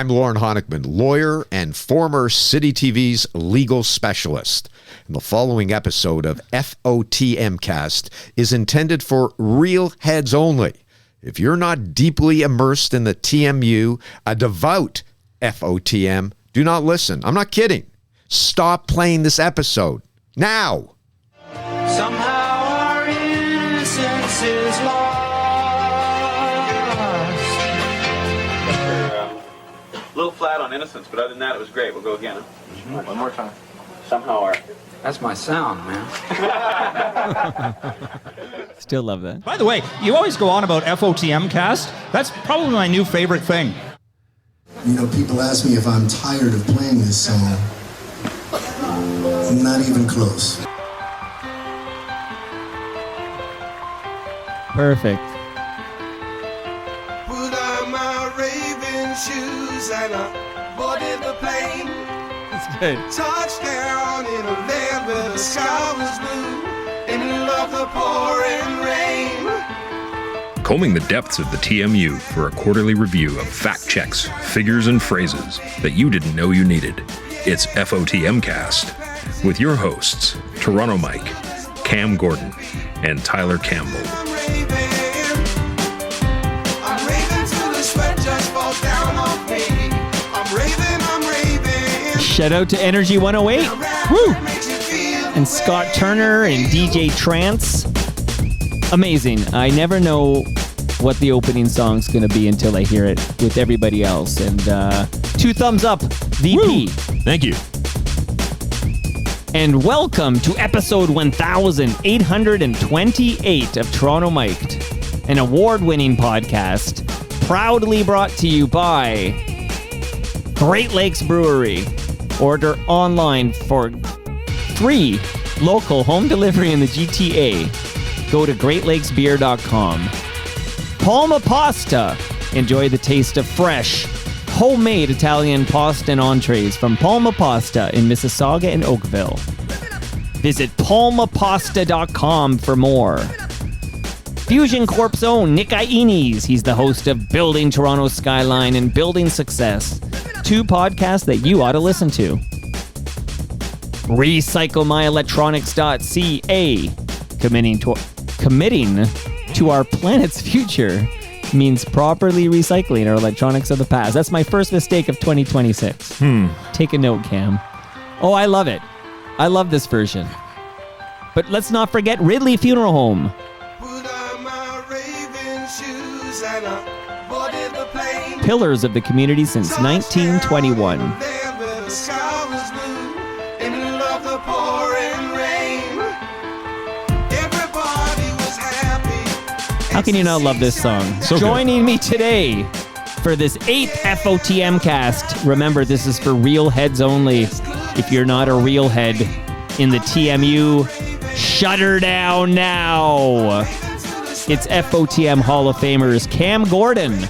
I'm Lauren Honigman, lawyer and former City TV's legal specialist. And the following episode of FOTM Cast is intended for real heads only. If you're not deeply immersed in the TMU, a devout FOTM, do not listen. I'm not kidding. Stop playing this episode now. Somehow our innocence is lost. A little flat on innocence, but other than that, it was great. We'll go again. Huh? Mm-hmm. One more time. Somehow our... That's my sound, man. Still love that. By the way, you always go on about FOTM Cast. That's probably my new favorite thing. You know, people ask me if I'm tired of playing this song. Not even close. Perfect. Put on my Raven shoes and I boarded the plane. That's good. Touchdown in a land where the sky was blue, in the middle of the pouring rain. Combing the depths of the TMU for a quarterly review of fact checks, figures, and phrases that you didn't know you needed. It's FOTM Cast with your hosts, Toronto Mike, Cam Gordon, and Tyler Campbell. I'm raving till the sweat just falls down off me. I'm raving. Shout out to Energy 108. Woo! And Scott Turner and DJ Trance. Amazing. I never know what the opening song's going to be until I hear it with everybody else. And 2 thumbs up, VP. Woo! Thank you. And welcome to episode 1828 of Toronto Mic'd, an award-winning podcast proudly brought to you by Great Lakes Brewery. Order online for free local home delivery in the GTA. Go to greatlakesbeer.com. Palma Pasta. Enjoy the taste of fresh, homemade Italian pasta and entrees from Palma Pasta in Mississauga and Oakville. Visit palmapasta.com for more. Fusion Corp's own Nick Iones. He's the host of Building Toronto's Skyline and Building Success. 2 podcasts that you ought to listen to. RecycleMyElectronics.ca. Committing to our planet's future means properly recycling our electronics of the past. That's my first mistake of 2026. Take a note, Cam. Oh, I love it. I love this version. But let's not forget Ridley Funeral Home. Pillars of the community since 1921. How can you not love this song? So Joining me today for this 8th FOTM Cast. Remember, this is for real heads only. If you're not a real head in the TMU, shut her down now. It's FOTM Hall of Famers Cam Gordon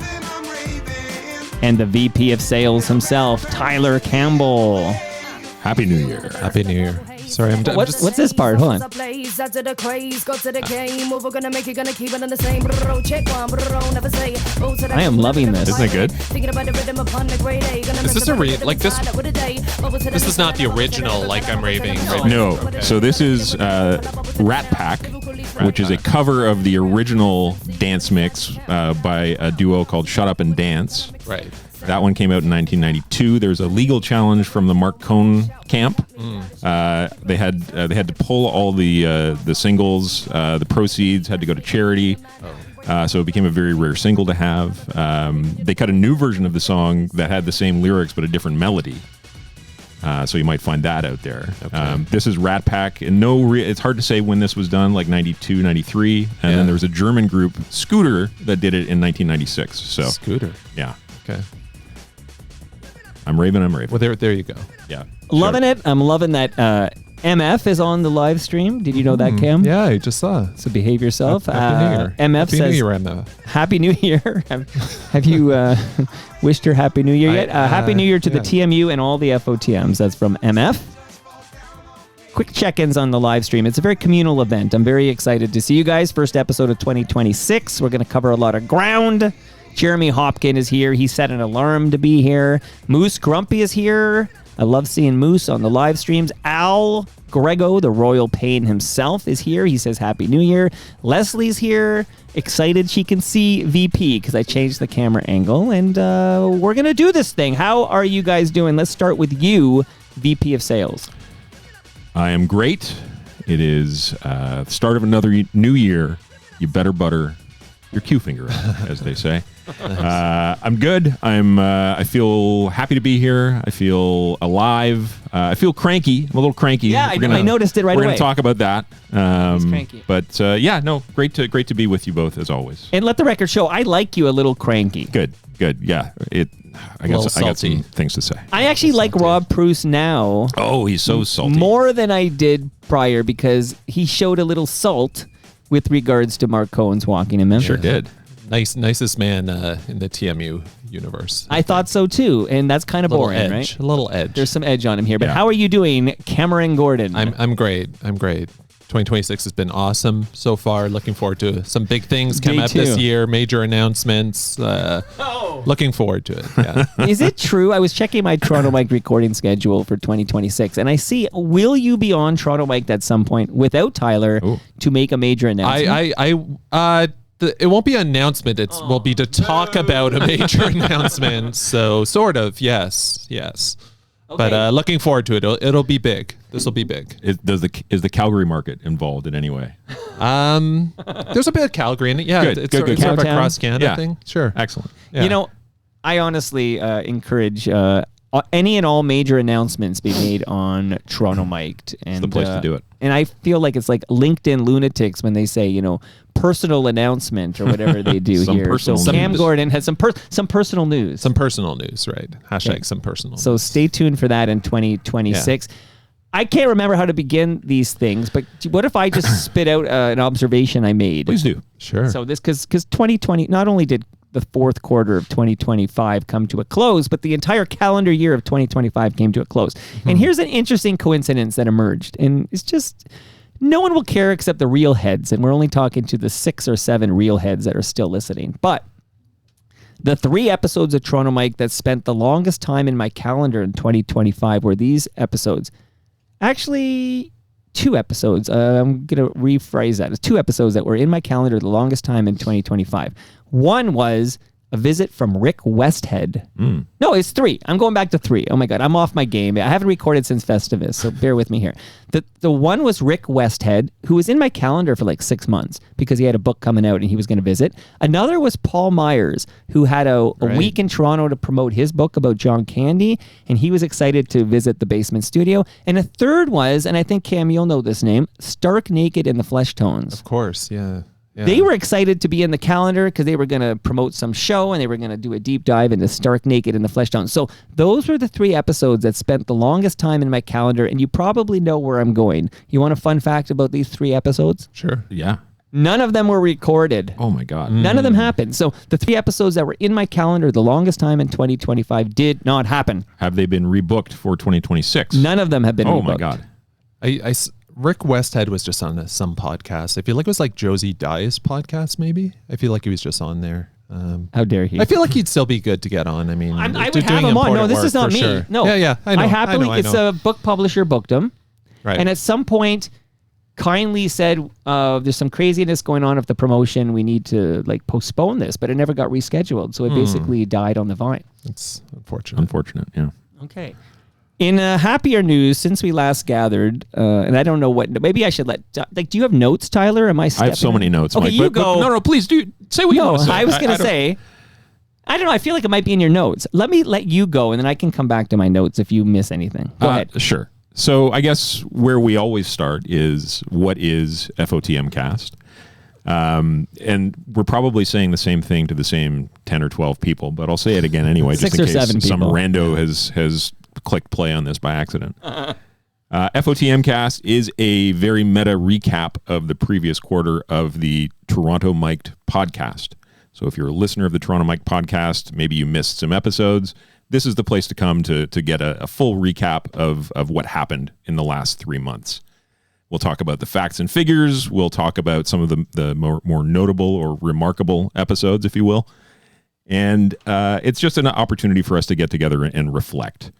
and the VP of Sales himself, Tyler Campbell. Happy New Year. Happy New Year. Sorry, I'm What's this part? Hold on. I am loving this. Isn't it good? Is this a this is not the original Like I'm Raving. No. So this is Rat Pack, which is a cover of the original dance mix by a duo called Shut Up and Dance. Right. That one came out in 1992. There's a legal challenge from the Mark Cohn camp. They had to pull all the singles. The proceeds had to go to charity. So it became a very rare single to have. They cut a new version of the song that had the same lyrics but a different melody. So you might find that out there. Okay. This is Rat Pack. And it's hard to say when this was done, like 92, 93. And then there was a German group, Scooter, that did it in 1996. So Scooter. Yeah. Okay. I'm raving. Well, there you go. Yeah. Loving it. I'm loving that MF is on the live stream. Did you know that, Cam? Yeah, I just saw. So behave yourself. Happy New Year. MF Happy says, New Year, MF. Happy New Year. Have you wished her Happy New Year yet? Happy New Year to the TMU and all the FOTMs. That's from MF. Quick check-ins on the live stream. It's a very communal event. I'm very excited to see you guys. First episode of 2026. We're going to cover a lot of ground. Jeremy Hopkin is here. He set an alarm to be here. Moose Grumpy is here. I love seeing Moose on the live streams. Al Grego, the Royal Pain himself, is here. He says Happy New Year. Leslie's here. Excited she can see VP because I changed the camera angle. And we're going to do this thing. How are you guys doing? Let's start with you, VP of Sales. I am great. It is the start of another new year. You better butter your Q finger up, as they say. I'm good. I feel happy to be here. I feel alive. I feel cranky. I'm a little cranky. Yeah, I noticed it right away. We're going to talk about that. He's cranky. But great to be with you both as always. And let the record show, I like you a little cranky. Good. Yeah. I got some things to say. I actually like Rob Pruce now. Oh, he's so salty. More than I did prior because he showed a little salt with regards to Mark Cohen's walking him in. Sure did. Nicest man in the TMU universe. I thought so too, and that's kind of boring, edge, right? A little edge. There's some edge on him here. But Yeah. how are you doing, Cameron Gordon? I'm great. 2026 has been awesome so far. Looking forward to some big things coming up this year. Major announcements. Looking forward to it. Yeah. Is it true? I was checking my Toronto Mike recording schedule for 2026, and I see, will you be on Toronto Mike at some point without Tyler to make a major announcement? It won't be an announcement. It will be to talk about a major announcement. So sort of, yes. Okay. But looking forward to it. It'll be big. This will be big. Is the Calgary market involved in any way? There's a bit of Calgary in it. Yeah, Good, it's good. sort of a Cowtown? cross Canada Yeah. thing. Sure. Excellent. Yeah. You know, I honestly encourage any and all major announcements be made on Toronto Mic'd. And, It's the place to do it. And I feel like it's like LinkedIn lunatics when they say, personal announcement or whatever they do Some here. So personal Cam news. Gordon has some personal news. Some personal news, right? Hashtag Okay. some personal So news. stay tuned for that in 2026. I can't remember how to begin these things, but what if I just spit out an observation I made? Please do. Sure. So this, because 2020, not only did the fourth quarter of 2025 come to a close, but the entire calendar year of 2025 came to a close. And here's an interesting coincidence that emerged. And it's just, no one will care except the real heads. And we're only talking to the 6 or 7 real heads that are still listening. But the 3 episodes of Toronto Mike that spent the longest time in my calendar in 2025 were these episodes. Actually, 2 episodes. I'm going to rephrase that. It's 2 episodes that were in my calendar the longest time in 2025. One was a visit from Rick Westhead. No, it's 3. I'm going back to 3. Oh my God, I'm off my game. I haven't recorded since Festivus, so bear with me here. The one was Rick Westhead, who was in my calendar for like 6 months because he had a book coming out and he was going to visit. Another was Paul Myers, who had a week in Toronto to promote his book about John Candy, and he was excited to visit the Basement Studio. And a third was, and I think Cam, you'll know this name, Stark Naked in the Flesh Tones. Of course, yeah. They were excited to be in the calendar because they were going to promote some show and they were going to do a deep dive into Stark Naked in the Flesh Tones. So those were the 3 episodes that spent the longest time in my calendar, and you probably know where I'm going. You want a fun fact about these 3 episodes? Sure. Yeah. None of them were recorded. Oh my God. None of them happened. So the 3 episodes that were in my calendar the longest time in 2025 did not happen. Have they been rebooked for 2026? None of them have been Oh rebooked. my God. Rick Westhead was just on some podcast. I feel like it was like Josie Dye's podcast, maybe. I feel like he was just on there. How dare he? I feel like he'd still be good to get on. I mean, I would have him on. No, this is not me. Sure. No. Yeah. I know. I happily, I know. it's a book publisher booked him. Right. And at some point, kindly said, there's some craziness going on with the promotion. We need to postpone this, but it never got rescheduled. So it basically died on the vine. It's unfortunate. Unfortunate, yeah. Okay. In happier news, since we last gathered, and I don't know what, maybe I should do you have notes, Tyler? Am I I have so many notes, Okay, Mike. you but go. No, please do. Say what you No, want to say. I was going to say, I don't know. I feel like it might be in your notes. Let me let you go, and then I can come back to my notes if you miss anything. Go ahead. Sure. So I guess where we always start is, what is FOTM Cast? And we're probably saying the same thing to the same 10 or 12 people, but I'll say it again anyway, just 6 in or case 7 some people. rando has clicked play on this by accident. FOTM Cast is a very meta recap of the previous quarter of the Toronto Mic'd podcast. So if you're a listener of the Toronto Mic'd podcast, maybe you missed some episodes, this is the place to come to get a full recap of what happened in the last 3 months. We'll talk about the facts and figures. We'll talk about some of the more notable or remarkable episodes, if you will. And it's just an opportunity for us to get together and reflect.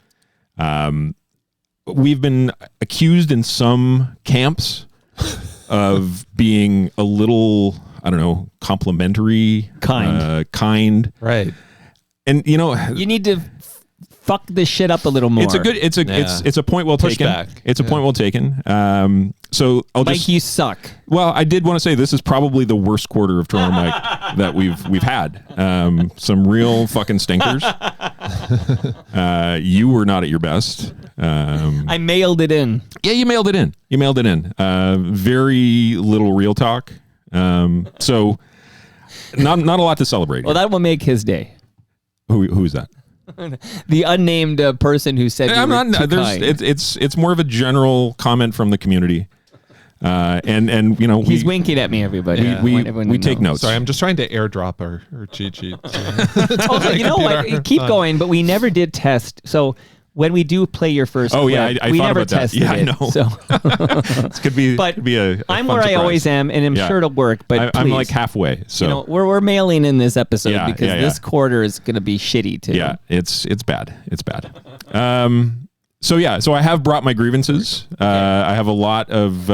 We've been accused in some camps of being a little, I don't know, complimentary, kind. Right. And you need to fuck this shit up a little more. It's a point well taken. Back. It's a point well taken. So I'll Mike, you suck. Well, I did want to say this is probably the worst quarter of Toronto Mike that we've had. Some real fucking stinkers. You were not at your best. I mailed it in. Yeah, you mailed it in. Very little real talk. So not a lot to celebrate. Well, that will make his day. Who is that? The unnamed person who said I'm not. It's more of a general comment from the community. And he's winking at me, everybody. We take notes. Sorry, I'm just trying to airdrop our cheat sheet. Also, you know what? Keep going, but we never did test. So when we do play your first clip, I we thought never about that. tested Yeah, it. I know. So This could be a I'm fun where I surprise. always am, and I'm sure it'll work. But I'm please, like halfway. So we're mailing in this episode because yeah. this quarter is going to be shitty too. Yeah, it's bad. It's bad. So I have brought my grievances. I have a lot of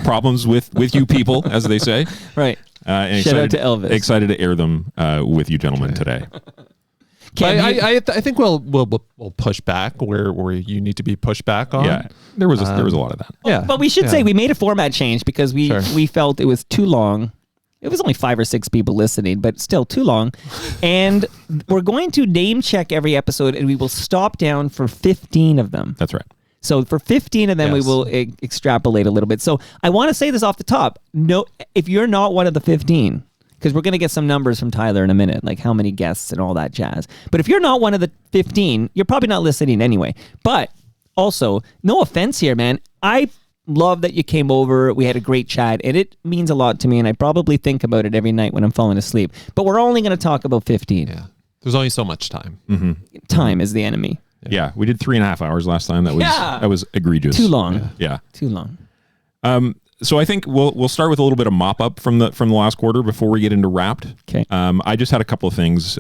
problems with you people, as they say. Right. And Shout out to Elvis. Excited to air them with you gentlemen today. I think we'll push back where you need to be pushed back on. Yeah, there was a lot of that. Yeah, but we should say we made a format change because we felt it was too long. It was only 5 or 6 people listening, but still too long. And we're going to name check every episode, and we will stop down for 15 of them. That's right. So for 15 of them, we will extrapolate a little bit. So I want to say this off the top. No, if you're not one of the 15, because we're going to get some numbers from Tyler in a minute, like how many guests and all that jazz. But if you're not one of the 15, you're probably not listening anyway. But also, no offense here, man. I love that you came over. We had a great chat, and it means a lot to me, and I probably think about it every night when I'm falling asleep. But we're only going to talk about 15. Yeah. There's only so much time. Mm-hmm. Time is the enemy. Yeah, we did 3.5 hours last time. That was egregious. Too long. Yeah. Too long. So I think we'll start with a little bit of mop up from the last quarter before we get into Wrapped. Okay. I just had a couple of things.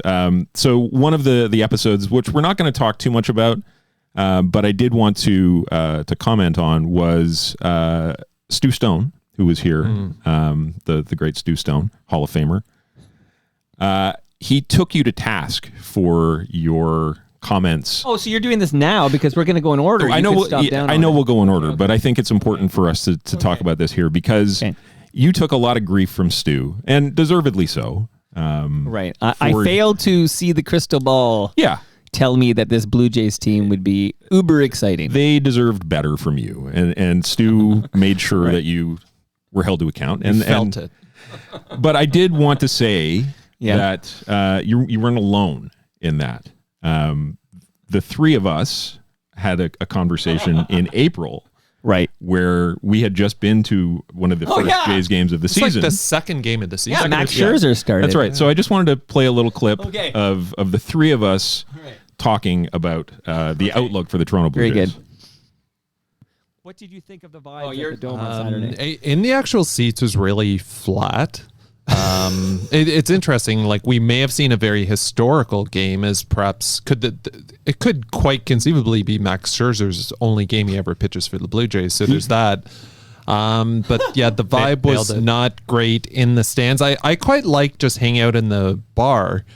So one of the episodes, which we're not going to talk too much about, but I did want to comment on, was Stu Stone, who was here, the great Stu Stone, Hall of Famer. He took you to task for your comments. Oh, so you're doing this now because we're going to go in order. I know we'll go in order, but I think it's important for us to talk about this here because you took a lot of grief from Stu, and deservedly so. Right. I failed to see the crystal ball. Yeah. Tell me that this Blue Jays team would be uber exciting. They deserved better from you, and Stu made sure that you were held to account. And felt it. But I did want to say that you weren't alone in that. The three of us had a conversation in April, right, where we had just been to one of the first Jays games of the season. Like the second game of the season. Yeah, Max Scherzer started. That's right. So I just wanted to play a little clip of the three of us talking about the outlook for the Toronto Blue Jays. Very good. What did you think of the vibes at the Dome on Saturday? In the actual seats was really flat. It's interesting. Like we may have seen a very historical game, as perhaps it could quite conceivably be Max Scherzer's only game he ever pitches for the Blue Jays. So there's that. But yeah, the vibe was not great in the stands. I quite like just hanging out in the bar.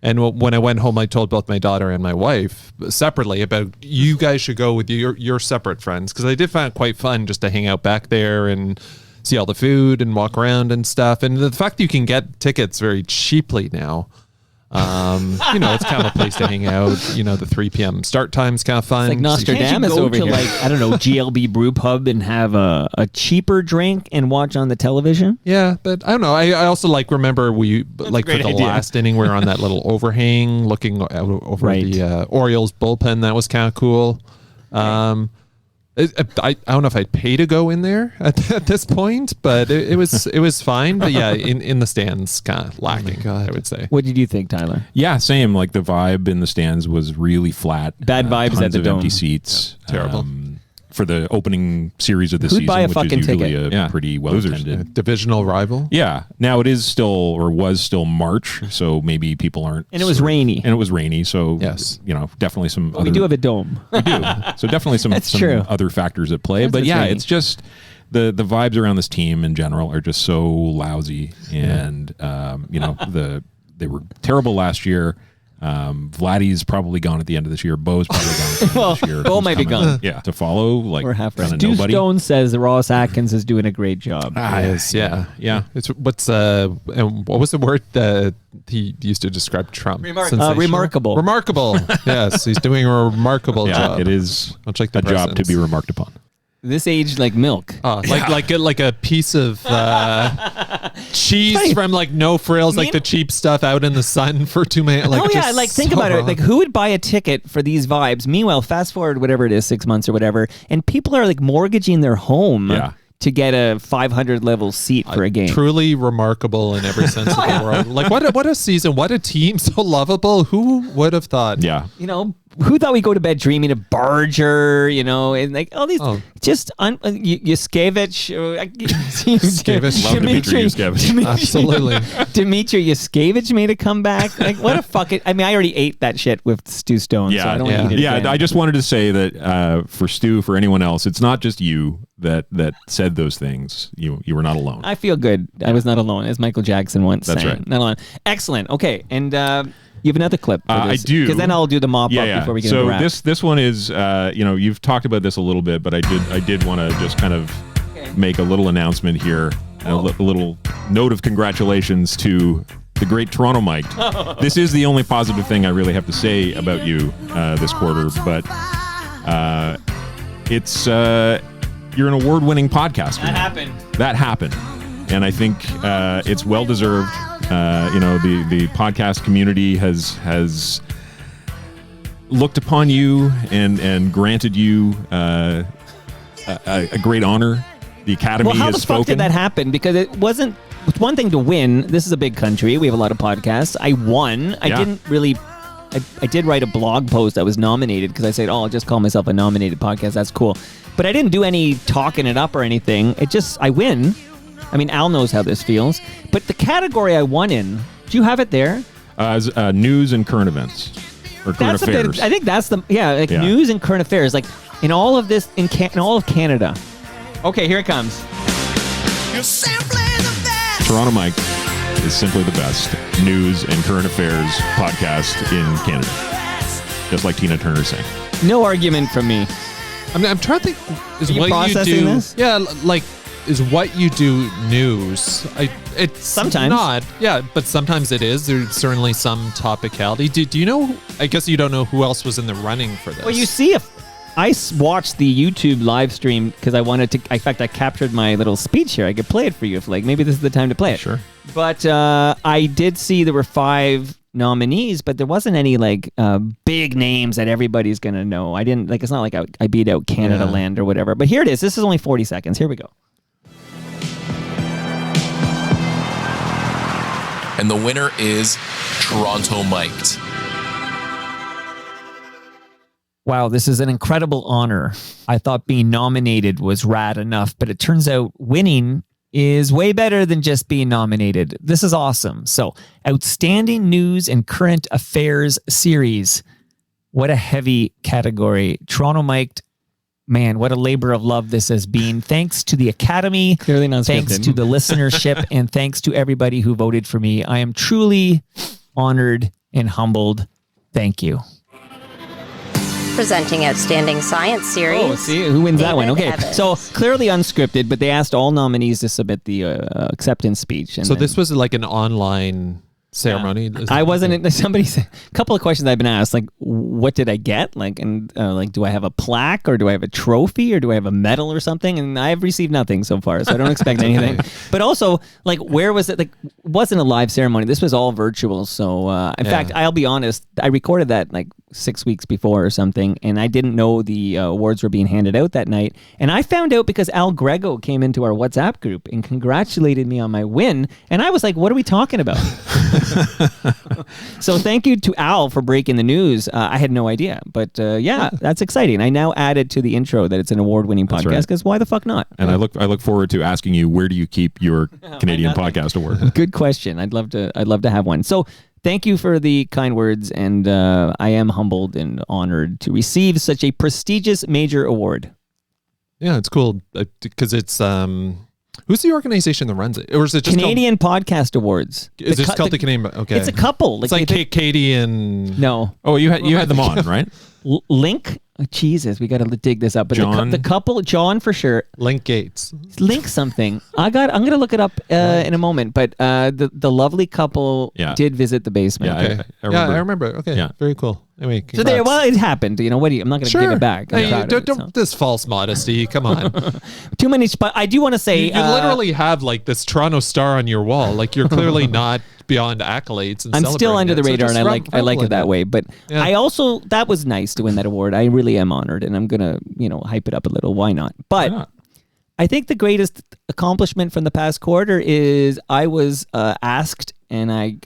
And when I went home, I told both my daughter and my wife separately about you guys should go with your separate friends, because I did find it quite fun just to hang out back there and see all the food and walk around and stuff. And the fact that you can get tickets very cheaply now, it's kind of a place to hang out. The 3 p.m. start time's kind of fun. It's like Nostradamus over here. I don't know, GLB Brew Pub and have a cheaper drink and watch on the television? Yeah, but I don't know. I also remember we, for the last inning, we were on that little overhang looking out over the Orioles bullpen. That was kind of cool. I don't know if I'd pay to go in there at this point, but it was fine. But yeah, in the stands, kind of lacking. I would say. What did you think, Tyler? Yeah, same. Like the vibe in the stands was really flat. Bad vibes at the Dome. Empty seats. Yeah, terrible. for the opening series of the Who'd season, buy a which fucking is usually ticket? a pretty well attended. Divisional rival. Yeah. Now it is still, or was still March, so maybe people aren't. And it was rainy. And it was rainy, so yes, definitely some. We do have a dome. We do. So definitely some true. other factors at play. But it's yeah, rainy. it's just the vibes around this team in general are just so lousy, and they were terrible last year. Vladdy's probably gone at the end of this year. Bo's probably gone at the end of this year. Bo Who's might be coming? gone. Yeah, to follow We're half right. kind of Stu nobody. Stone says that Ross Atkins is doing a great job. Yes, yeah. It's And what was the word that he used to describe Trump? Remarkable. Remarkable. Remarkable. Yes, he's doing a remarkable yeah, job. it is Much like the a job to president's. be remarked upon. This aged like milk. Like a piece of cheese from like No Frills, like the cheap stuff out in the sun for 2 minutes. Like, think about it. Like, who would buy a ticket for these vibes? Meanwhile, fast forward whatever it is, 6 months or whatever, and people are like mortgaging their home to get a 500 level seat for a game. Truly remarkable in every sense of the world. Like what a season, what a team, so lovable. Who would have thought? Yeah. Who thought we go to bed dreaming of Barger, and like all these just Yuskevich. Love Dmitry Yuskevich. Absolutely. Dmitry Yuskevich made a comeback. Like what a fucking. I mean, I already ate that shit with Stu Stone, so I don't want to eat it again. I just wanted to say that for Stu, for anyone else, it's not just you that said those things. You were not alone. I feel good. I was not alone, as Michael Jackson once That's sang. right. Not alone. Excellent. Okay, and you have another clip for I this? do. Because then I'll do the mop up before we get into So wrap. this one is you've talked about this a little bit, but I did want to just kind of make a little announcement here, a little note of congratulations to the great Toronto Mike. This is the only positive thing I really have to say about you this quarter, but it's you're an award-winning podcaster. That happened, and I think it's well deserved. The podcast community has looked upon you and granted you a great honor. The Academy Well, how has the fuck spoken. did that happen? Because it wasn't. It's one thing to win. This is a big country. We have a lot of podcasts. I won. I didn't really. I did write a blog post that was nominated because I said, I'll just call myself a nominated podcast. That's cool. But I didn't do any talking it up or anything. I win. I mean, Al knows how this feels. But the category I won in, do you have it there? As news and current events or current affairs. I think that's news and current affairs. Like in all of this, in all of Canada. Okay, here it comes. Toronto Mike is simply the best news and current affairs podcast in Canada. Just like Tina Turner saying. No argument from me. I'm trying to think. Is Are you what processing you do? this? Yeah, like is what you do news? It's sometimes not. Yeah, but sometimes it is. There's certainly some topicality. Do you know? I guess you don't know who else was in the running for this. Well, you see, if I watched the YouTube live stream because I wanted to. In fact, I captured my little speech here. I could play it for you if maybe this is the time to play it. Sure. But I did see there were 5 nominees, but there wasn't any big names that everybody's gonna know. I didn't It's not like I beat out Canada Land or whatever. But here it is. This is only 40 seconds. Here we go. And the winner is Toronto Mic'd. Wow, this is an incredible honor. I thought being nominated was rad enough, but it turns out winning is way better than just being nominated. This is awesome. So, Outstanding News and Current Affairs Series. What a heavy category. Toronto Mic'd. Man, what a labor of love this has been. Thanks to the Academy. Clearly not Thanks to the listenership, and thanks to everybody who voted for me. I am truly honored and humbled. Thank you. Presenting Outstanding Science Series. Oh, see, who wins that one? David Okay, Evans. so clearly unscripted, but they asked all nominees to submit the acceptance speech. And So then- this was like an online ceremony. I wasn't. Somebody said a couple of questions I've been asked, like, what did I get? Like, and do I have a plaque or do I have a trophy or do I have a medal or something? And I've received nothing so far, so I don't expect anything. But also, like, where was it? Like, it wasn't a live ceremony. This was all virtual. So, in fact, I'll be honest. I recorded that like 6 weeks before or something, and I didn't know the awards were being handed out that night. And I found out because Al Grego came into our WhatsApp group and congratulated me on my win, and I was like, "What are we talking about?" So thank you to Al for breaking the news. I had no idea, but yeah, that's exciting. I now added to the intro that it's an award-winning podcast because why the fuck not? And I look forward to asking you, where do you keep your Canadian Podcast Award? Good question. I'd love to have one. So thank you for the kind words, and I am humbled and honored to receive such a prestigious major award. Yeah, it's cool because it's who's the organization that runs it, or is it just Canadian Podcast Awards? Is it called the Canadian? Okay, it's a couple. It's like Katie and no. Oh, you had them on, right? Link. Oh, Jesus, we got to dig this up. But John, the couple, John for sure. Link Gates. Link something. I'm gonna look it up in a moment. But the lovely couple did visit the basement. Yeah, I remember. Okay, yeah, very cool. Anyway, congrats. So it happened. You know what? I'm not gonna give it back. Hey, don't this false modesty. Come on. Too many. I do want to say you literally have like this Toronto Star on your wall. Like you're clearly not beyond accolades. And I'm still under the radar, and I like it that way. But I also that was nice to win that award. I really am honored, and I'm gonna hype it up a little. Why not? But I think the greatest accomplishment from the past quarter is I was asked, and I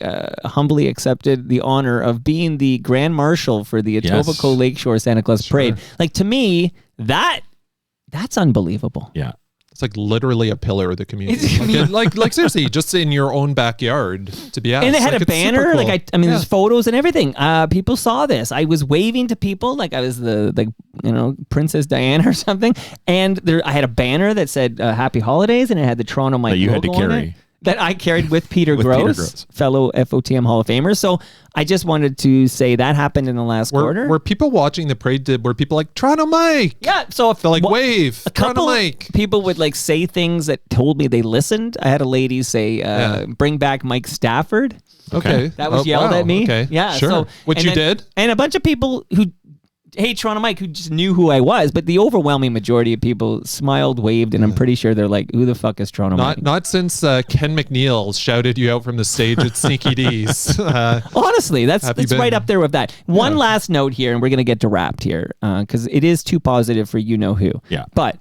humbly accepted the honor of being the Grand Marshal for the Etobicoke Lakeshore Santa Claus Parade. Like to me, that's unbelievable. Yeah. It's like literally a pillar of the community. like seriously, just in your own backyard to be asked. And they had like, a banner. Cool. Like there's photos and everything. People saw this. I was waving to people like I was the Princess Diana or something. And I had a banner that said Happy Holidays, and it had the Toronto Mike that you had to logo on carry. it. That I carried with Peter Gross, fellow FOTM Hall of Famer. So I just wanted to say that happened in the last quarter. Were people watching the parade? Were people like Toronto Mike? Yeah. So if they're like wave, a couple Mike. People would like say things that told me they listened. I had a lady say, "Bring back Mike Stafford." Okay, that was yelled at me. Okay, yeah, sure. So, Which you did, and a bunch of people who. Hey, Toronto Mike, who just knew who I was, but the overwhelming majority of people smiled, waved, and I'm pretty sure they're like, who the fuck is Toronto Mike? Not since Ken McNeil shouted you out from the stage at Sneaky D's. Honestly, that's right up there with that. One last note here, and we're going to get to wrapped here, because it is too positive for you-know-who. Yeah. But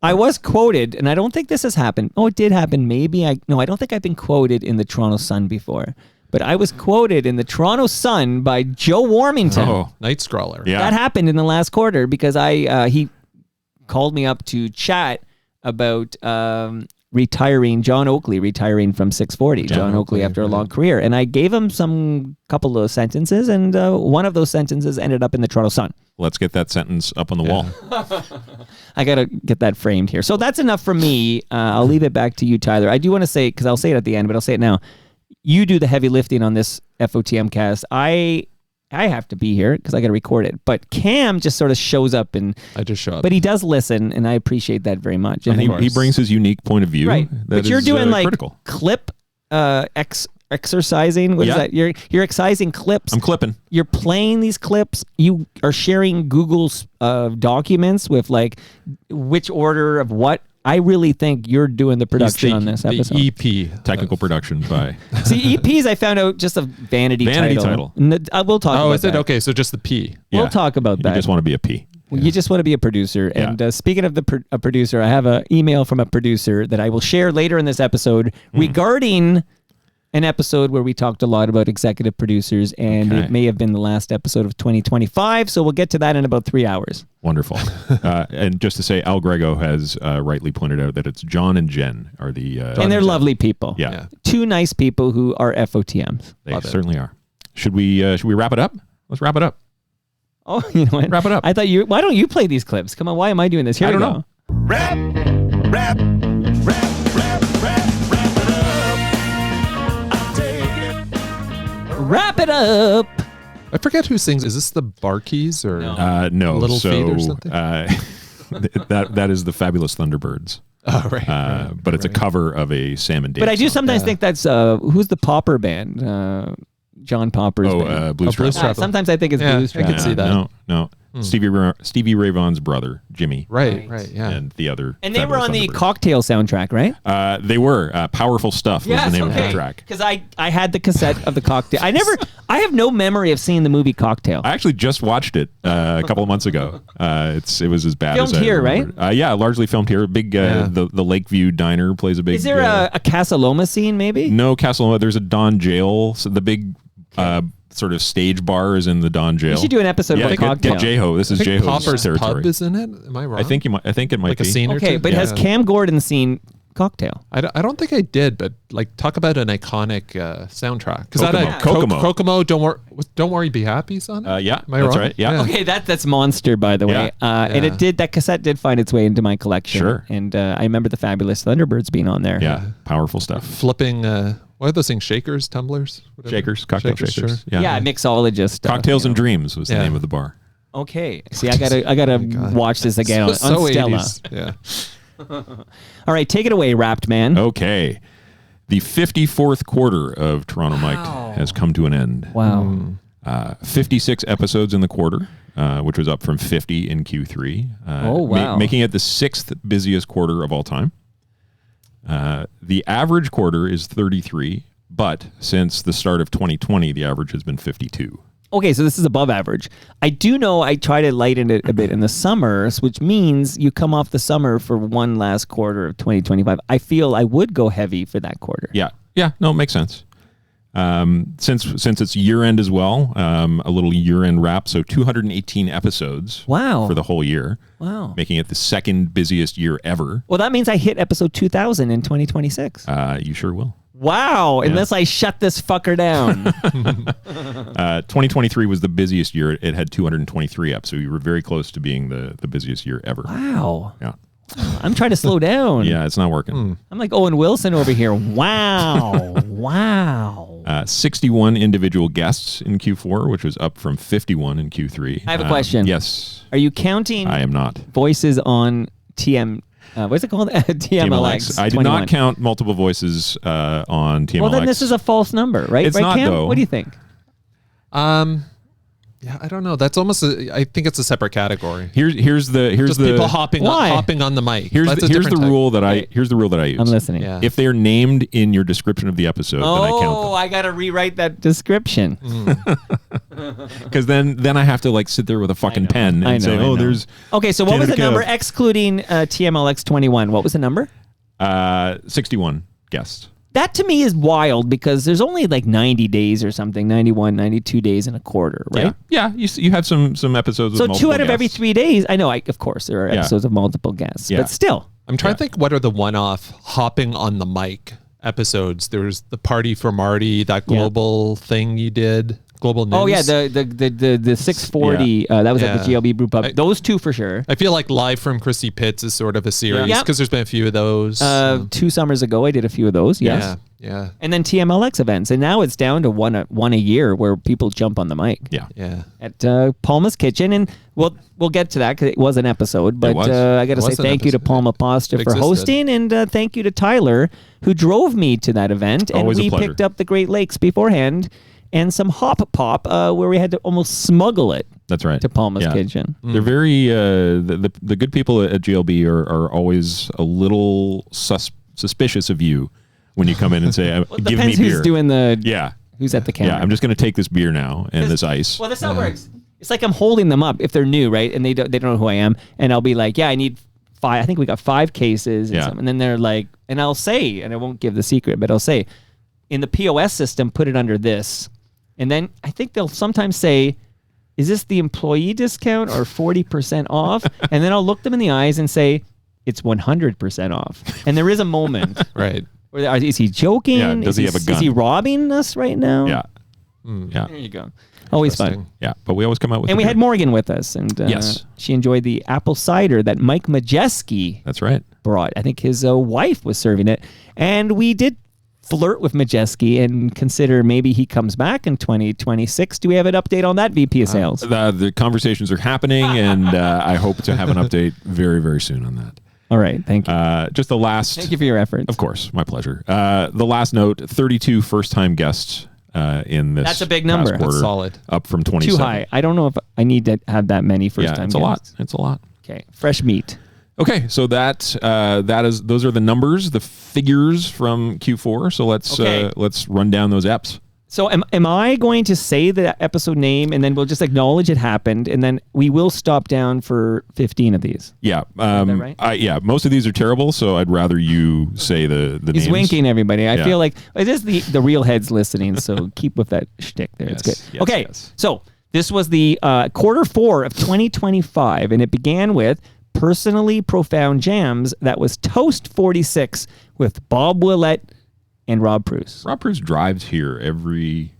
I was quoted, and I don't think this has happened. Oh, it did happen. Maybe I don't think I've been quoted in the Toronto Sun before. But I was quoted in the Toronto Sun by Joe Warmington. Oh, Night Scrawler. Yeah. That happened in the last quarter because he called me up to chat about retiring, John Oakley retiring from 640. John Oakley after a long career. And I gave him some couple of sentences, and one of those sentences ended up in the Toronto Sun. Let's get that sentence up on the wall. I got to get that framed here. So that's enough for me. I'll leave it back to you, Tyler. I do want to say, because I'll say it at the end, but I'll say it now. You do the heavy lifting on this FOTM cast. I have to be here because I got to record it. But Cam just sort of shows up, and I just show up. But he does listen, and I appreciate that very much. And he brings his unique point of view. Right. But you're doing like critical. Clip exercising. What is that? You're excising clips. I'm clipping. You're playing these clips. You are sharing Google's documents with like which order of what. I really think you're doing the production on this episode. The EP. Technical production by... See, EPs, I found out just a vanity title. We'll talk about that. Oh, is it? Okay, so just the P. We'll talk about that. You just want to be a P. You just want to be a producer. Yeah. And speaking of a producer, I have an email from a producer that I will share later in this episode regarding an episode where we talked a lot about executive producers, and it may have been the last episode of 2025, so we'll get to that in about 3 hours. Wonderful. And just to say, Al Grego has rightly pointed out that it's John and Jen are the... and they're lovely people. Yeah. Two nice people who are FOTMs. They certainly are. Should we wrap it up? Let's wrap it up. Oh, you know what? Wrap it up. I thought why don't you play these clips? Come on, why am I doing this? Here we go. Rap Wrap it up. I forget who sings. Is this the Barkeys or no? Little Feet or something? That is the Fabulous Thunderbirds. Oh, right. But it's a cover of a Sam and Dave But I do song. sometimes think that's who's the Popper band? John Popper's band. Blues Traveler. Sometimes I think it's Blues Traveler. I can see that. No. Stevie Ray Vaughan's brother, Jimmy. Right, yeah. And the other. And they were fabulous on the Thunderbirds. Cocktail soundtrack, right? They were. Powerful Stuff was the name of that track. Because I had the cassette of the Cocktail. I have no memory of seeing the movie Cocktail. I actually just watched it a couple of months ago. It was as bad Filmed as I here, remembered. right? Yeah, largely filmed here. Big the Lakeview Diner plays a big. Is there a Casa Loma scene, maybe? No, Casa Loma. There's a Don Jail. So the big sort of stage bar is in the Don Jail. We should do an episode about Cocktail. Get J-Ho. This is J-Ho's Popper's territory. Pub is in it. Am I wrong? I think it might like be a scene or two. Okay, but has Cam Gordon seen Cocktail? I don't think I did, but like talk about an iconic soundtrack. Because that had Kokomo. Kokomo, Don't Worry, Be Happy's on it. Yeah, Am I that's wrong? right. Yeah. Okay, that's Monster, by the way. And that cassette did find its way into my collection. Sure. And I remember the Fabulous Thunderbirds being on there. Yeah, powerful stuff. Flipping, what are those things? Shakers, tumblers? Whatever. Shakers, cocktail shakers. Sure. Yeah, mixologist. Cocktails and Dreams was the name of the bar. Okay. See, I gotta watch this again on Stella. 80s. Yeah. All right, take it away, Wrapped Man. Okay. The 54th quarter of Toronto Mike has come to an end. Wow. 56 episodes in the quarter, which was up from 50 in Q3. Oh, wow. Making it the 6th busiest quarter of all time. The average quarter is 33, but since the start of 2020, the average has been 52. Okay, so this is above average. I do know I try to lighten it a bit in the summers, which means you come off the summer for one last quarter of 2025. I feel I would go heavy for that quarter. Yeah. No, it makes sense. Since it's year end as well, a little year end wrap. So 218 episodes. Wow. For the whole year. Wow. Making it the second busiest year ever. Well, that means I hit episode 2000 in 2026. You sure will. Wow. Yeah. Unless I shut this fucker down. 2023 was the busiest year. It had 223 eps. So you were very close to being the busiest year ever. Wow. Yeah. I'm trying to slow down. Yeah, it's not working. I'm like Owen Wilson over here. Wow. Wow. 61 individual guests in Q4, which was up from 51 in Q3. I have a question. Yes. Are you counting I am not. voices on what's it called? TMLX. I did 21. not count multiple voices on TMLX. Well, then this is a false number, right? It's right, not, Cam? though. What do you think? Yeah, I don't know. That's almost. I think it's a separate category. Here's Just the people hopping Why? on the mic. here's That's a the different type. rule that I use. I'm listening. Yeah. If they are named in your description of the episode, then I count them. I got to rewrite that description. Because then I have to like sit there with a fucking pen and say, there's Okay, so what was the Canada number Kev. excluding TMLX 21? What was the number? 61 guests. That to me is wild because there's only like 90 days or something, 91, 92 days in a quarter, right? Yeah. You have some episodes with So multiple 2 out of every guests. 3 days. I know, of course, there are episodes of multiple guests, Yeah. but still. I'm trying to think what are the one-off hopping on the mic episodes. There was the Party for Marty, that global thing you did, global news. Oh yeah, the 640. That was at the GLB Brew Pub. Those 2 for sure. I feel like Live from Chrissy Pitts is sort of a series Yeah. because there's been a few of those. 2 summers ago, I did a few of those. Yes. Yeah. And then TMLX events, and now it's down to one a year where people jump on the mic. Yeah. At Palma's Kitchen, and we'll get to that because it was an episode. But was. I got to It say was an thank you to episode, Palma yeah. Pasta It for existed. hosting, and thank you to Tyler who drove me to that event, and Always a we pleasure. picked up the Great Lakes beforehand, and some hop pop where we had to almost smuggle it. That's right. To Palma's Kitchen. They're very the good people at GLB are always a little suspicious of you when you come in and say, Well, it "Give me depends beer." who's doing the Yeah. who's at the counter. Yeah, I'm just going to take this beer now and this ice. Well, that's how it works. It's like I'm holding them up if they're new, right? And they don't know who I am, and I'll be like, "Yeah, I need 5. I think we got 5 cases." And, and then they're like, and I'll say, and I won't give the secret, but I'll say, in the POS system, put it under this, and then I think they'll sometimes say, "Is this the employee discount or 40% off?" And then I'll look them in the eyes and say, "It's 100% off." And there is a moment, Right. where is he joking? Yeah, does he have a gun? Is he robbing us right now? Yeah. There you go. Always fun. Yeah, but we always come out with. And the we beer. had Morgan with us, and Yes. she enjoyed the apple cider that Mike Majeski That's right. brought. I think his wife was serving it, and we did flirt with Majeski and consider maybe he comes back in 2026. Do we have an update on that, VP of Sales? The conversations are happening, and I hope to have an update very, very soon on that. All right, thank you. Just the last. Thank you for your efforts. Of course, my pleasure. The last note: 32 first-time guests in this. That's a big number. past quarter, That's solid. Up from 27. Too high. I don't know if I need to have that many first time it's a lot. guests. It's a lot. Okay, fresh meat. Okay, so those are the numbers, the figures from Q4. So let's run down those eps. So am I going to say the episode name and then we'll just acknowledge it happened and then we will stop down for 15 of these? Yeah. Is that right? Most of these are terrible, so I'd rather you say the names. He's winking, everybody. I feel like it is the real heads listening, so keep with that shtick there. Yes, It's good. yes, Okay, yes. so this was the quarter 4 of 2025, and it began with Personally Profound Jams. That was Toast 46 with Bob Willett and Rob Bruce. Rob Bruce drives here every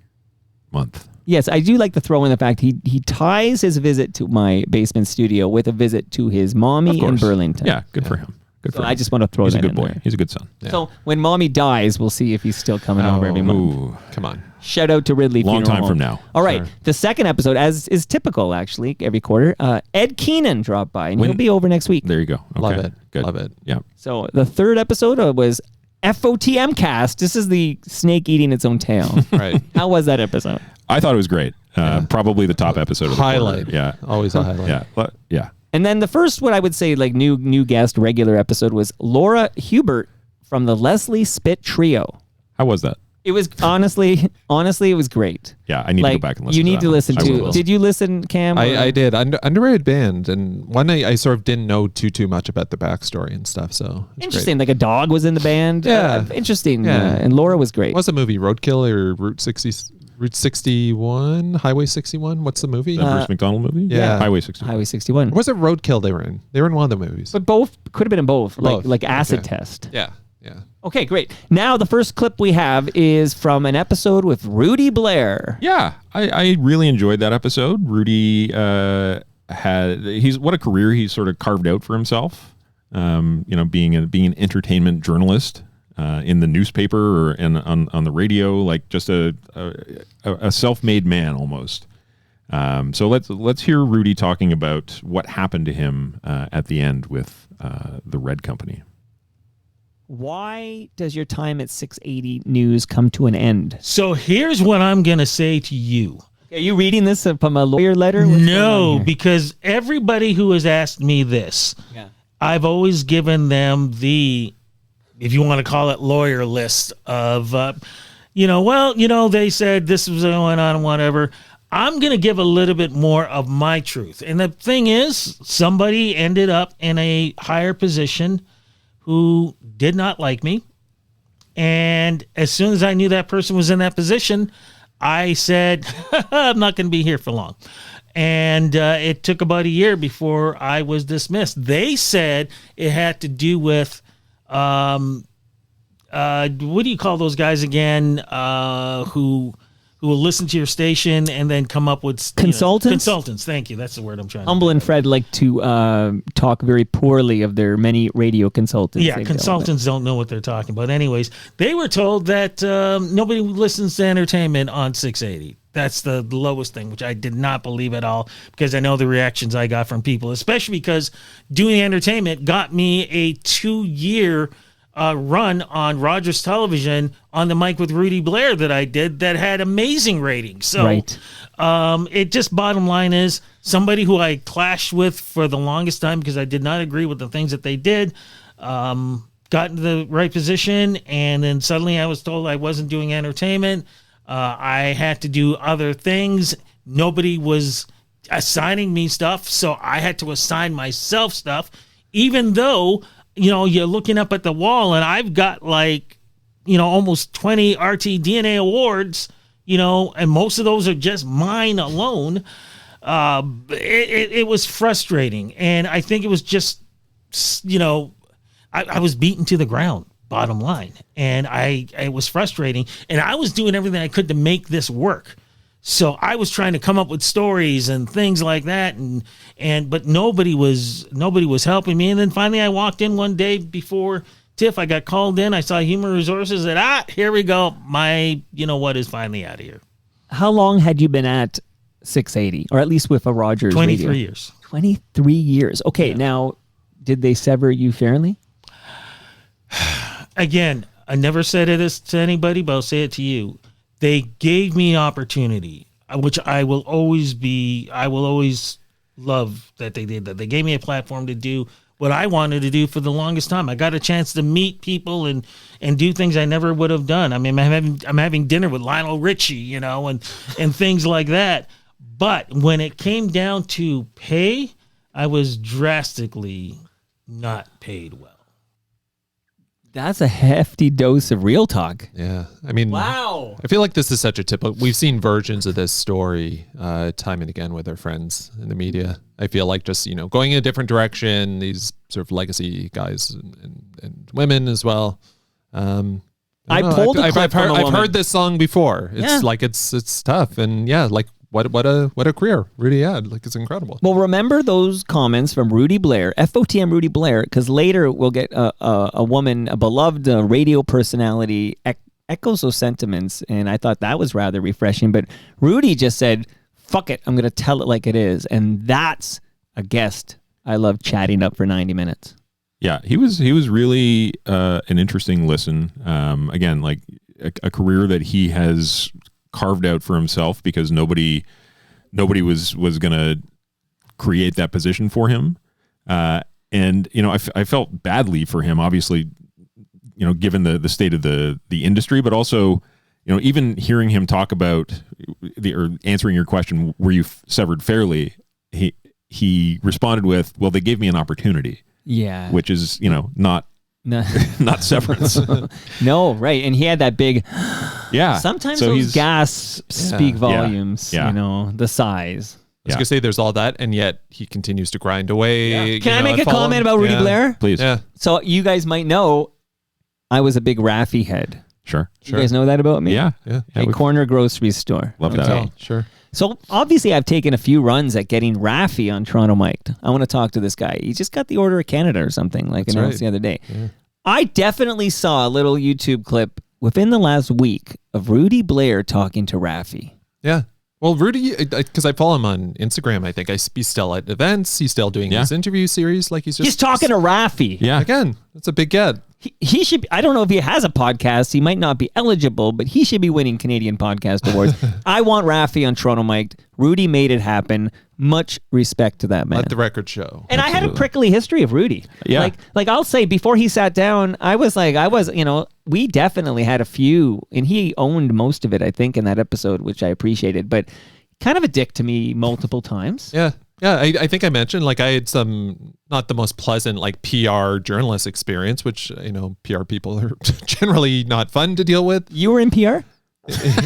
month. Yes, I do like to throw in the fact he ties his visit to my basement studio with a visit to his mommy in Burlington. Yeah, good for him. Good for him. I just want to throw He's that a good in boy. there. He's a good son. Yeah. So when mommy dies, we'll see if he's still coming over every month. Ooh. Come on. Shout out to Ridley Long Funeral time Home. from now. All right. Sure. The second episode, as is typical actually every quarter, Ed Keenan dropped by, and he'll be over next week. There you go. Okay. Love it. Good. Love it. Yeah. So the third episode was FOTM cast. This is the snake eating its own tail. Right. How was that episode? I thought it was great. Probably the top episode of the Highlight. quarter. Yeah. Always a highlight. Yeah. Yeah. And then the first, what I would say, new guest regular episode was Laura Hubert from the Leslie Spit Trio. How was that? It was honestly, it was great. Yeah, I need to go back and listen. You to need that to one. listen I to. will. Did you listen, Cam? I did. Underrated band, and one I sort of didn't know too much about the backstory and stuff. So it's Interesting. Great. Like a dog was in the band. Yeah. Interesting. Yeah. And Laura was great. What's the movie? Roadkill or Route 61? Highway 61? What's the movie? The Bruce McDonald movie? Yeah. Highway 61. Highway 61. Or was it Roadkill they were in? They were in one of the movies. But both could have been in both. Both. Like Acid Okay. Test. Yeah. Yeah. Okay, great. Now the first clip we have is from an episode with Rudy Blair. Yeah, I really enjoyed that episode. Rudy what a career he's sort of carved out for himself. Being an entertainment journalist in the newspaper and on the radio, like just a self-made man almost. So let's hear Rudy talking about what happened to him at the end with the Red Company. Why does your time at 680 News come to an end? So here's what I'm going to say to you. Are you reading this from a lawyer letter? What's going on No, here? because everybody who has asked me this, I've always given them the, if you want to call it, lawyer list of, they said this was going on and whatever. I'm going to give a little bit more of my truth. And the thing is, somebody ended up in a higher position who did not like me. And as soon as I knew that person was in that position, I said, I'm not going to be here for long. And it took about a year before I was dismissed. They said it had to do with, what do you call those guys again, who will listen to your station and then come up with Consultants? Consultants, thank you. That's the word I'm trying to Humble and Fred like to talk very poorly of their many radio consultants. Yeah, consultants don't know what they're talking about. Anyways, they were told that nobody listens to entertainment on 680. That's the lowest thing, which I did not believe at all, because I know the reactions I got from people, especially because doing entertainment got me a 2-year run on Rogers Television on the mic with Rudy Blair that I did that had amazing ratings. So Right. It just, bottom line is, somebody who I clashed with for the longest time because I did not agree with the things that they did, got into the right position, and then suddenly I was told I wasn't doing entertainment. I had to do other things. Nobody was assigning me stuff, so I had to assign myself stuff, even though, you're looking up at the wall and I've got almost 20 RT DNA awards, and most of those are just mine alone. It was frustrating. And I think it was just, I was beaten to the ground, bottom line. And it was frustrating. And I was doing everything I could to make this work. So I was trying to come up with stories and things like that, but nobody was helping me. And then finally I walked in one day before TIFF. I got called in. I saw Human Resources, and here we go. My is finally out of here. How long had you been at 680, or at least with a Rogers 23 radio? years. 23 years. Okay, Now, did they sever you fairly? Again, I never said it to anybody, but I'll say it to you. they gave me opportunity, which I will always love that they did that. They gave me a platform to do what I wanted to do for the longest time. I got a chance to meet people and do things I never would have done. I mean, I'm having dinner with Lionel Richie, and things like that. But when it came down to pay, I was drastically not paid well. That's a hefty dose of real talk. Yeah. I mean, wow. I feel like this is such a typical, we've seen versions of this story time and again with our friends in the media. I feel like just, going in a different direction, these sort of legacy guys and women as well. I've heard this song before. It's like, it's tough. And like, what a career Rudy had. Like, it's incredible. Well, remember those comments from Rudy Blair, FOTM Rudy Blair, because later we'll get a woman, a beloved radio personality, echoes those sentiments, and I thought that was rather refreshing. But Rudy just said, fuck it, I'm going to tell it like it is. And that's a guest I love chatting up for 90 minutes. Yeah, he was really an interesting listen. Again, like a career that he has carved out for himself because nobody was going to create that position for him. And I felt badly for him, obviously, given the state of the industry, but also, even hearing him talk about or answering your question, were you severed fairly? He responded with, well, they gave me an opportunity. Yeah. Which is, not severance. No, right. And he had that big, yeah. Sometimes those gasps speak volumes, the size. I was going to say there's all that, and yet he continues to grind away. Yeah. Can I make a comment about Rudy Blair? Please. Yeah. So you guys might know I was a big Raffi head. Sure. You guys know that about me? Yeah. A corner grocery store. Love that. Sure. So obviously I've taken a few runs at getting Raffi on Toronto Mic'd. I want to talk to this guy. He just got the Order of Canada or something, like announced the other day. Yeah. I definitely saw a little YouTube clip within the last week of Rudy Blair talking to Raffi. Yeah. Well, Rudy, because I follow him on Instagram, I think he's still at events. He's still doing his interview series. Like he's talking to Raffi. Yeah. Again, that's a big get. He should be, I don't know if he has a podcast. He might not be eligible, but he should be winning Canadian Podcast Awards. I want Raffi on Toronto Mic'd. Rudy made it happen. Much respect to that man. Let the record show. And I had a prickly history of Rudy. Yeah. Like I'll say before he sat down, we definitely had a few, and he owned most of it, I think, in that episode, which I appreciated, but kind of a dick to me multiple times. Yeah. Yeah, I think I mentioned, like, I had some, not the most pleasant, like, PR journalist experience, which, PR people are generally not fun to deal with. You were in PR?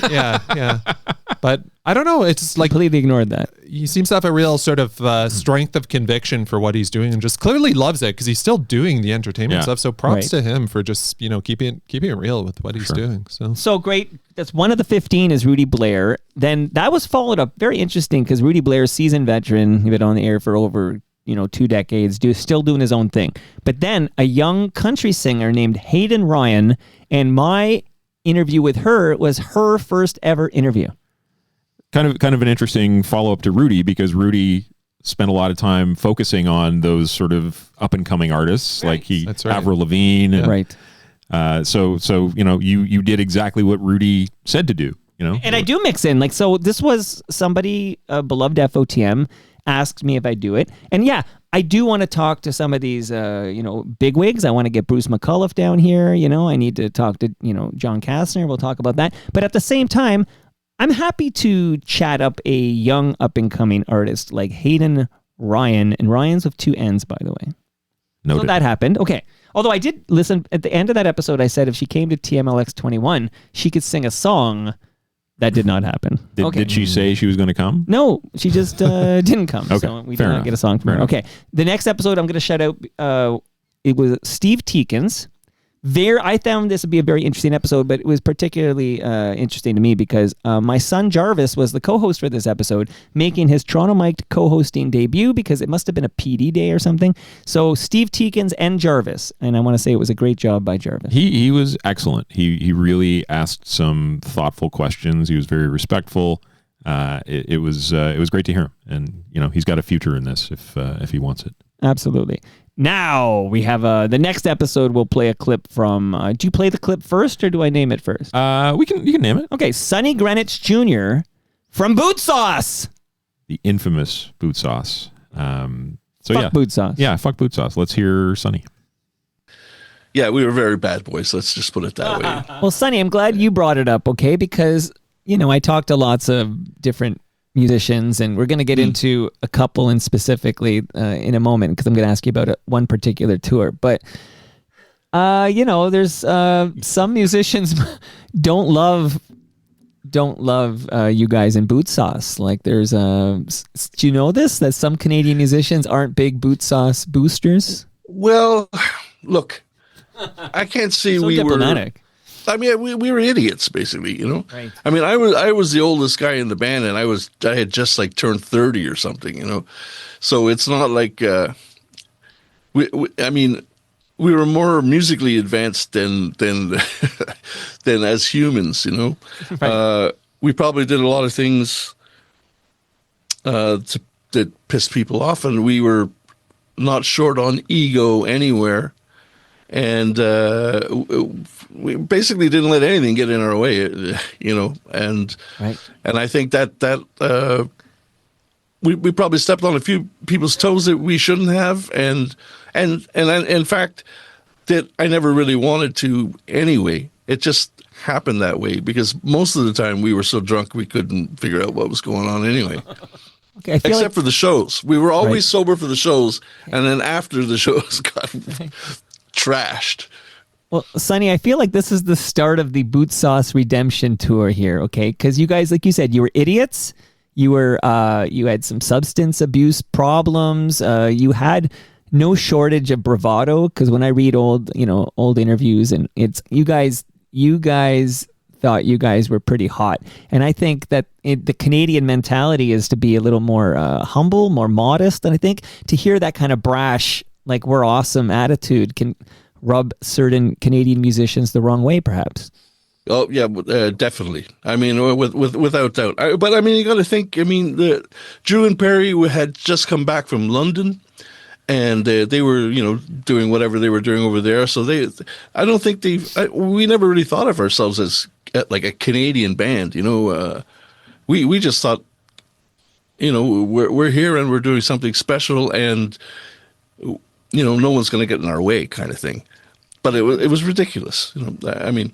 Yeah. But I don't know. It's like completely ignored that. He seems to have a real sort of strength of conviction for what he's doing, and just clearly loves it because he's still doing the entertainment stuff. So props to him for just keeping it real with what he's doing. So great. That's one of the 15 is Rudy Blair. Then that was followed up very interesting because Rudy Blair, seasoned veteran, he's been on the air for over 2 decades, still doing his own thing. But then a young country singer named Hayden Ryan, and my interview with her was her first ever interview. Kind of an interesting follow-up to Rudy, because Rudy spent a lot of time focusing on those sort of up-and-coming artists, like Avril Lavigne. Yeah. Right. So you did exactly what Rudy said to do. And I do mix in, so this was somebody, a beloved FOTM, asked me if I do it. And yeah, I do want to talk to some of these, bigwigs. I want to get Bruce McCullough down here. I need to talk to, John Kastner. We'll talk about that. But at the same time, I'm happy to chat up a young up-and-coming artist like Hayden Ryan. And Ryan's with 2 N's, by the way. Noted. So that happened. Okay. Although I did listen, at the end of that episode, I said if she came to TMLX 21, she could sing a song. That did not happen. Did she say she was going to come? No, she just didn't come. Okay. So we did not get a song from her. Okay. The next episode I'm going to shout out, it was Steve Teakins. I found this would be a very interesting episode, but it was particularly interesting to me because my son Jarvis was the co-host for this episode, making his Toronto Mic'd co-hosting debut because it must have been a PD day or something. So Steve Teakins and Jarvis, and I want to say it was a great job by Jarvis. He was excellent. He really asked some thoughtful questions. He was very respectful. It was great to hear him, and he's got a future in this if he wants it. Absolutely. Now we have the next episode. We'll play a clip from. Do you play the clip first, or do I name it first? You can name it. Okay, Sonny Greenwich Jr. from Boot Sauce. The infamous Boot Sauce. Fuck Boot Sauce. Yeah, fuck Boot Sauce. Let's hear Sonny. Yeah, we were very bad boys. Let's just put it that way. Well, Sonny, I'm glad you brought it up. Okay, because I talked to lots of different musicians, and we're going to get into a couple and specifically in a moment because I'm going to ask you about one particular tour. But there's some musicians don't love you guys in Boot Sauce. Like there's do you know this, that some Canadian musicians aren't big Boot Sauce boosters? Well, look, I can't say so we diplomatic. were. I mean, we were idiots, basically, Right. I mean, I was the oldest guy in the band, and I had just like turned 30 or something, So it's not like we were more musically advanced than than as humans, Right. We probably did a lot of things that pissed people off, and we were not short on ego anywhere. And we basically didn't let anything get in our way, and right. And I think that we probably stepped on a few people's toes that we shouldn't have, and in fact, that I never really wanted to anyway. It just happened that way because most of the time we were so drunk we couldn't figure out what was going on anyway. Okay, I feel Except for the shows, we were always sober for the shows, and then after the shows got trashed. Well, Sonny, I feel like this is the start of the Boot Sauce redemption tour here, okay? Because you guys, like you said, you were idiots. You were, you had some substance abuse problems. You had no shortage of bravado. Because when I read old interviews, and it's you guys thought you guys were pretty hot, and I think that the Canadian mentality is to be a little more humble, more modest, and I think to hear that kind of brash, like we're awesome attitude can rub certain Canadian musicians the wrong way, perhaps. Oh yeah, definitely. I mean, without doubt. But I mean, you got to think. I mean, Drew and Perry had just come back from London, and they were, doing whatever they were doing over there. So I don't think we never really thought of ourselves as like a Canadian band. We just thought, we're here and we're doing something special, and no one's going to get in our way, kind of thing. But it was ridiculous. I mean,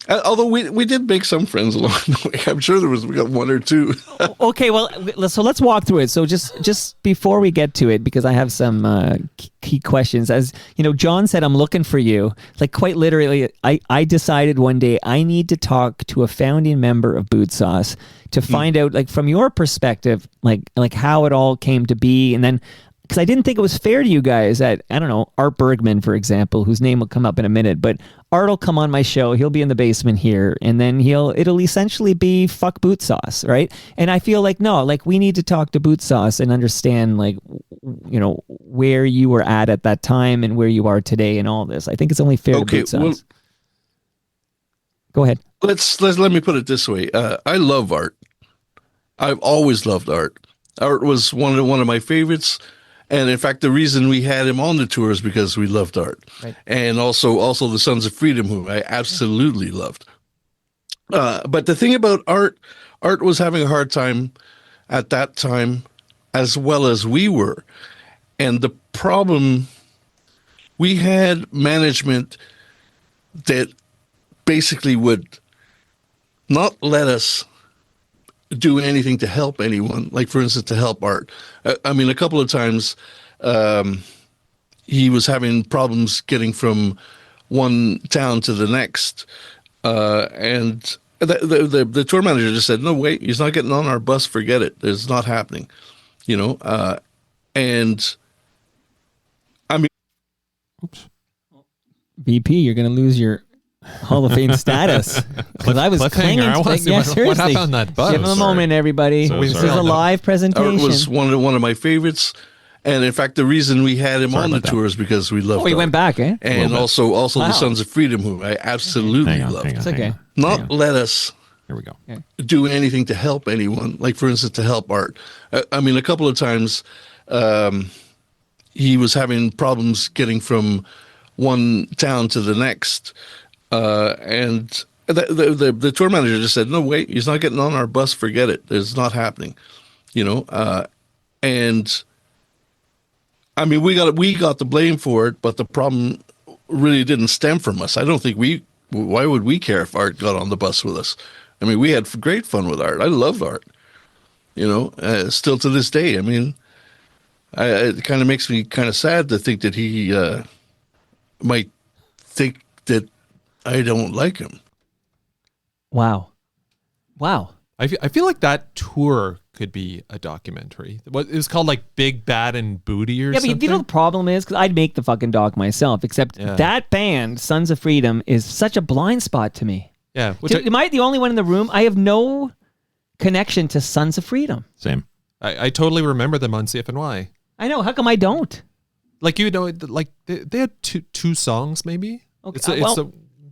although we did make some friends along the way. I'm sure we got one or two. Okay, well, so let's walk through it. So just before we get to it, because I have some key questions. As John said, I'm looking for you. Like quite literally, I decided one day I need to talk to a founding member of Boot Sauce to find out, like from your perspective, like how it all came to be, and then. Because I didn't think it was fair to you guys that, I don't know, Art Bergman, for example, whose name will come up in a minute, but Art will come on my show, he'll be in the basement here, and then it'll essentially be fuck Boot Sauce, right? And I feel like, no, like we need to talk to Boot Sauce and understand, like, where you were at that time and where you are today and all this. I think it's only fair to Boot Sauce. Well, go ahead. Let me put it this way. I love Art. I've always loved Art. Art was one of my favorites. And in fact, the reason we had him on the tour is because we loved Art, right. And also the Sons of Freedom, who I absolutely loved. But the thing about Art was having a hard time at that time, as well as we were. And the problem, we had management that basically would not let us do anything to help anyone, like for instance to help Art. I mean, a couple of times he was having problems getting from one town to the next, and the tour manager just said, no, wait, he's not getting on our bus, forget it, it's not happening, and I mean, oops, VP, you're gonna lose your Hall of Fame status. Because I was clinging to what happened on that bus? Give him a moment, everybody. This is a live presentation. Art was one of my favorites, and in fact, the reason we had him on the tour is because we loved. Oh, he went back, eh? And also the Sons of Freedom, who I absolutely loved. It's okay. Not let us. Here we go. Do anything to help anyone, like for instance to help Art. I mean, a couple of times he was having problems getting from one town to the next, and the tour manager just said, "No, wait, he's not getting on our bus. Forget it. It's not happening." And I mean, we got the blame for it, but the problem really didn't stem from us. I don't think why would we care if Art got on the bus with us? I mean, we had great fun with Art. I loved Art, still to this day. I mean, it kind of makes me kind of sad to think that he might think that I don't like him. Wow. I feel like that tour could be a documentary. It was called like Big Bad and Booty or something. Yeah, but you know the problem is, because I'd make the fucking doc myself, except that band, Sons of Freedom, is such a blind spot to me. Yeah. Am I the only one in the room? I have no connection to Sons of Freedom. Same. I totally remember them on CFNY. I know. How come I don't? Like, like they had two songs maybe. Okay.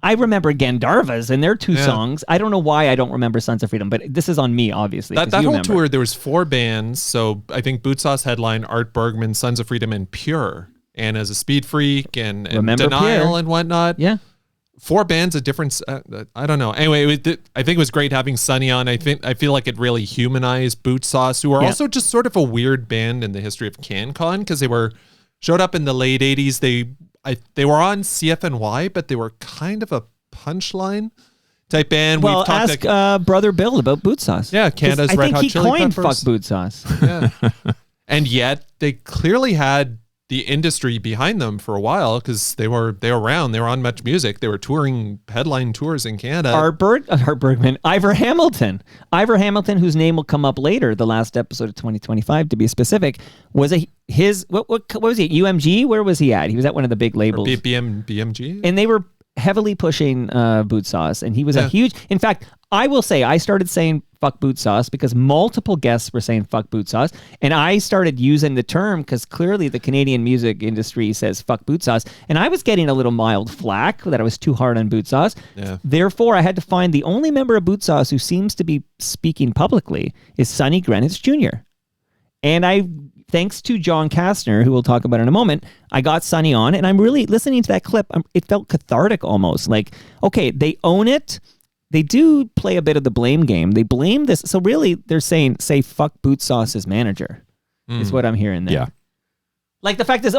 I remember Gandharvas and their two songs. I don't know why I don't remember Sons of Freedom, but this is on me, obviously. That whole tour, there was 4 bands. So I think Boot Sauce headline, Art Bergman, Sons of Freedom, and Pure. And as a Speed Freak and Denial Pure. and whatnot. Yeah. 4 bands at different. I don't know. Anyway, I think it was great having Sonny on. I feel like it really humanized Boot Sauce, who are also just sort of a weird band in the history of CanCon, because they showed up in the late 80s. They were on CFNY, but they were kind of a punchline type band. Well, ask Brother Bill about Boot Sauce. Yeah, Canada's Red Hot Chili Peppers. I think he coined "fuck Boot Sauce." Yeah. And yet they clearly had the industry behind them for a while, because they were around. They were on Much Music. They were touring headline tours in Canada. Art Bergman, Ivor Hamilton, whose name will come up later, the last episode of 2025 to be specific, was what was he at UMG? Where was he at? He was at one of the big labels, BMG, and they were heavily pushing Boot Sauce, and he was a huge. In fact, I will say I started saying "fuck Boot Sauce" because multiple guests were saying "fuck Boot Sauce," and I started using the term because clearly the Canadian music industry says "fuck Boot Sauce," and I was getting a little mild flack that I was too hard on Boot Sauce. Yeah. Therefore, I had to find the only member of Boot Sauce who seems to be speaking publicly is Sonny Grenitz Jr. And thanks to John Kastner, who we'll talk about in a moment, I got Sonny on, and I'm really listening to that clip. It felt cathartic almost. Like, okay, they own it. They do play a bit of the blame game. They blame this. So really, they're saying, say, fuck Boot Sauce's manager, is what I'm hearing there. Yeah. Like the fact is,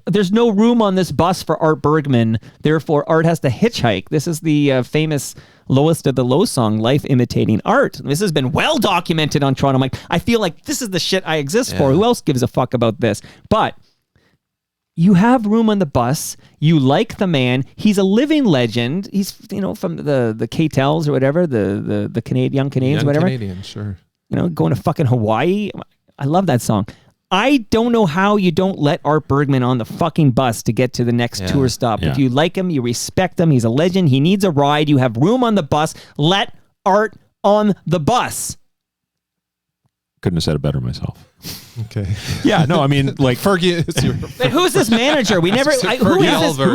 there's no room on this bus for Art Bergman. Therefore, Art has to hitchhike. This is the famous Lowest of the Low song, Life Imitating Art. This has been well documented on Toronto Mike. I feel like this is the shit I exist for. Who else gives a fuck about this? But you have room on the bus. You like the man. He's a living legend. He's, from the K-Tels or whatever, the young Canadians, whatever. Canadians, sure. Going to fucking Hawaii. I love that song. I don't know how you don't let Art Bergman on the fucking bus to get to the next tour stop. Yeah. If you like him, you respect him. He's a legend. He needs a ride. You have room on the bus. Let Art on the bus. Couldn't have said it better myself. Okay. Yeah, no, I mean, like Fergie. But who's this manager? We never. Who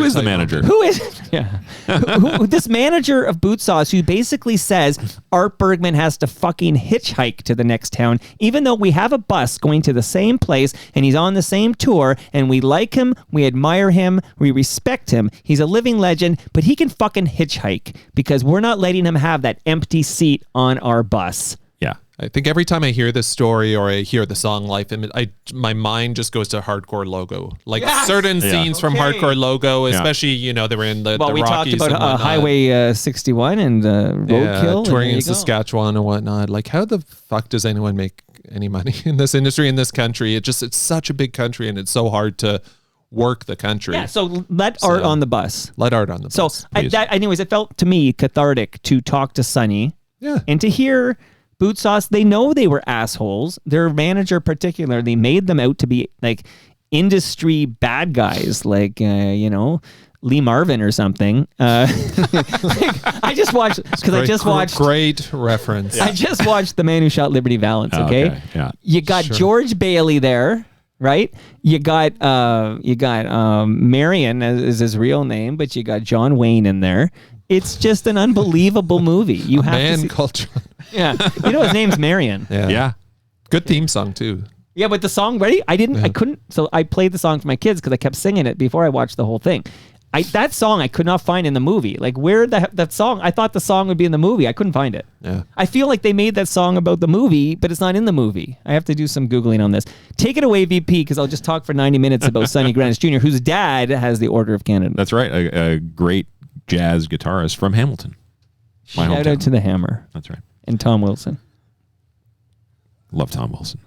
is the manager? Who is? Yeah. who this manager of Boot Sauce who basically says Art Bergman has to fucking hitchhike to the next town, even though we have a bus going to the same place and he's on the same tour and we like him, we admire him, we respect him. He's a living legend, but he can fucking hitchhike because we're not letting him have that empty seat on our bus. Yeah. I think every time I hear this story or I hear the song Life, my mind just goes to Hardcore Logo. Like certain scenes from Hardcore Logo, especially, they were in the we Rockies talked about Highway 61 and Roadkill. Touring in Saskatchewan and whatnot. Like, how the fuck does anyone make any money in this industry, in this country? It's such a big country and it's so hard to work the country. Yeah, so let Art on the bus. Let Art on the bus. So, anyways, it felt to me cathartic to talk to Sonny and to hear Boot Sauce. They know they were assholes. Their manager particularly made them out to be like industry bad guys, like, Lee Marvin or something. I just watched, because I just watched. Great reference. I just watched The Man Who Shot Liberty Valance, okay? Yeah. You got George Bailey there, right? You got Marion is his real name, but you got John Wayne in there. It's just an unbelievable movie. You have man to see, culture. Yeah. His name's Marion. Yeah. Good theme song too. Yeah, but the song, ready? I couldn't. So I played the song for my kids because I kept singing it before I watched the whole thing. That song I could not find in the movie. Like, where that song? I thought the song would be in the movie. I couldn't find it. Yeah. I feel like they made that song about the movie, but it's not in the movie. I have to do some Googling on this. Take it away, VP, because I'll just talk for 90 minutes about Sonny Grandis Jr., whose dad has the Order of Canada. That's right. A great jazz guitarist from Hamilton. My Shout hometown. out to the Hammer. That's right. And Tom Wilson. Love Tom Wilson.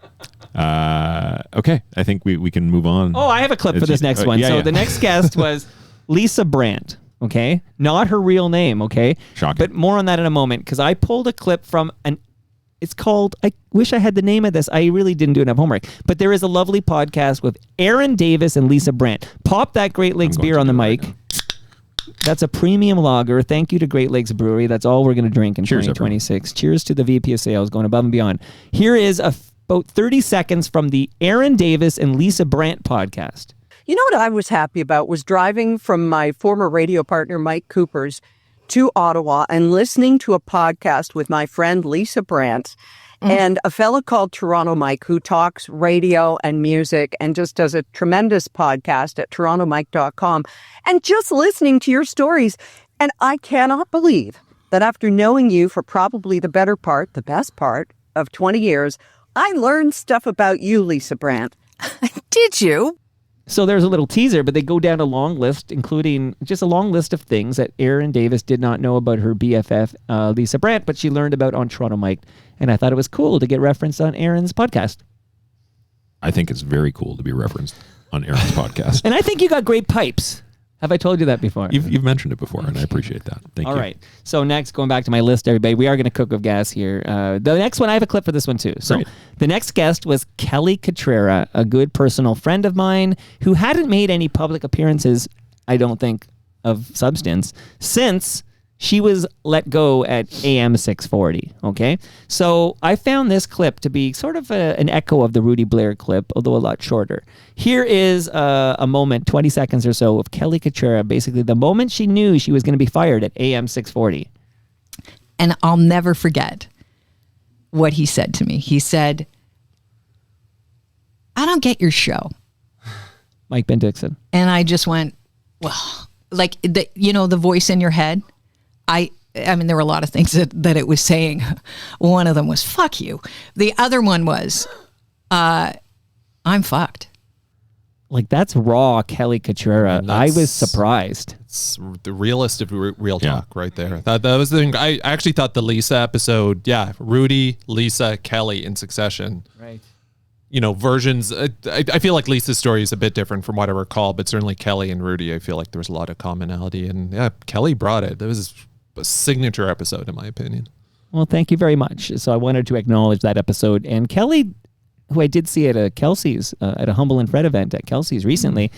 Okay, I think we can move on. Oh, I have a clip for this next one. Yeah. The next guest was Lisa Brandt, okay? Not her real name, okay? Shocking. But more on that in a moment, because I pulled a clip from it's called, I wish I had the name of this. I really didn't do enough homework. But there is a lovely podcast with Aaron Davis and Lisa Brandt. Pop that Great Lakes beer on the mic. Right, that's a premium lager. Thank you to Great Lakes Brewery. That's all we're going to drink in 2026. Cheers to the VP of Sales going above and beyond. Here is about 30 seconds from the Aaron Davis and Lisa Brandt podcast. You know what I was happy about was driving from my former radio partner, Mike Cooper's, to Ottawa and listening to a podcast with my friend Lisa Brandt and a fellow called Toronto Mike who talks radio and music and just does a tremendous podcast at torontomike.com, and just listening to your stories. And I cannot believe that after knowing you for probably the best part of 20 years, I learned stuff about you, Lisa Brandt. Did you? So there's a little teaser, but they go down a long list, including just a long list of things that Aaron Davis did not know about her BFF, Lisa Brandt, but she learned about on Toronto Mike. And I thought it was cool to get referenced on Aaron's podcast. I think it's very cool to be referenced on Aaron's podcast. And I think you got great pipes. Have I told you that before? You've mentioned it before, and I appreciate that. Thank you. All right. So next, going back to my list, everybody, we are going to cook with gas here. The next one, I have a clip for this one too. So The next guest was Kelly Catrera, a good personal friend of mine who hadn't made any public appearances, I don't think, of substance since she was let go at AM 640. Okay. So I found this clip to be sort of an echo of the Rudy Blair clip, although a lot shorter. Here is a moment, 20 seconds or so, of Kelly Catrera, basically the moment she knew she was going to be fired at AM 640. And I'll never forget what he said to me. He said, "I don't get your show." Mike Ben Dixon. And I just went, well, like, the voice in your head. I mean, there were a lot of things that it was saying. One of them was, fuck you. The other one was, I'm fucked. Like, that's raw Kelly Catrera. I was surprised. It's the realest of real talk right there. That was the thing. I actually thought the Lisa episode, Rudy, Lisa, Kelly in succession. Right. Versions. I feel like Lisa's story is a bit different from what I recall, but certainly Kelly and Rudy, I feel like there was a lot of commonality. And Kelly brought it. It was a signature episode, in my opinion. Well, thank you very much. So I wanted to acknowledge that episode. And Kelly, who I did see at a Kelsey's, at a Humble and Fred event at Kelsey's recently,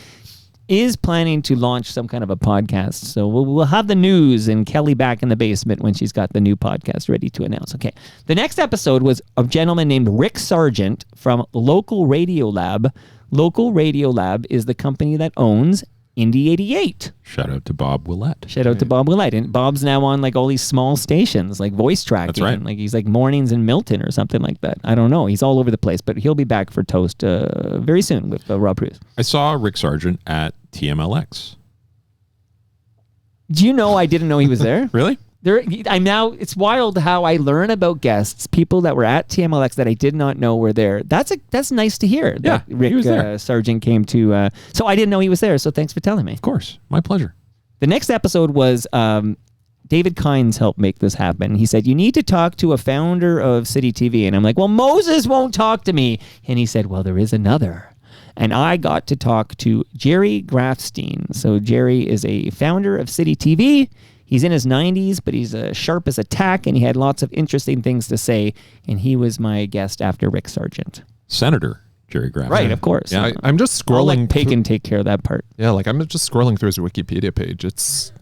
is planning to launch some kind of a podcast. So we'll have the news and Kelly back in the basement when she's got the new podcast ready to announce. Okay. The next episode was a gentleman named Rick Sargent from Local Radio Lab. Local Radio Lab is the company that owns Indy 88. Shout out to Bob Willett. Shout out to Bob Willett. And Bob's now on like all these small stations, like voice tracking. That's right. Like he's like mornings in Milton or something like that. I don't know. He's all over the place, but he'll be back for Toast very soon with Rob Bruce. I saw Rick Sargent at TMLX. Do you know I didn't know he was there? Really? It's wild how I learn about guests, people that were at TMLX that I did not know were there. That's nice to hear. Yeah, Rick he was there. Sargent came to, so I didn't know he was there. So thanks for telling me. Of course. My pleasure. The next episode was, David Kynes helped make this happen. He said, you need to talk to a founder of City TV. And I'm like, well, Moses won't talk to me. And he said, well, there is another. And I got to talk to Jerry Grafstein. So Jerry is a founder of City TV. He's in his 90s, but he's sharp as a tack, and he had lots of interesting things to say. And he was my guest after Rick Sargent. Senator Jerry Grafstein. Right, of course. Yeah, I'm just scrolling. I'll let Pagan take care of that part. Yeah, like I'm just scrolling through his Wikipedia page. It's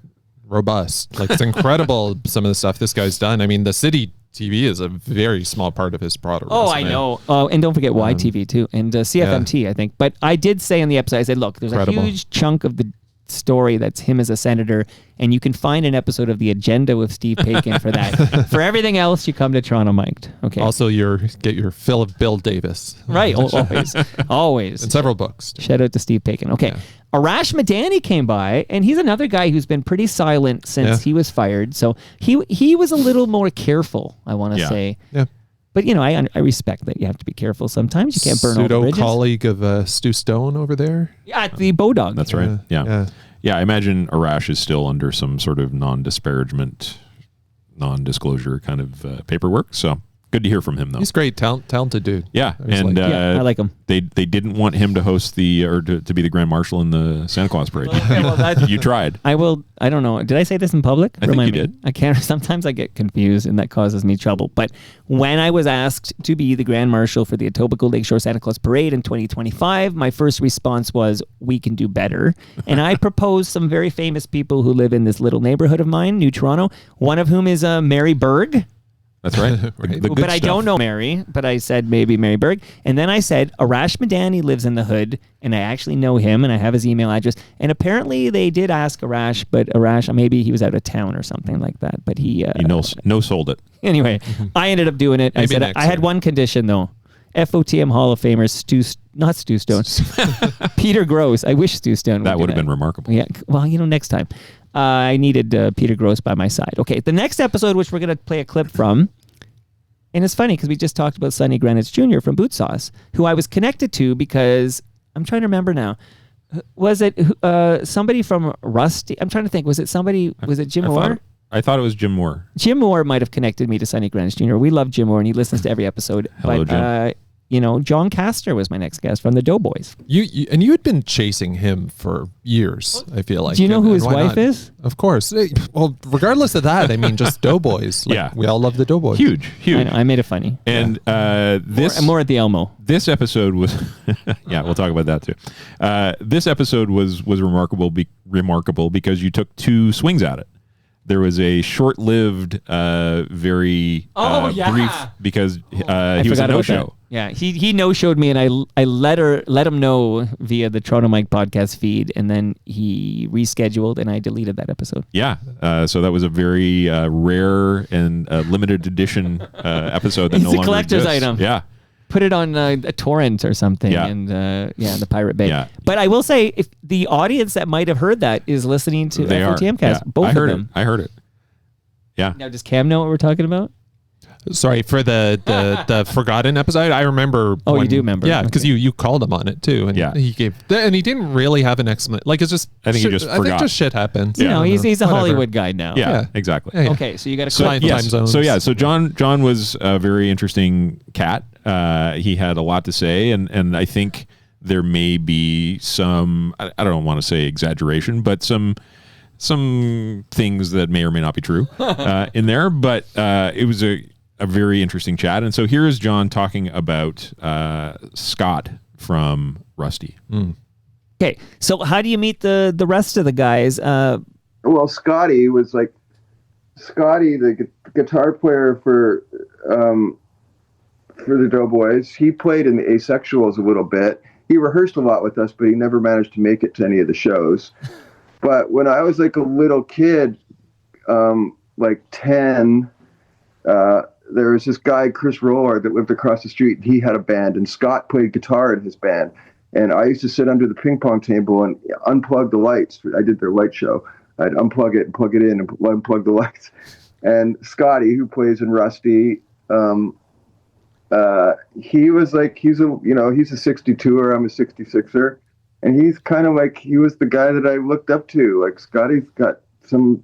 robust. Like, it's incredible some of the stuff this guy's done. I mean, the City TV is a very small part of his product. Oh, I know. And don't forget YTV too, and CFMT, I think. But I did say in the episode, I said, look, there's a huge chunk of the story that's him as a senator, and you can find an episode of The Agenda with Steve Paikin for that. For everything else, you come to Toronto Mic'd. Okay. Also, get your fill of Bill Davis. Right, always. And several books. Shout out to Steve Paikin. Okay. Yeah. Arash Madani came by, and he's another guy who's been pretty silent since he was fired. So he was a little more careful, I want to say. Yeah. But, you know, I respect that you have to be careful sometimes. You can't burn all the bridges. Pseudo-colleague of Stu Stone over there. Yeah, at the Bodog. That's right. Yeah. I imagine Arash is still under some sort of non-disparagement, non-disclosure kind of paperwork. So good to hear from him, though. He's great, talented dude. Yeah, and I like him. They didn't want him to host to be the Grand Marshal in the Santa Claus Parade. You tried. I don't know. Did I say this in public? I think you did. I can't. Sometimes I get confused, and that causes me trouble. But when I was asked to be the Grand Marshal for the Etobicoke Lakeshore Santa Claus Parade in 2025, my first response was, "We can do better." And I proposed some very famous people who live in this little neighborhood of mine, New Toronto. One of whom is Mary Berg. That's right. But I don't know Mary, but I said maybe Mary Berg. And then I said, Arash Madani lives in the hood, and I actually know him, and I have his email address. And apparently they did ask Arash, but Arash, maybe he was out of town or something like that. But he sold it. Anyway, I ended up doing it. I said, I had one condition, though. FOTM Hall of Famer not Stu Stone, Peter Gross. I wish Stu Stone would That would have been remarkable. Yeah, well, next time. I needed Peter Gross by my side. Okay, the next episode, which we're going to play a clip from, and it's funny because we just talked about Sonny Granitz Jr. from Boot Sauce, who I was connected to because, I'm trying to remember now, was it somebody from Rusty? I'm trying to think, was it Jim Moore? I thought it was Jim Moore. Jim Moore might have connected me to Sonny Granitz Jr. We love Jim Moore, and he listens to every episode. Hello, Jim. John Castor was my next guest from the Doughboys. You had been chasing him for years, I feel like. Do you know who his wife is? Of course. Well, regardless of that, I mean, just Doughboys. We all love the Doughboys. Huge. I know, I made it funny. And this... More at the Elmo. This episode was... yeah, we'll talk about that too. This episode was remarkable because you took two swings at it. There was a short-lived, very brief, because he was a no-show. Yeah, he no-showed me, and I let him know via the Toronto Mike podcast feed, and then he rescheduled, and I deleted that episode. Yeah, so that was a very rare and limited edition episode that no longer exists. It's a collector's item. Yeah. Put it on a torrent or something, and the Pirate Bay. Yeah. But I will say, if the audience that might have heard that is listening to FOTMcast, both of them. I heard it. Yeah. Now, does Cam know what we're talking about? Sorry, for the Forgotten episode, I remember. Oh, you do remember? Yeah, because you called him on it too, and he didn't really have an explanation. Like, it's just I think he just forgot. I think just shit happens. Yeah. He's a Hollywood guy now. Yeah, exactly. Yeah. Okay, so you got to time zones. So John was a very interesting cat. He had a lot to say, and I think there may be some, I don't want to say exaggeration, but some things that may or may not be true in there. But it was a very interesting chat. And so here is John talking about Scott from Rusty. Okay, so how do you meet the rest of the guys? Well, Scotty, the guitar player for the Doughboys. He played in the Asexuals a little bit. He rehearsed a lot with us, but he never managed to make it to any of the shows. But when I was like a little kid, like 10, there was this guy, Chris Roller, that lived across the street. He had a band, and Scott played guitar in his band. And I used to sit under the ping pong table and unplug the lights. I did their light show. I'd unplug it and plug it in and unplug the lights. And Scotty, who plays in Rusty, he was like, he's a 62er, I'm a 66er. And he's kind of like, he was the guy that I looked up to. Like, Scotty's got some,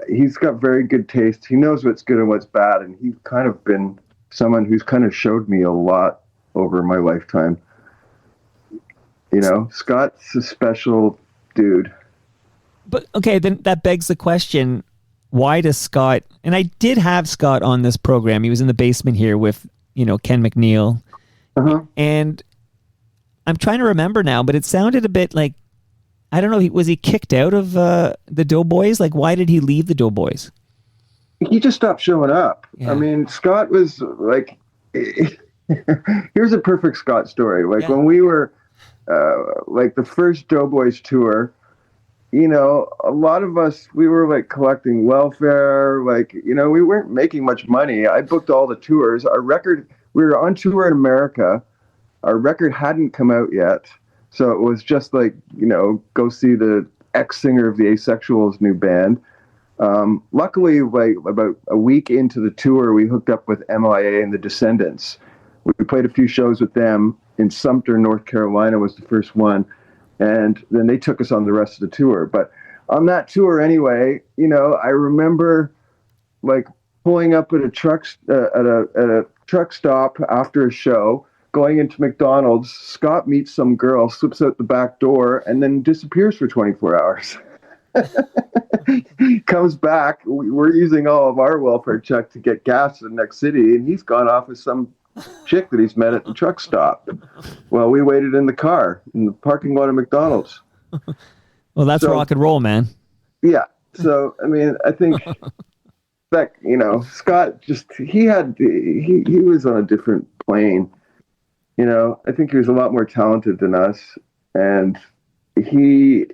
he's got very good taste. He knows what's good and what's bad. And he's kind of been someone who's kind of showed me a lot over my lifetime. Scott's a special dude. But, okay, then that begs the question, why does Scott, and I did have Scott on this program. He was in the basement here with, Ken McNeil. Uh-huh. And I'm trying to remember now, but it sounded a bit like, I don't know, was he kicked out of the Doughboys? Like, why did he leave the Doughboys? He just stopped showing up. Yeah. I mean, Scott was like, here's a perfect Scott story. Like when we were like the first Doughboys tour, you know, a lot of us, we were like collecting welfare, like, you know, we weren't making much money. I booked all the tours. We were on tour in America. Our record hadn't come out yet. So it was just like, you know, go see the ex-singer of the Asexuals' new band. Luckily, like about a week into the tour, we hooked up with MIA and the Descendants. We played a few shows with them in Sumter, North Carolina was the first one. And then they took us on the rest of the tour. But on that tour anyway, you know, I remember like pulling up at a truck stop after a show, going into McDonald's. Scott meets some girl, slips out the back door, and then disappears for 24 hours. Comes back. We're using all of our welfare check to get gas to the next city, and he's gone off with some chick that he's met at the truck stop. Well, we waited in the car in the parking lot of McDonald's. Well, that's rock and roll, man. Yeah. So, I mean, I think that, you know, Scott he was on a different plane. You know, I think he was a lot more talented than us. And did he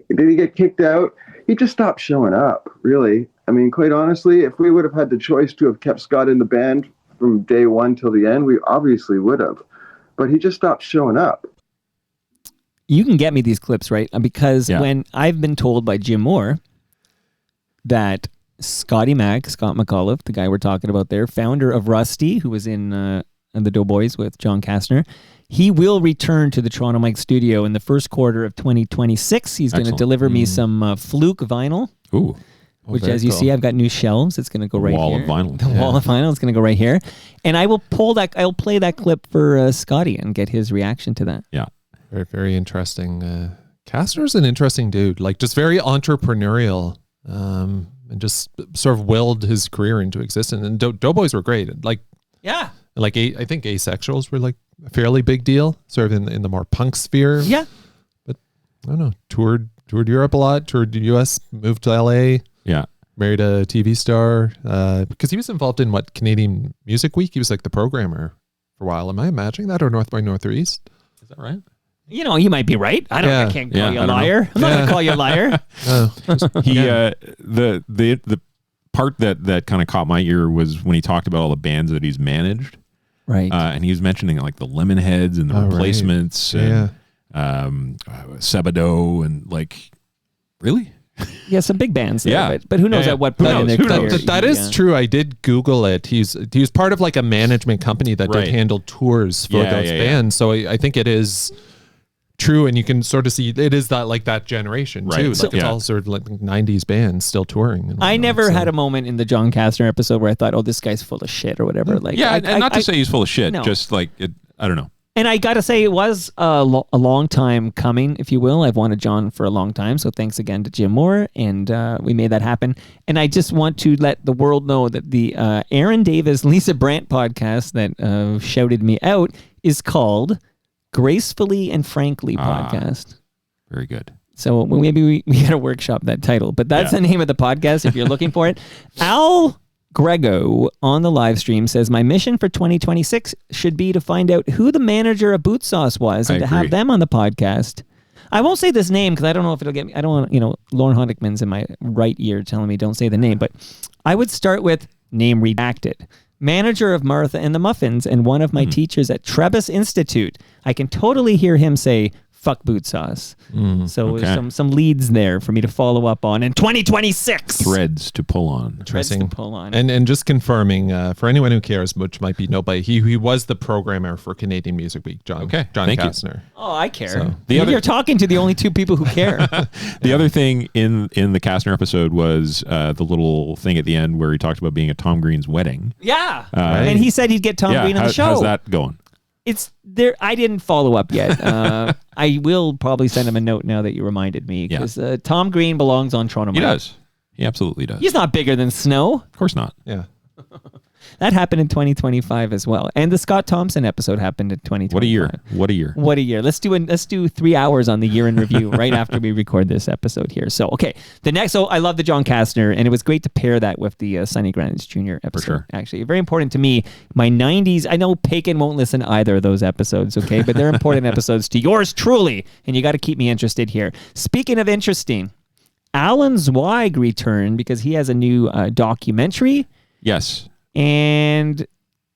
get kicked out? He just stopped showing up, really. I mean, quite honestly, if we would have had the choice to have kept Scott in the band from day one till the end, we obviously would have. But he just stopped showing up. You can get me these clips, right? Because when I've been told by Jim Moore that Scott McAuliffe, the guy we're talking about there, founder of Rusty, who was in the Doughboys with John Kastner, he will return to the Toronto Mike studio in the first quarter of 2026. He's going to deliver me some Fluke vinyl. Ooh. Which, as you see, I've got new shelves. It's going to go right wall here. Of vinyl. The wall of vinyl is going to go right here. And I will I'll play that clip for Scotty and get his reaction to that. Yeah. Very, very interesting. Kastner's an interesting dude. Like, just very entrepreneurial, and just sort of willed his career into existence. And Doughboys were great. Like, yeah. Like, I think Asexuals were like a fairly big deal, sort of in the more punk sphere. Yeah. But I don't know. Toured Europe a lot. Toured the U.S. Moved to L.A. Yeah. Married a TV star, because he was involved in Canadian Music Week. He was like the programmer for a while. Am I imagining that, or North by Northeast? Is that right? You know, you might be right. I can't call you a liar. I'm not going to call you a liar. The part that kind of caught my ear was when he talked about all the bands that he's managed. Right. And he was mentioning like the Lemonheads and the Replacements and Sebado and like, really? Yeah, some big bands there, Yeah. but who knows at what point in their career. That is true. I did Google it. He was part of like a management company that did handle tours for those bands. So I think it is true, and you can sort of see it is that generation too. Like it's all sort of like 90s bands still touring. I never had a moment in the John Kastner episode where I thought, oh, this guy's full of shit or whatever. Like, and not to say he's full of shit, just like I don't know. And I got to say, it was a long time coming, if you will. I've wanted John for a long time, so thanks again to Jim Moore, and we made that happen. And I just want to let the world know that the Aaron Davis, Lisa Brandt podcast that shouted me out is called Gracefully and Frankly Podcast. Very good. So maybe we got to workshop that title, but that's the name of the podcast if you're looking for it. Al Grego on the live stream says, my mission for 2026 should be to find out who the manager of Boot Sauce was and to have them on the podcast. I won't say this name because I don't know if it'll get me. I don't want, Lauren Honigman's in my right ear telling me don't say the name, but I would start with name redacted. Manager of Martha and the Muffins and one of my teachers at Trebas Institute. I can totally hear him say, fuck Boot Sauce. So some leads there for me to follow up on in 2026. Threads to pull on. Threads to pull on. And just confirming, for anyone who cares, which might be nobody, he was the programmer for Canadian Music Week, John Kastner. Oh, I care. So, you're talking to the only two people who care. The other thing in the Kastner episode was the little thing at the end where he talked about being at Tom Green's wedding. Yeah. And he said he'd get Tom Green on the show. How's that going? It's there. I didn't follow up yet. I will probably send him a note now that you reminded me because Tom Green belongs on Toronto Mike. He does. He absolutely does. He's not bigger than Snow. Of course not. Yeah. That happened in 2025 as well. And the Scott Thompson episode happened in 2025. What a year. What a year. Let's do 3 hours on the year in review right after we record this episode here. So, okay. So I love the John Kastner, and it was great to pair that with the Sonny Grants Jr. episode. For sure. Actually, very important to me. My 90s, I know Pagan won't listen to either of those episodes, okay? But they're important episodes to yours truly, and you got to keep me interested here. Speaking of interesting, Alan Zweig returned because he has a new documentary. Yes. And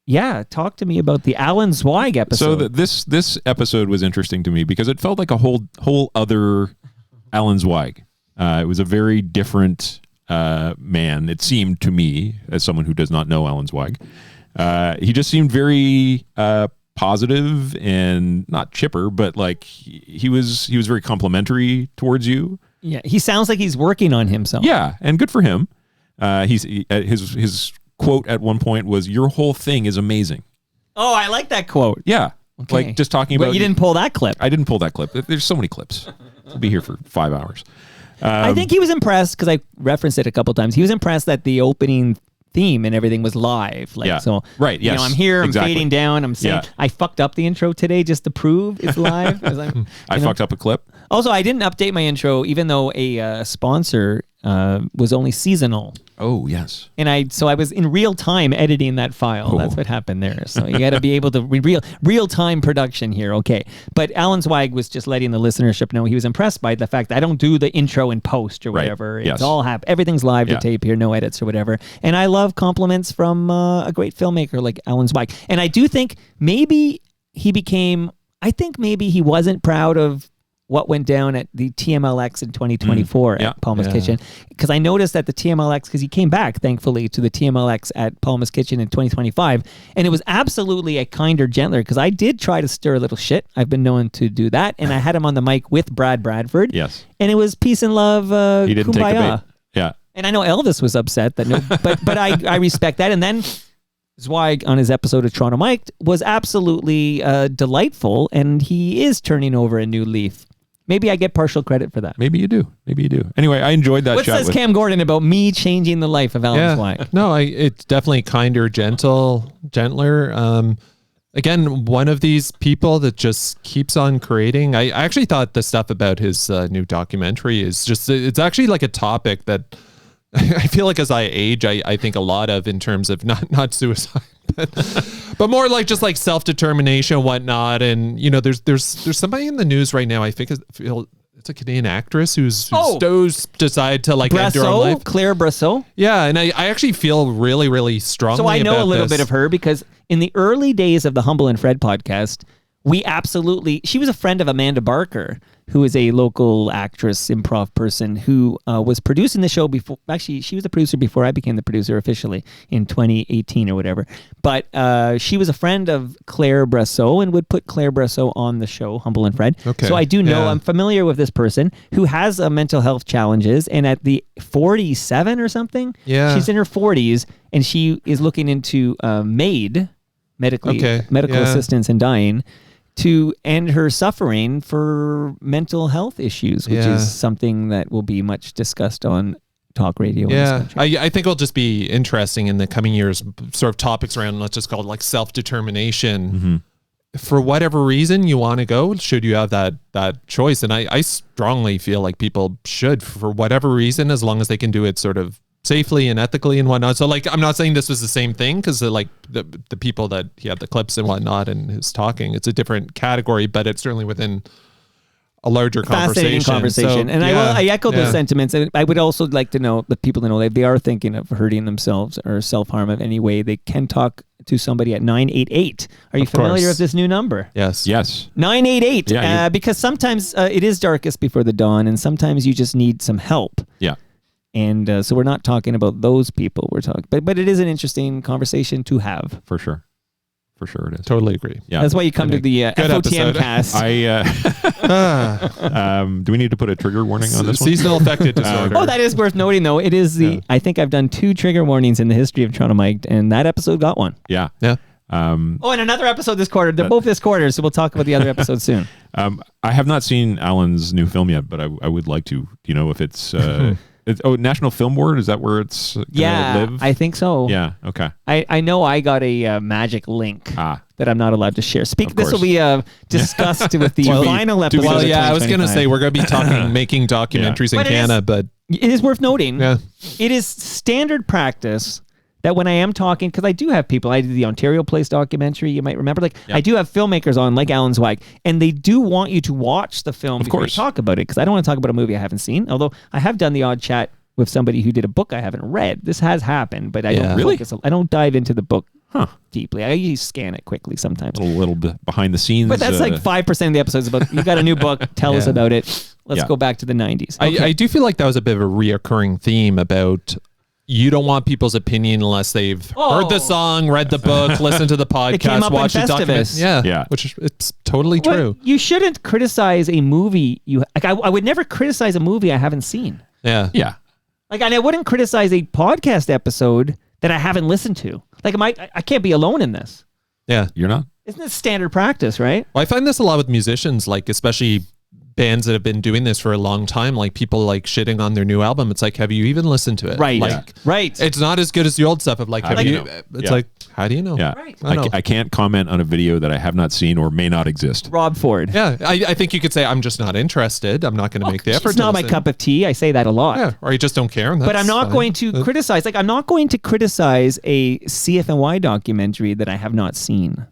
yeah, talk to me about the Alan Zweig episode. So this episode was interesting to me because it felt like a whole other Alan Zweig. It was a very different man, it seemed to me, as someone who does not know Alan Zweig. He just seemed very positive and not chipper, but like he was very complimentary towards you. Yeah, he sounds like he's working on himself. Yeah, and good for him. His quote at one point was, "Your whole thing is amazing." Oh, I like that quote. Yeah, okay. Like just talking about. But you didn't pull that clip. I didn't pull that clip. There's so many clips. We'll be here for 5 hours. I think he was impressed because I referenced it a couple times. He was impressed that the opening theme and everything was live. Like, yeah. So, right. Yes. I'm here. I'm exactly. fading down. I'm saying I fucked up the intro today just to prove it's live. I fucked up a clip. Also, I didn't update my intro, even though a sponsor was only seasonal. Oh, yes. And I was in real time editing that file. Oh. That's what happened there. So you got to be able to real time production here. Okay. But Alan Zweig was just letting the listenership know he was impressed by the fact that I don't do the intro in post or whatever. Right. Yes. It's all everything's live to tape here, no edits or whatever. And I love compliments from a great filmmaker like Alan Zweig. And I do think maybe he wasn't proud of what went down at the TMLX in 2024 at Palma's Kitchen. Because I noticed at the TMLX, because he came back, thankfully, to the TMLX at Palma's Kitchen in 2025, and it was absolutely a kinder, gentler, because I did try to stir a little shit. I've been known to do that, and I had him on the mic with Brad Bradford. Yes. And it was peace and love, he didn't kumbaya. take the bait. Yeah. And I know Elvis was upset, but I respect that. And then Zweig on his episode of Toronto Mike was absolutely delightful, and he is turning over a new leaf. Maybe I get partial credit for that. Maybe you do. Anyway, I enjoyed that What chat. says Cam Gordon about me changing the life of Alan Zweig? No, it's definitely kinder, gentler. Again, one of these people that just keeps on creating. I actually thought the stuff about his new documentary is it's actually like a topic that I feel like as I age, I think a lot of in terms of not suicide, but more like just like self-determination and whatnot. And, you know, there's somebody in the news right now, I think it's a Canadian actress who's decided to like end her own life. Claire Brasseau? Yeah, and I actually feel really, really strongly about this. So I know a little bit of her because in the early days of the Humble and Fred podcast, she was a friend of Amanda Barker, who is a local actress, improv person who was producing the show before. Actually, she was the producer before I became the producer officially in 2018 or whatever. But she was a friend of Claire Brasseau and would put Claire Brasseau on the show, Humble and Fred. Okay. So I do know, I'm familiar with this person who has mental health challenges. And at the 47 or something, she's in her 40s and she is looking into medical assistance in dying, to end her suffering for mental health issues, which is something that will be much discussed on talk radio. Yeah, in this country. I think it'll just be interesting in the coming years, sort of topics around, let's just call it like self-determination. Mm-hmm. For whatever reason you want to go, should you have that choice. And I strongly feel like people should, for whatever reason, as long as they can do it sort of safely and ethically and whatnot. So like, I'm not saying this was the same thing, because like the people that he had the clips and whatnot and his talking, it's a different category, but it's certainly within a larger fascinating conversation. So, and I echo those sentiments. And I would also like to know the people to know that they are thinking of hurting themselves or self-harm of any way. They can talk to somebody at 988. Are you familiar with this new number? Yes. 988. Yeah, because sometimes it is darkest before the dawn, and sometimes you just need some help. Yeah. And so we're not talking about those people. We're talking, but it is an interesting conversation to have. For sure it is. Totally agree. Yeah. That's why you come to the FOTM cast. Do we need to put a trigger warning on this one? Seasonal affective disorder. Oh, that is worth noting though. It is I think I've done 2 trigger warnings in the history of Toronto Mike, and that episode got one. Yeah. And another episode this quarter. They're both this quarter, so we'll talk about the other episode soon. I have not seen Alan's new film yet, but I would like to. Do you know if it's National Film Board, is that where it's gonna live? I think so. Yeah, okay. I know I got a magic link that I'm not allowed to share. This will be discussed with the final episode. Well, of yeah, I was going to 2025. say we're going to be talking making documentaries in But Canada, but it is worth noting. It is standard practice that when I am talking, because I do have people, I did the Ontario Place documentary, you might remember, I do have filmmakers on, like Alan Zweig, and they do want you to watch the film before you talk about it, because I don't want to talk about a movie I haven't seen, although I have done the odd chat with somebody who did a book I haven't read. This has happened, but I don't focus, I don't dive into the book deeply. I usually scan it quickly sometimes. A little bit behind the scenes. But that's like 5% of the episodes about, you got a new book, tell us about it. Let's go back to the 90s. I do feel like that was a bit of a reoccurring theme about you don't want people's opinion unless they've heard the song, read the book, listened to the podcast, watched the document. Yeah, which it's totally true. You shouldn't criticize a movie. I would never criticize a movie I haven't seen. Yeah. And I wouldn't criticize a podcast episode that I haven't listened to. I can't be alone in this. Yeah, you're not. Isn't it standard practice, right? Well, I find this a lot with musicians, especially bands that have been doing this for a long time, people shitting on their new album. It's like, have you even listened to it? Right. Right. It's not as good as the old stuff of How do you know? It's like, how do you know? Yeah. Right. I can't comment on a video that I have not seen or may not exist. Rob Ford. Yeah. I think you could say, I'm just not interested. I'm not going to make the effort. It's not my cup of tea. I say that a lot. Yeah. Or you just don't care. But I'm not going to criticize. I'm not going to criticize a CFNY documentary that I have not seen.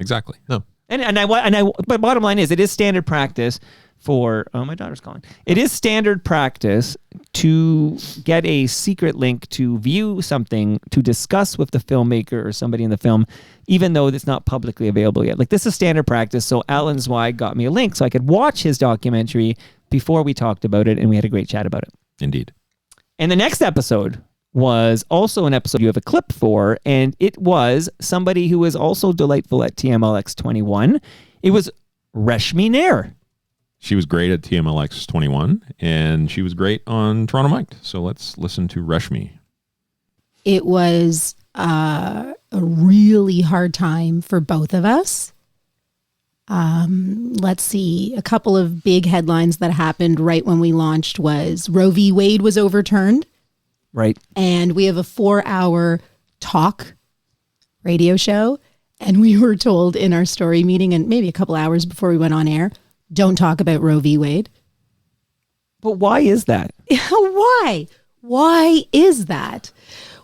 Exactly. No. But bottom line is, it is standard practice for, my daughter's calling. It is standard practice to get a secret link to view something, to discuss with the filmmaker or somebody in the film, even though it's not publicly available yet. This is standard practice. So Alan Zweig got me a link so I could watch his documentary before we talked about it, and we had a great chat about it. Indeed. And the next episode was also an episode you have a clip for, and it was somebody who was also delightful at TMLX 21. It was Reshmi Nair. She was great at TMLX 21, and she was great on Toronto Mic'd. So let's listen to Reshmi. It was a really hard time for both of us. Let's see. A couple of big headlines that happened right when we launched was Roe v. Wade was overturned. Right. And we have a 4-hour talk radio show. And we were told in our story meeting, and maybe a couple hours before we went on air, don't talk about Roe v. Wade. But why is that? Why? Why is that?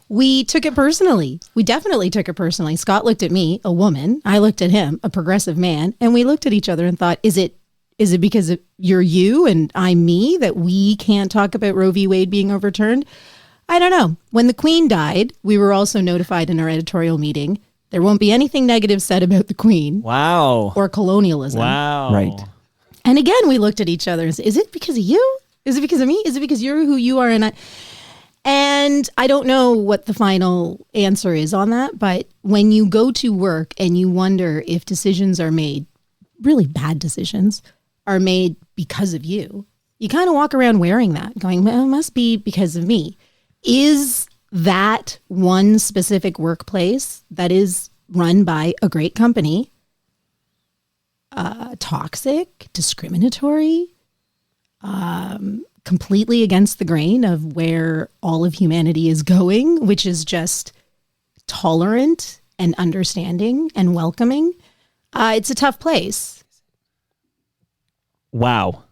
We took it personally. We definitely took it personally. Scott looked at me, a woman. I looked at him, a progressive man. And we looked at each other and thought, is it because you're you and I'm me that we can't talk about Roe v. Wade being overturned? I don't know. When the Queen died, we were also notified in our editorial meeting, there won't be anything negative said about the Queen. Wow. Or colonialism. Wow. Right. And again, we looked at each other and said, is it because of you? Is it because of me? Is it because you're who you are? And I don't know what the final answer is on that, but when you go to work and you wonder if decisions are made, really bad decisions, are made because of you, you kind of walk around wearing that, going, well, it must be because of me. Is that one specific workplace that is run by a great company toxic, discriminatory, completely against the grain of where all of humanity is going, which is just tolerant and understanding and welcoming? It's a tough place. Wow.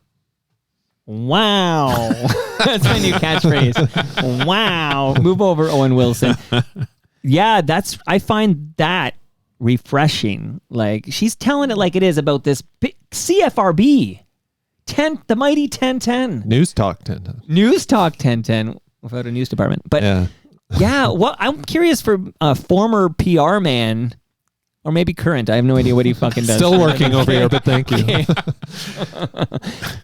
Wow. That's my new catchphrase. Wow. Move over, Owen Wilson. Yeah, I find that refreshing. She's telling it like it is about this CFRB. The mighty 1010. News Talk 1010. News Talk 1010 without a news department. But yeah, well, I'm curious for a former PR man, or maybe current. I have no idea what he fucking does. Still working over here, but thank you.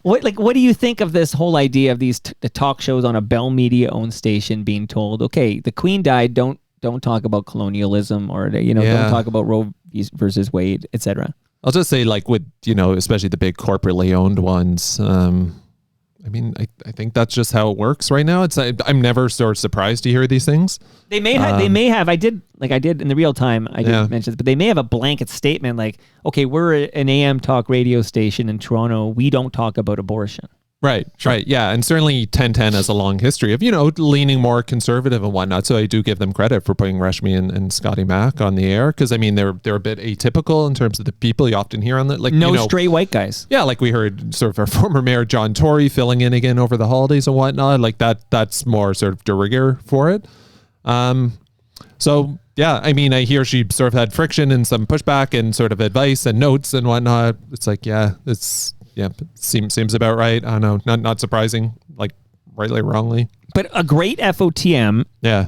What do you think of this whole idea of these the talk shows on a Bell Media owned station being told, okay, the Queen died, don't talk about colonialism, or don't talk about Roe versus Wade, etc. I'll just say, with especially the big corporately owned ones. I think that's just how it works right now. I'm never sort of surprised to hear these things. They may have. I did in the real time. I did mention this, but they may have a blanket statement like, okay, we're an AM talk radio station in Toronto. We don't talk about abortion. Right, right, yeah, and certainly 1010 has a long history of leaning more conservative and whatnot. So I do give them credit for putting Rashmi and Scotty Mack on the air because I mean they're a bit atypical in terms of the people you often hear on the straight white guys. Yeah, like we heard sort of our former mayor John Tory filling in again over the holidays and whatnot. Like that's more sort of de rigueur for it. So yeah, I mean I hear she sort of had friction and some pushback and sort of advice and notes and whatnot. It's like seems about right. I don't know, not surprising, like rightly or wrongly. But a great FOTM. Yeah.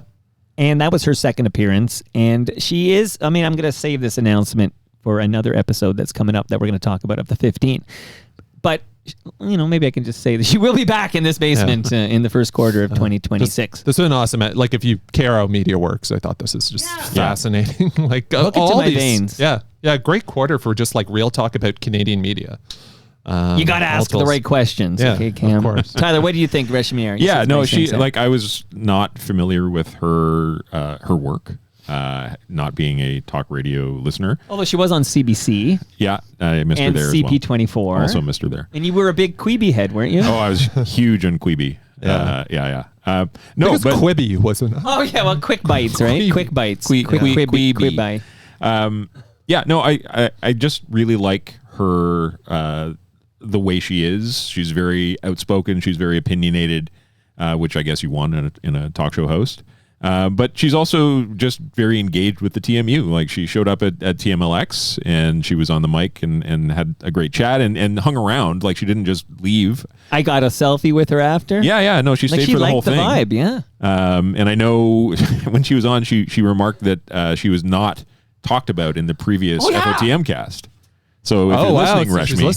And that was her second appearance. And she is, I mean, I'm going to save this announcement for another episode that's coming up that we're going to talk about of the 15. But, maybe I can just say that she will be back in this basement in the first quarter of 2026. This is an awesome, like if you care how media works, I thought this is just fascinating. Like Look into my veins. Yeah, great quarter for just like real talk about Canadian media. You got to ask the right questions. Yeah, okay, Cam. of course. Tyler, what do you think, Reshmi? Yeah, no, I was not familiar with her work, not being a talk radio listener. Although she was on CBC. Yeah, I missed her there and CP24. Also missed her there. And you were a big Queeby head, weren't you? Oh, I was huge on Queeby. Yeah. No, but Quibi wasn't. Oh yeah, well, quick bites, right? Quick bites. Quibi. Yeah, no, I just really like her. The way she is. She's very outspoken. She's very opinionated, which I guess you want in a talk show host. But she's also just very engaged with the TMU. Like she showed up at TMLX and she was on the mic and had a great chat and hung around. Like she didn't just leave. I got a selfie with her after. Yeah. No, she stayed for the whole thing. She liked the vibe, yeah. And I know when she was on, she remarked that she was not talked about in the previous FOTM cast. So if you're listening, Reshmi.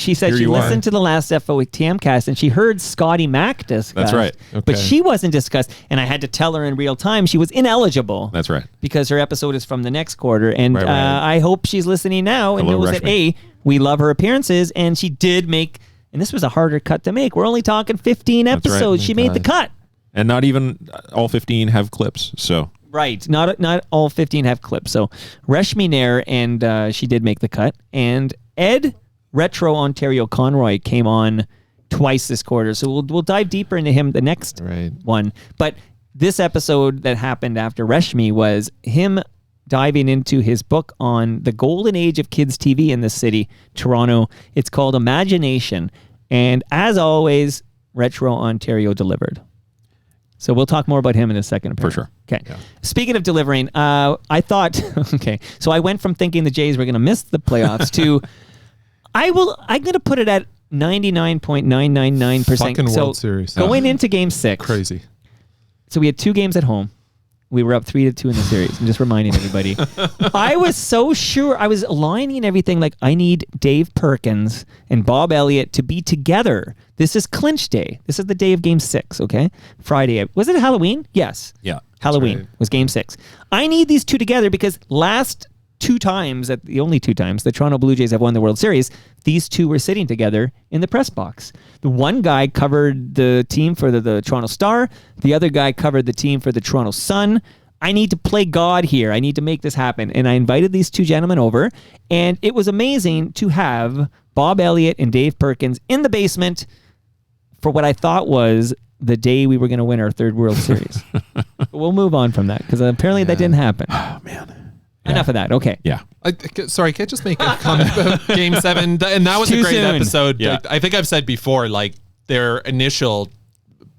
She said she listened to the last FOTM cast and she heard Scotty Mack discuss. That's right. Okay. But she wasn't discussed. And I had to tell her in real time she was ineligible. That's right. Because her episode is from the next quarter. And right. I hope she's listening now and knows that, A, we love her appearances. And she did make, and this was a harder cut to make. We're only talking 15 episodes. Right. She made the cut. And not even all 15 have clips. So... Right. Not all 15 have clips. So Reshmi Nair, and she did make the cut. And Ed Retro Ontario Conroy came on twice this quarter. So we'll dive deeper into him the next one. But this episode that happened after Reshmi was him diving into his book on the golden age of kids TV in this city, Toronto. It's called Imagination. And as always, Retro Ontario delivered. So we'll talk more about him in a second. For sure. Okay. Yeah. Speaking of delivering, I thought, so I went from thinking the Jays were going to miss the playoffs to, I'm going to put it at 99.999%. Fucking World Series. Going into Game 6. Crazy. So we had 2 games at home. We were up 3-2 in the series. I'm just reminding everybody. I was so sure. I was aligning everything like I need Dave Perkins and Bob Elliott to be together. This is clinch day. This is the day of Game 6, okay? Friday. Was it Halloween? Yes. Yeah. Halloween was Game 6. I need these two together because last 2 times, the only 2 times, the Toronto Blue Jays have won the World Series, these two were sitting together in the press box. The one guy covered the team for the Toronto Star. The other guy covered the team for the Toronto Sun. I need to play God here. I need to make this happen. And I invited these 2 gentlemen over, and it was amazing to have Bob Elliott and Dave Perkins in the basement for what I thought was the day we were going to win our 3rd World Series. But we'll move on from that because apparently that didn't happen. Oh, man. Enough of that. Okay. Yeah. Sorry, can I just make a comment about Game 7? And that was a great episode. Yeah. I think I've said before, like their initial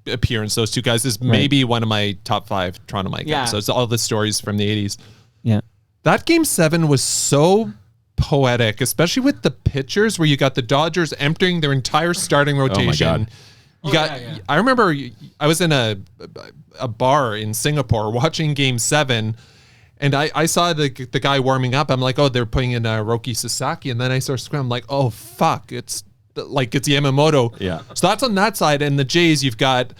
appearance, those 2 guys, is maybe one of my top 5 Toronto Mike episodes. All the stories from the 80s. Yeah. That Game 7 was so poetic, especially with the pitchers where you got the Dodgers emptying their entire starting rotation. Oh my God. You got. I remember I was in a bar in Singapore watching Game 7, and I saw the guy warming up. I'm like, oh, they're putting in Roki Sasaki, and then I start screaming, I'm like, oh fuck, it's Yamamoto. Yeah. So that's on that side, and the Jays, you've got,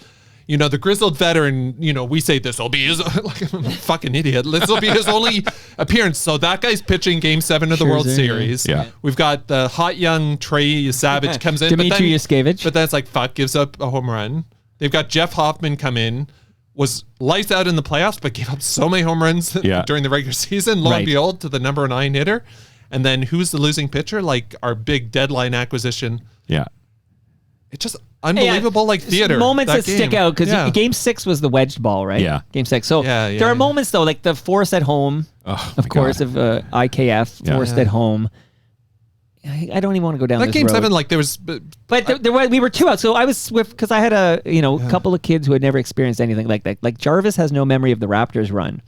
the grizzled veteran. We say this will be his like I'm a fucking idiot. This will be his only appearance. So that guy's pitching Game 7 of the World Series. Yeah. We've got the hot young Trey Savage comes in, Dimitri Yuskevich. but then it's like fuck, gives up a home run. They've got Jeff Hoffman come in, was lights out in the playoffs, but gave up so many home runs during the regular season. Lo and behold, to the number 9 hitter. And then who's the losing pitcher? Like our big deadline acquisition. Yeah. It's just unbelievable, like theater. Moments that stick out because Game 6 was the wedged ball, right? Yeah. Game 6. So there are moments though, like the force at home, of course, of IKF forced at home. I don't even want to go down that this Game road. 7, like there was, we were 2 out. So I was swift because I had a couple of kids who had never experienced anything like that. Like Jarvis has no memory of the Raptors run.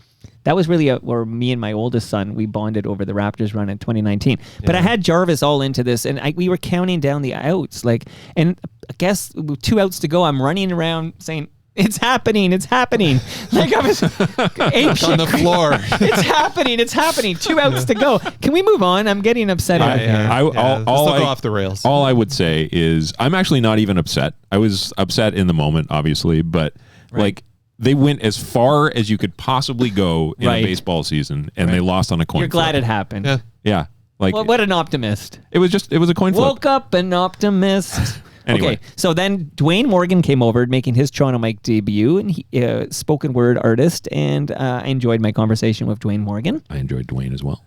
That was really where me and my oldest son, we bonded over the Raptors run in 2019. But I had Jarvis all into this, and we were counting down the outs. And I guess with 2 outs to go, I'm running around saying, "It's happening! It's happening!" Like I was ape shit. On the floor. It's happening! It's happening! 2 outs to go. Can we move on? I'm getting upset. Go off the rails. All I would say is I'm actually not even upset. I was upset in the moment, obviously, but like they went as far as you could possibly go in a baseball season, and they lost on a coin You're glad flip. it happened. Yeah. Like Well, what an optimist. it was a coin flip. Woke up an optimist. Anyway. Okay, so then Dwayne Morgan came over, making his Toronto Mike debut, and he spoken word artist, and I enjoyed my conversation with Dwayne Morgan. I enjoyed Dwayne as well.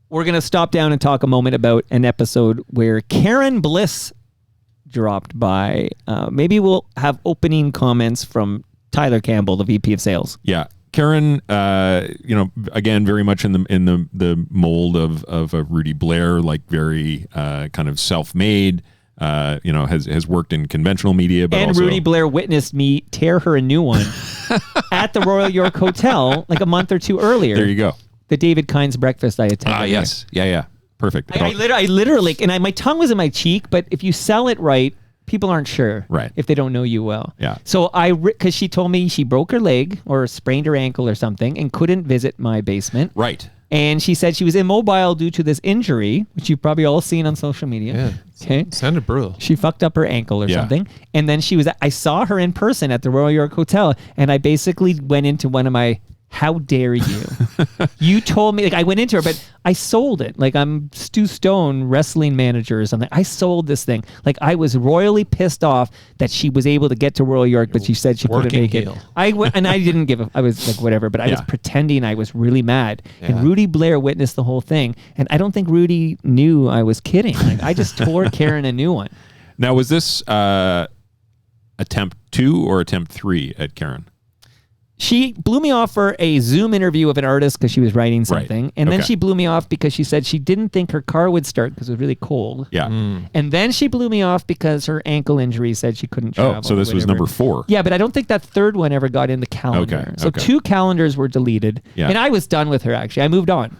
We're going to stop down and talk a moment about an episode where Karen Bliss dropped by. Maybe we'll have opening comments from Tyler Campbell, the VP of Sales. Yeah. Karen, again, very much in the mold of a Rudy Blair, like very kind of self-made. Has worked in conventional media, but also Rudy Blair witnessed me tear her a new one at the Royal York Hotel like a month or 2 earlier. There you go. The David Kynes breakfast I attended. Yes. Yeah. Perfect. I literally, and my tongue was in my cheek, but if you sell it right, people aren't sure if they don't know you well. Yeah. So because she told me she broke her leg or sprained her ankle or something and couldn't visit my basement. Right. And she said she was immobile due to this injury, which you've probably all seen on social media. Yeah. Okay. Sounded brutal. She fucked up her ankle or something. And then I saw her in person at the Royal York Hotel, and I basically went into one of my, how dare you? You told me, I went into her, but I sold it. Like I'm Stu Stone, wrestling manager or something. I sold this thing. Like I was royally pissed off that she was able to get to Royal York, but she said she couldn't make it. I didn't give a, I was like, whatever, but I was pretending I was really mad. Yeah. And Rudy Blair witnessed the whole thing. And I don't think Rudy knew I was kidding. Like I just tore Karen a new one. Now, was this attempt 2 or attempt 3 at Karen? She blew me off for a Zoom interview of an artist because she was writing something. And then she blew me off because she said she didn't think her car would start because it was really cold. Yeah. And then she blew me off because her ankle injury said she couldn't travel. Oh, so this was number 4. Yeah, but I don't think that third one ever got in the calendar. So 2 calendars were deleted. Yeah. And I was done with her, actually. I moved on.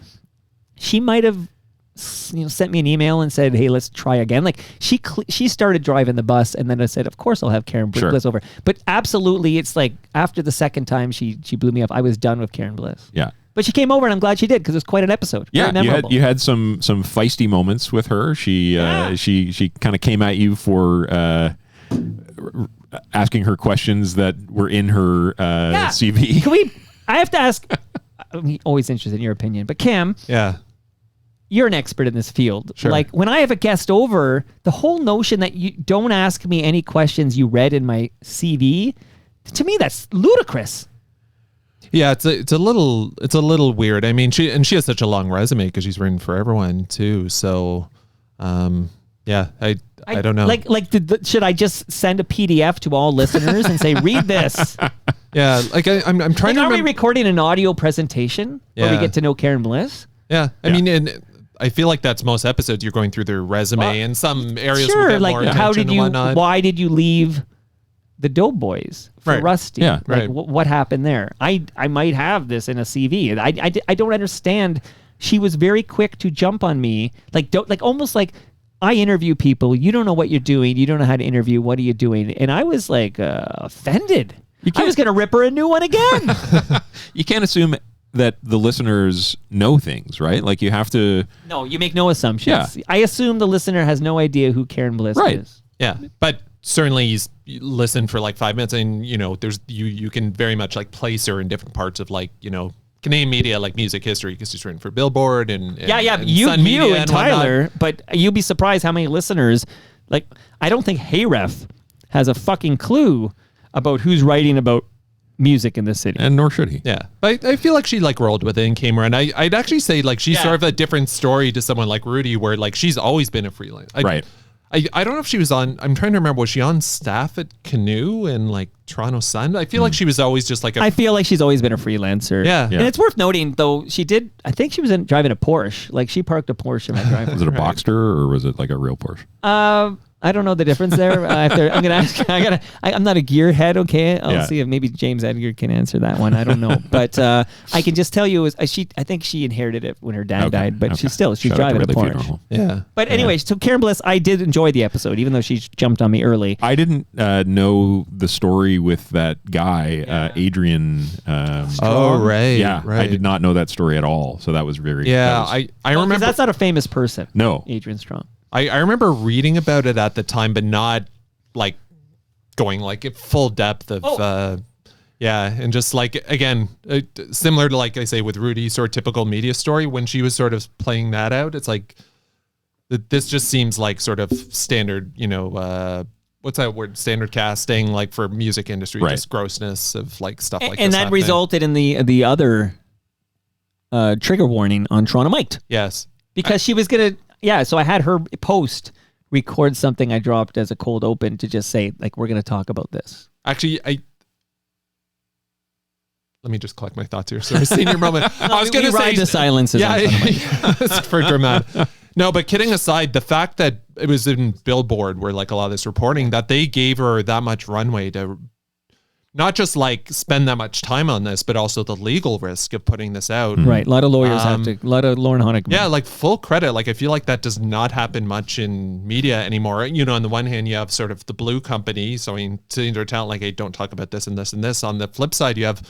She might have sent me an email and said, hey, let's try again. Like she started driving the bus, and then I said, of course I'll have Karen Bliss over. But absolutely, it's like after the second time she blew me off, I was done with Karen Bliss. Yeah. But she came over, and I'm glad she did because it was quite an episode. Yeah, you had some feisty moments with her. She kind of came at you for asking her questions that were in her CV. I have to ask. I'm always interested in your opinion, but Cam. Yeah. You're an expert in this field. Sure. Like when I have a guest over, the whole notion that you don't ask me any questions you read in my CV, to me that's ludicrous. Yeah, it's a little weird. I mean, she has such a long resume because she's written for everyone too. So, yeah, I don't know. Should I just send a PDF to all listeners and say, read this? Yeah, like I'm trying to. Are we recording an audio presentation where we get to know Karen Bliss? Yeah, I mean, I feel like that's most episodes. You're going through their resume and some areas. Sure, with like more how did and you? whatnot. Why did you leave the Doughboys for Rusty? Yeah, like, what happened there? I might have this in a CV. I don't understand. She was very quick to jump on me, almost like I interview people. You don't know what you're doing. You don't know how to interview. What are you doing? And I was like offended. I was going to rip her a new one again. You can't assume that the listeners know things, right? Like you have to. No, you make no assumptions. Yeah. I assume the listener has no idea who Karen Bliss is. Yeah, but certainly you listen for like 5 minutes, and there's you can very much like place her in different parts of Canadian media, like music history, because she's written for Billboard and you Sun Media and Tyler, but you'd be surprised how many listeners. Like, I don't think Hayref has a fucking clue about who's writing about music in the city, and nor should he. Yeah, but I feel like she rolled with it and came around. I'd actually say she's sort of a different story to someone like Rudy, where she's always been a freelance. Right. I don't know if she was on. I'm trying to remember. Was she on staff at Canoe and like Toronto Sun? I feel like she was always just like. I feel like she's always been a freelancer. Yeah. And it's worth noting though. She did. I think she was driving a Porsche. Like she parked a Porsche in my driveway. Was it a Boxster or was it like a real Porsche? I don't know the difference there. I'm gonna ask. I'm not a gearhead. Okay, I'll see if maybe James Edgar can answer that one. I don't know, but I can just tell you, I think she inherited it when her dad died, but she's driving a Porsche. Yeah. But anyway, so Karen Bliss, I did enjoy the episode, even though she jumped on me early. I didn't know the story with that guy, Adrian. Right. Yeah, right. I did not know that story at all. So that was very. Yeah, I remember that's not a famous person. No, Adrian Strong. I remember reading about it at the time, but not like going like at full depth of, and just like, again, similar to like I say with Rudy, sort of typical media story, when she was sort of playing that out, it's like, this just seems like sort of standard, what's that word? Standard casting, like for music industry, just grossness of like stuff like and this. And that happening. resulted in the other trigger warning on Toronto Mic'd. Yes. Because she was going to, so I had her record something I dropped as a cold open to just say, like, we're going to talk about this. Actually, let me just collect my thoughts here. Sorry, senior moment. I was going to say the silences. It's for dramatic. No, but kidding aside, the fact that it was in Billboard where like a lot of this reporting, that they gave her that much runway to not just like spend that much time on this, but also the legal risk of putting this out. Right. A lot of lawyers a lot of Lauren Honig. Yeah, like full credit. Like I feel like that does not happen much in media anymore. On the one hand, you have sort of the blue company. So I mean, sitting their talent like, hey, don't talk about this and this and this. On the flip side, you have,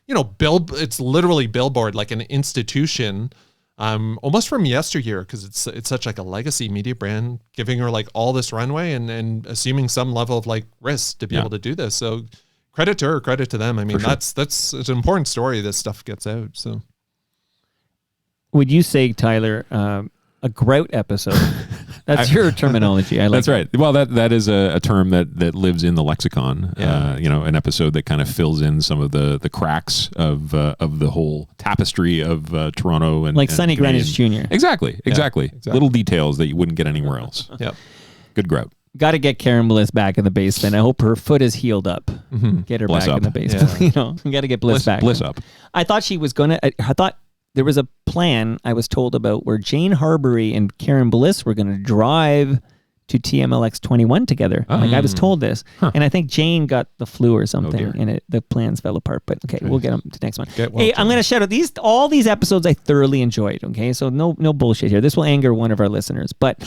it's literally Billboard, like an institution, almost from yesteryear, because it's such like a legacy media brand, giving her like all this runway and assuming some level of like risk to be able to do this. So credit to her, credit to them. I mean, that's it's an important story. This stuff gets out. So, would you say, Tyler, a grout episode? That's your terminology. I like. That's right. Well, that is a term that lives in the lexicon. Yeah. An episode that kind of fills in some of the cracks of the whole tapestry of Toronto and like Sonny Greenwich Jr. Exactly. Little details that you wouldn't get anywhere else. Yep. Good grout. Got to get Karen Bliss back in the basement. I hope her foot is healed up. Mm-hmm. Get her Bliss back up. in the basement. We got to get Bliss back. Bliss up. I thought she was gonna. I thought there was a plan I was told about where Jane Harbury and Karen Bliss were going to drive to TMLX 21 together. Like I was told this, and I think Jane got the flu or something, and the plans fell apart. But okay, we'll get them to next one. I'm going to shout out all these episodes I thoroughly enjoyed. Okay, so no bullshit here. This will anger one of our listeners, but.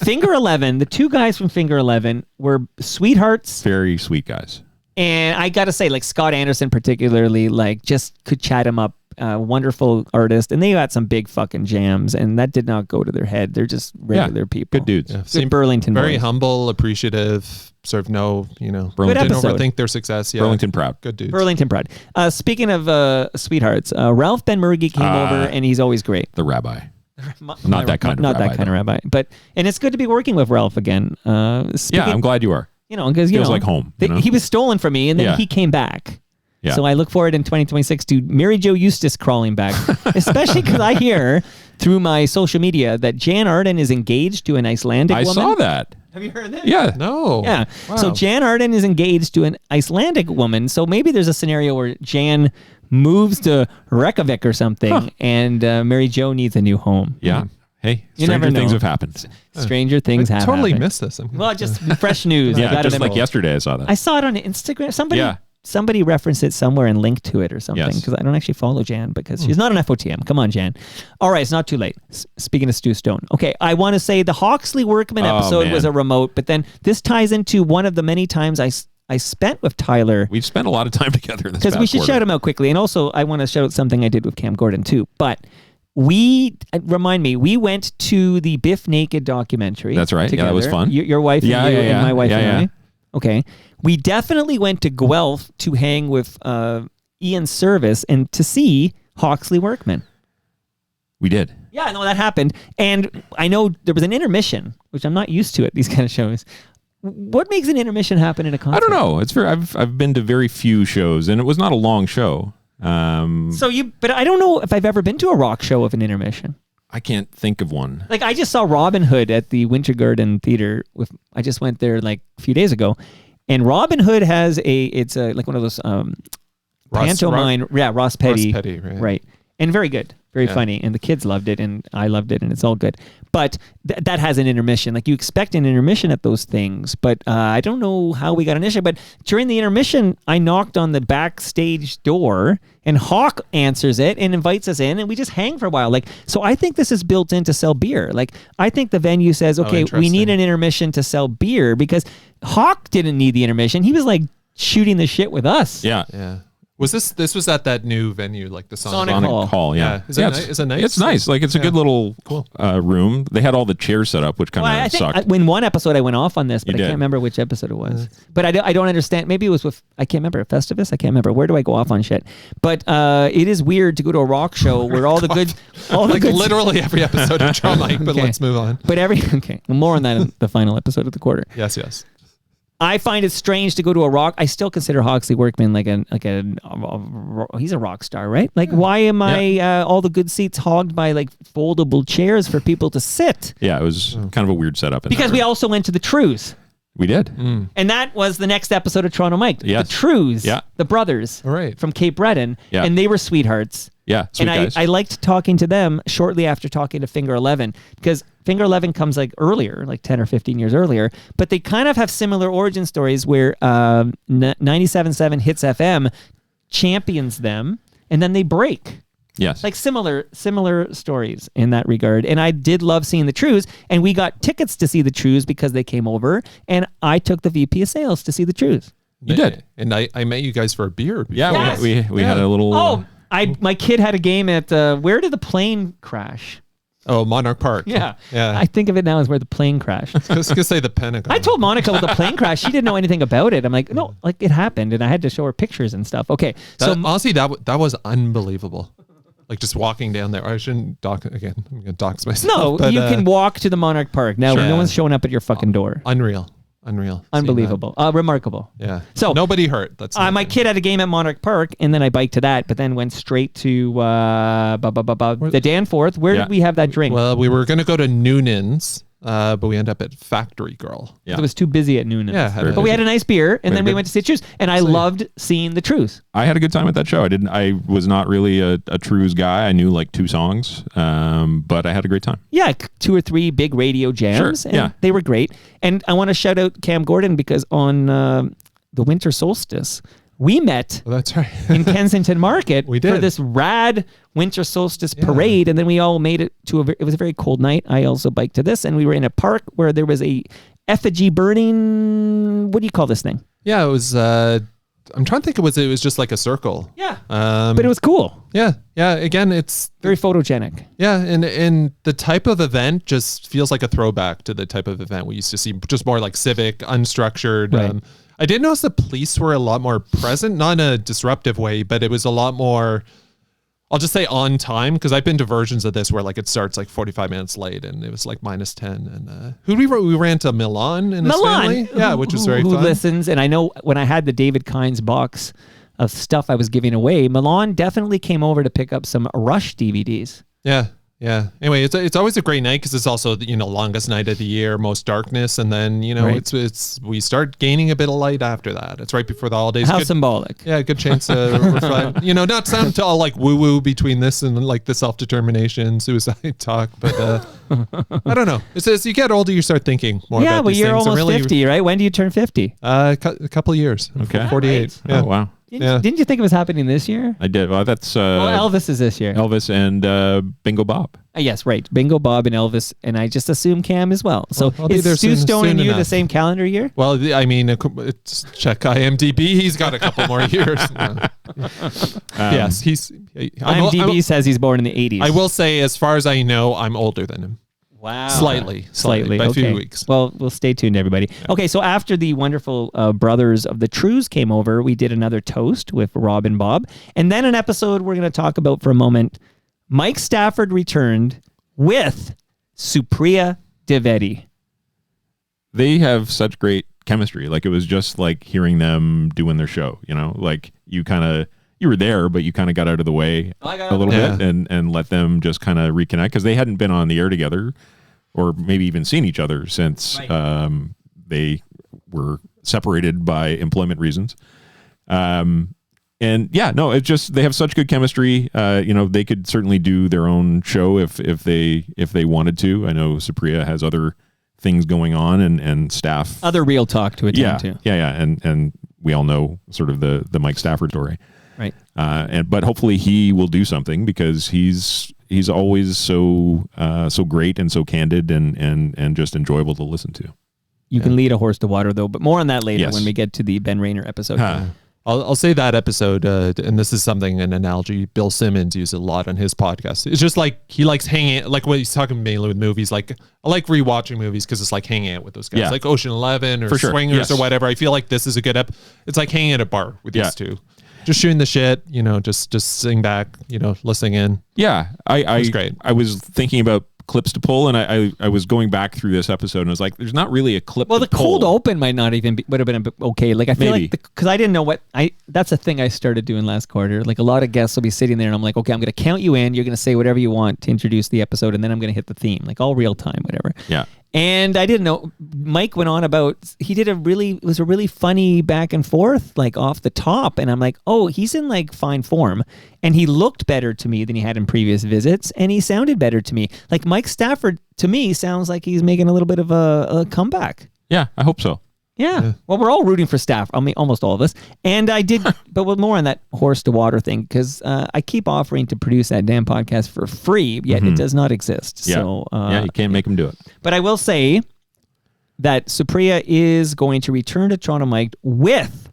Finger 11, the two guys from Finger 11 were sweethearts. Very sweet guys. And I got to say, like Scott Anderson particularly, like just could chat him up. Wonderful artist. And they got some big fucking jams, and that did not go to their head. They're just regular people. Good dudes. Yeah. Good Burlington Very boys. humble, appreciative, sort of didn't episode. overthink their success. Yeah. Burlington proud. Good dudes. Burlington proud. Speaking of sweethearts, Ralph Ben-Murgy came over, and he's always great. The rabbi. Not that kind of rabbi. But and it's good to be working with Ralph again. I'm glad you are. Because feels like home. He was stolen from me, and then he came back. Yeah. So I look forward in 2026 to Mary Jo Eustace crawling back, especially because I hear through my social media that Jan Arden is engaged to an Icelandic woman. I saw that. Have you heard that? Yeah. No. Yeah. Wow. So Jan Arden is engaged to an Icelandic woman. So maybe there's a scenario where Jan moves to Reykjavik or something, and Mary Jo needs a new home. Yeah. Hey, You never stranger things know. have happened. Stranger things have totally happened. missed this. Well, just fresh news. I Yeah, got just it like yesterday I saw that. I saw it on Instagram. Somebody referenced it somewhere and linked to it or something, because I don't actually follow Jan because she's not an FOTM. Come on, Jan. All right, it's not too late. Speaking of Stu Stone. Okay, I want to say the Hawksley Workman episode was a remote, but then this ties into one of the many times I spent with Tyler. We've spent a lot of time together in this because we should shout him out quickly. And also, I want to shout out something I did with Cam Gordon too. But we went to the Biff Naked documentary. That's right. Together. Yeah, that was fun. Your wife and my wife and I. Okay. We definitely went to Guelph to hang with Ian Service and to see Hawksley Workman. We did. Yeah, I know that happened. And I know there was an intermission, which I'm not used to at these kind of shows. What makes an intermission happen in a concert? I don't know. It's I've been to very few shows, and it was not a long show. But I don't know if I've ever been to a rock show with an intermission. I can't think of one. Like I just saw Robin Hood at the Winter Garden Theater. I just went there like a few days ago, and Robin Hood has it's like one of those pantomime. Ross Petty. Ross Petty, right. And very good, very funny, and the kids loved it, and I loved it, and it's all good. But that has an intermission. Like you expect an intermission at those things, but I don't know how we got an issue. But during the intermission, I knocked on the backstage door, and Hawk answers it and invites us in, and we just hang for a while. Like, so I think this is built in to sell beer. Like, I think the venue says, okay, we need an intermission to sell beer, because Hawk didn't need the intermission. He was like shooting the shit with us. Yeah. Was this was at that new venue, like the Sonic Hall? Yeah. Is it nice? It's nice. Like it's a good little room. They had all the chairs set up, which kind of I think sucked. in one episode I went off on this, but I did. can't remember which episode it was. But I don't understand. Maybe it was with, I can't remember, Festivus? I can't remember. Where do I go off on shit? But it is weird to go to a rock show where all the good... literally every episode of Trauma Mike, but let's move on. But more on that in the final episode of the quarter. Yes. I find it strange to go to a rock. I still consider Hawksley Workman he's a rock star, right? Like, why am I all the good seats hogged by like foldable chairs for people to sit? Yeah, it was kind of a weird setup. Because we also went to the Trues. We did. And that was the next episode of Toronto Mike. Yes. The Trues, Yeah. the brothers from Cape Breton. Yeah. And they were sweethearts. Yeah, sweet guys. I liked talking to them shortly after talking to Finger 11, because Finger 11 comes like earlier, like 10 or 15 years earlier, but they kind of have similar origin stories where 97.7 Hits FM champions them and then they break. Yes. Like similar stories in that regard. And I did love seeing the Trues, and we got tickets to see the Trues because they came over, and I took the VP of sales to see the Trues. You did. And I met you guys for a beer. Yeah, Yes. we had a little... Oh, my kid had a game at, where did the plane crash? Oh, Monarch Park. Yeah. Yeah. I think of it now as where the plane crashed. I was going to say the Pentagon. I told Monica with the plane crash. She didn't know anything about it. I'm like, no, like it happened, and I had to show her pictures and stuff. Okay. Honestly, that was unbelievable. Like just walking down there. I shouldn't dox again. I'm going to dox myself. No, but, you can walk to the Monarch Park. Now, Sure. no one's showing up at your fucking door. Unreal. Unbelievable. Remarkable. Yeah. So nobody hurt. That's my kid had a game at Monarch Park, and then I biked to that, but then went straight to the Danforth. Where did we have that drink? Well, we were going to go to Noonan's, but we ended up at Factory Girl. It was too busy at noon. Yeah, but we had a nice beer, and then we went to see Trues, and I loved seeing the Trues. I had a good time at that show. I was not really a Trues guy. I knew like 2 songs, but I had a great time. Yeah, 2 or 3 big radio jams, Sure, and they were great. And I want to shout out Cam Gordon, because on the winter solstice, we met that's right. in Kensington Market We did. for this rad winter solstice parade, and then we all made it to it was a very cold night. I also biked to this, and we were in a park where there was a effigy burning. What do you call this thing? Yeah, it was. I'm trying to think. It was just like a circle. Yeah. But it was cool. Yeah. Again, it's very photogenic. Yeah, and the type of event just feels like a throwback to the type of event we used to see. Just more like civic, unstructured. Right. I did notice the police were a lot more present, not in a disruptive way, but it was a lot more, I'll just say on time, because I've been to versions of this where like it starts like 45 minutes late and it was like -10. And we ran to Milan and his family. Yeah, which was very who fun. listens, and I know when I had the David Kynes box of stuff I was giving away, Milan definitely came over to pick up some Rush DVDs. Yeah. Anyway, it's always a great night because it's also longest night of the year, most darkness, and then Right. it's we start gaining a bit of light after that. It's right before the holidays. How Good- symbolic. Yeah, good chance to reflect. Not sound to all like woo woo between this and like the self determination suicide talk, but I don't know. It says you get older, you start thinking more. Yeah, about but these you're things. almost And 50, right? When do you turn 50? A couple of years. Okay. 48. Yeah. Oh, wow. Didn't you think it was happening this year? I did. Well, that's... Well, Elvis is this year. Elvis and Bingo Bob. Yes, right. Bingo Bob and Elvis, and I just assume Cam as well. So I'll be there is Stu soon- Stone soon and you the enough. same calendar year? Well, I mean, it's check IMDb. He's got a couple more years. Yes, he's. IMDb says he's born in the 80s. I will say, as far as I know, I'm older than him. Wow. Slightly by a few weeks. Well, we'll stay tuned, everybody. Okay, so after the wonderful brothers of the Trues came over, we did another toast with Rob and Bob. And then an episode we're going to talk about for a moment. Mike Stafford returned with Supriya Dwivedi. They have such great chemistry. Like, it was just like hearing them doing their show, like you kind of, you were there, but you kind of got out of the way a little bit and let them just kind of reconnect because they hadn't been on the air together or maybe even seen each other since they were separated by employment reasons. And yeah, no, it's just they have such good chemistry. They could certainly do their own show if they wanted to. I know Supriya has other things going on and staff other real talk to attend to. Yeah, and we all know sort of the Mike Stafford story, right? But hopefully he will do something because he's always so great and so candid and just enjoyable to listen to. You can lead a horse to water though, but more on that later when we get to the Ben Rayner episode. I'll say that episode, and this is an analogy Bill Simmons uses a lot on his podcast. It's just like he likes hanging, like what he's talking mainly with movies. Like I like rewatching movies because it's like hanging out with those guys, like Ocean 11 or Swingers or whatever. I feel like this is a good It's like hanging at a bar with these two, just shooting the shit. Just sitting back, listening in. Yeah, it was great. I was thinking about clips to pull, and I was going back through this episode and I was like, there's not really a clip well to the pull. cold open might not even would have been okay. Like I feel like because I didn't know that's a thing I started doing last quarter. Like a lot of guests will be sitting there and I'm like, okay, I'm going to count you in, you're going to say whatever you want to introduce the episode, and then I'm going to hit the theme, like all real time, whatever. Yeah. And I didn't know. Mike went on about it was a really funny back and forth, like off the top, and I'm like, oh, he's in like fine form, and he looked better to me than he had in previous visits, and he sounded better to me. Like Mike Stafford to me sounds like he's making a little bit of a comeback. Yeah, I hope so. Yeah. Well, we're all rooting for Stafford. I mean, almost all of us. And I did, but with more on that horse to water thing, because I keep offering to produce that damn podcast for free, yet it does not exist. Yeah. So you can't make him do it. But I will say that Supriya is going to return to Toronto Mike with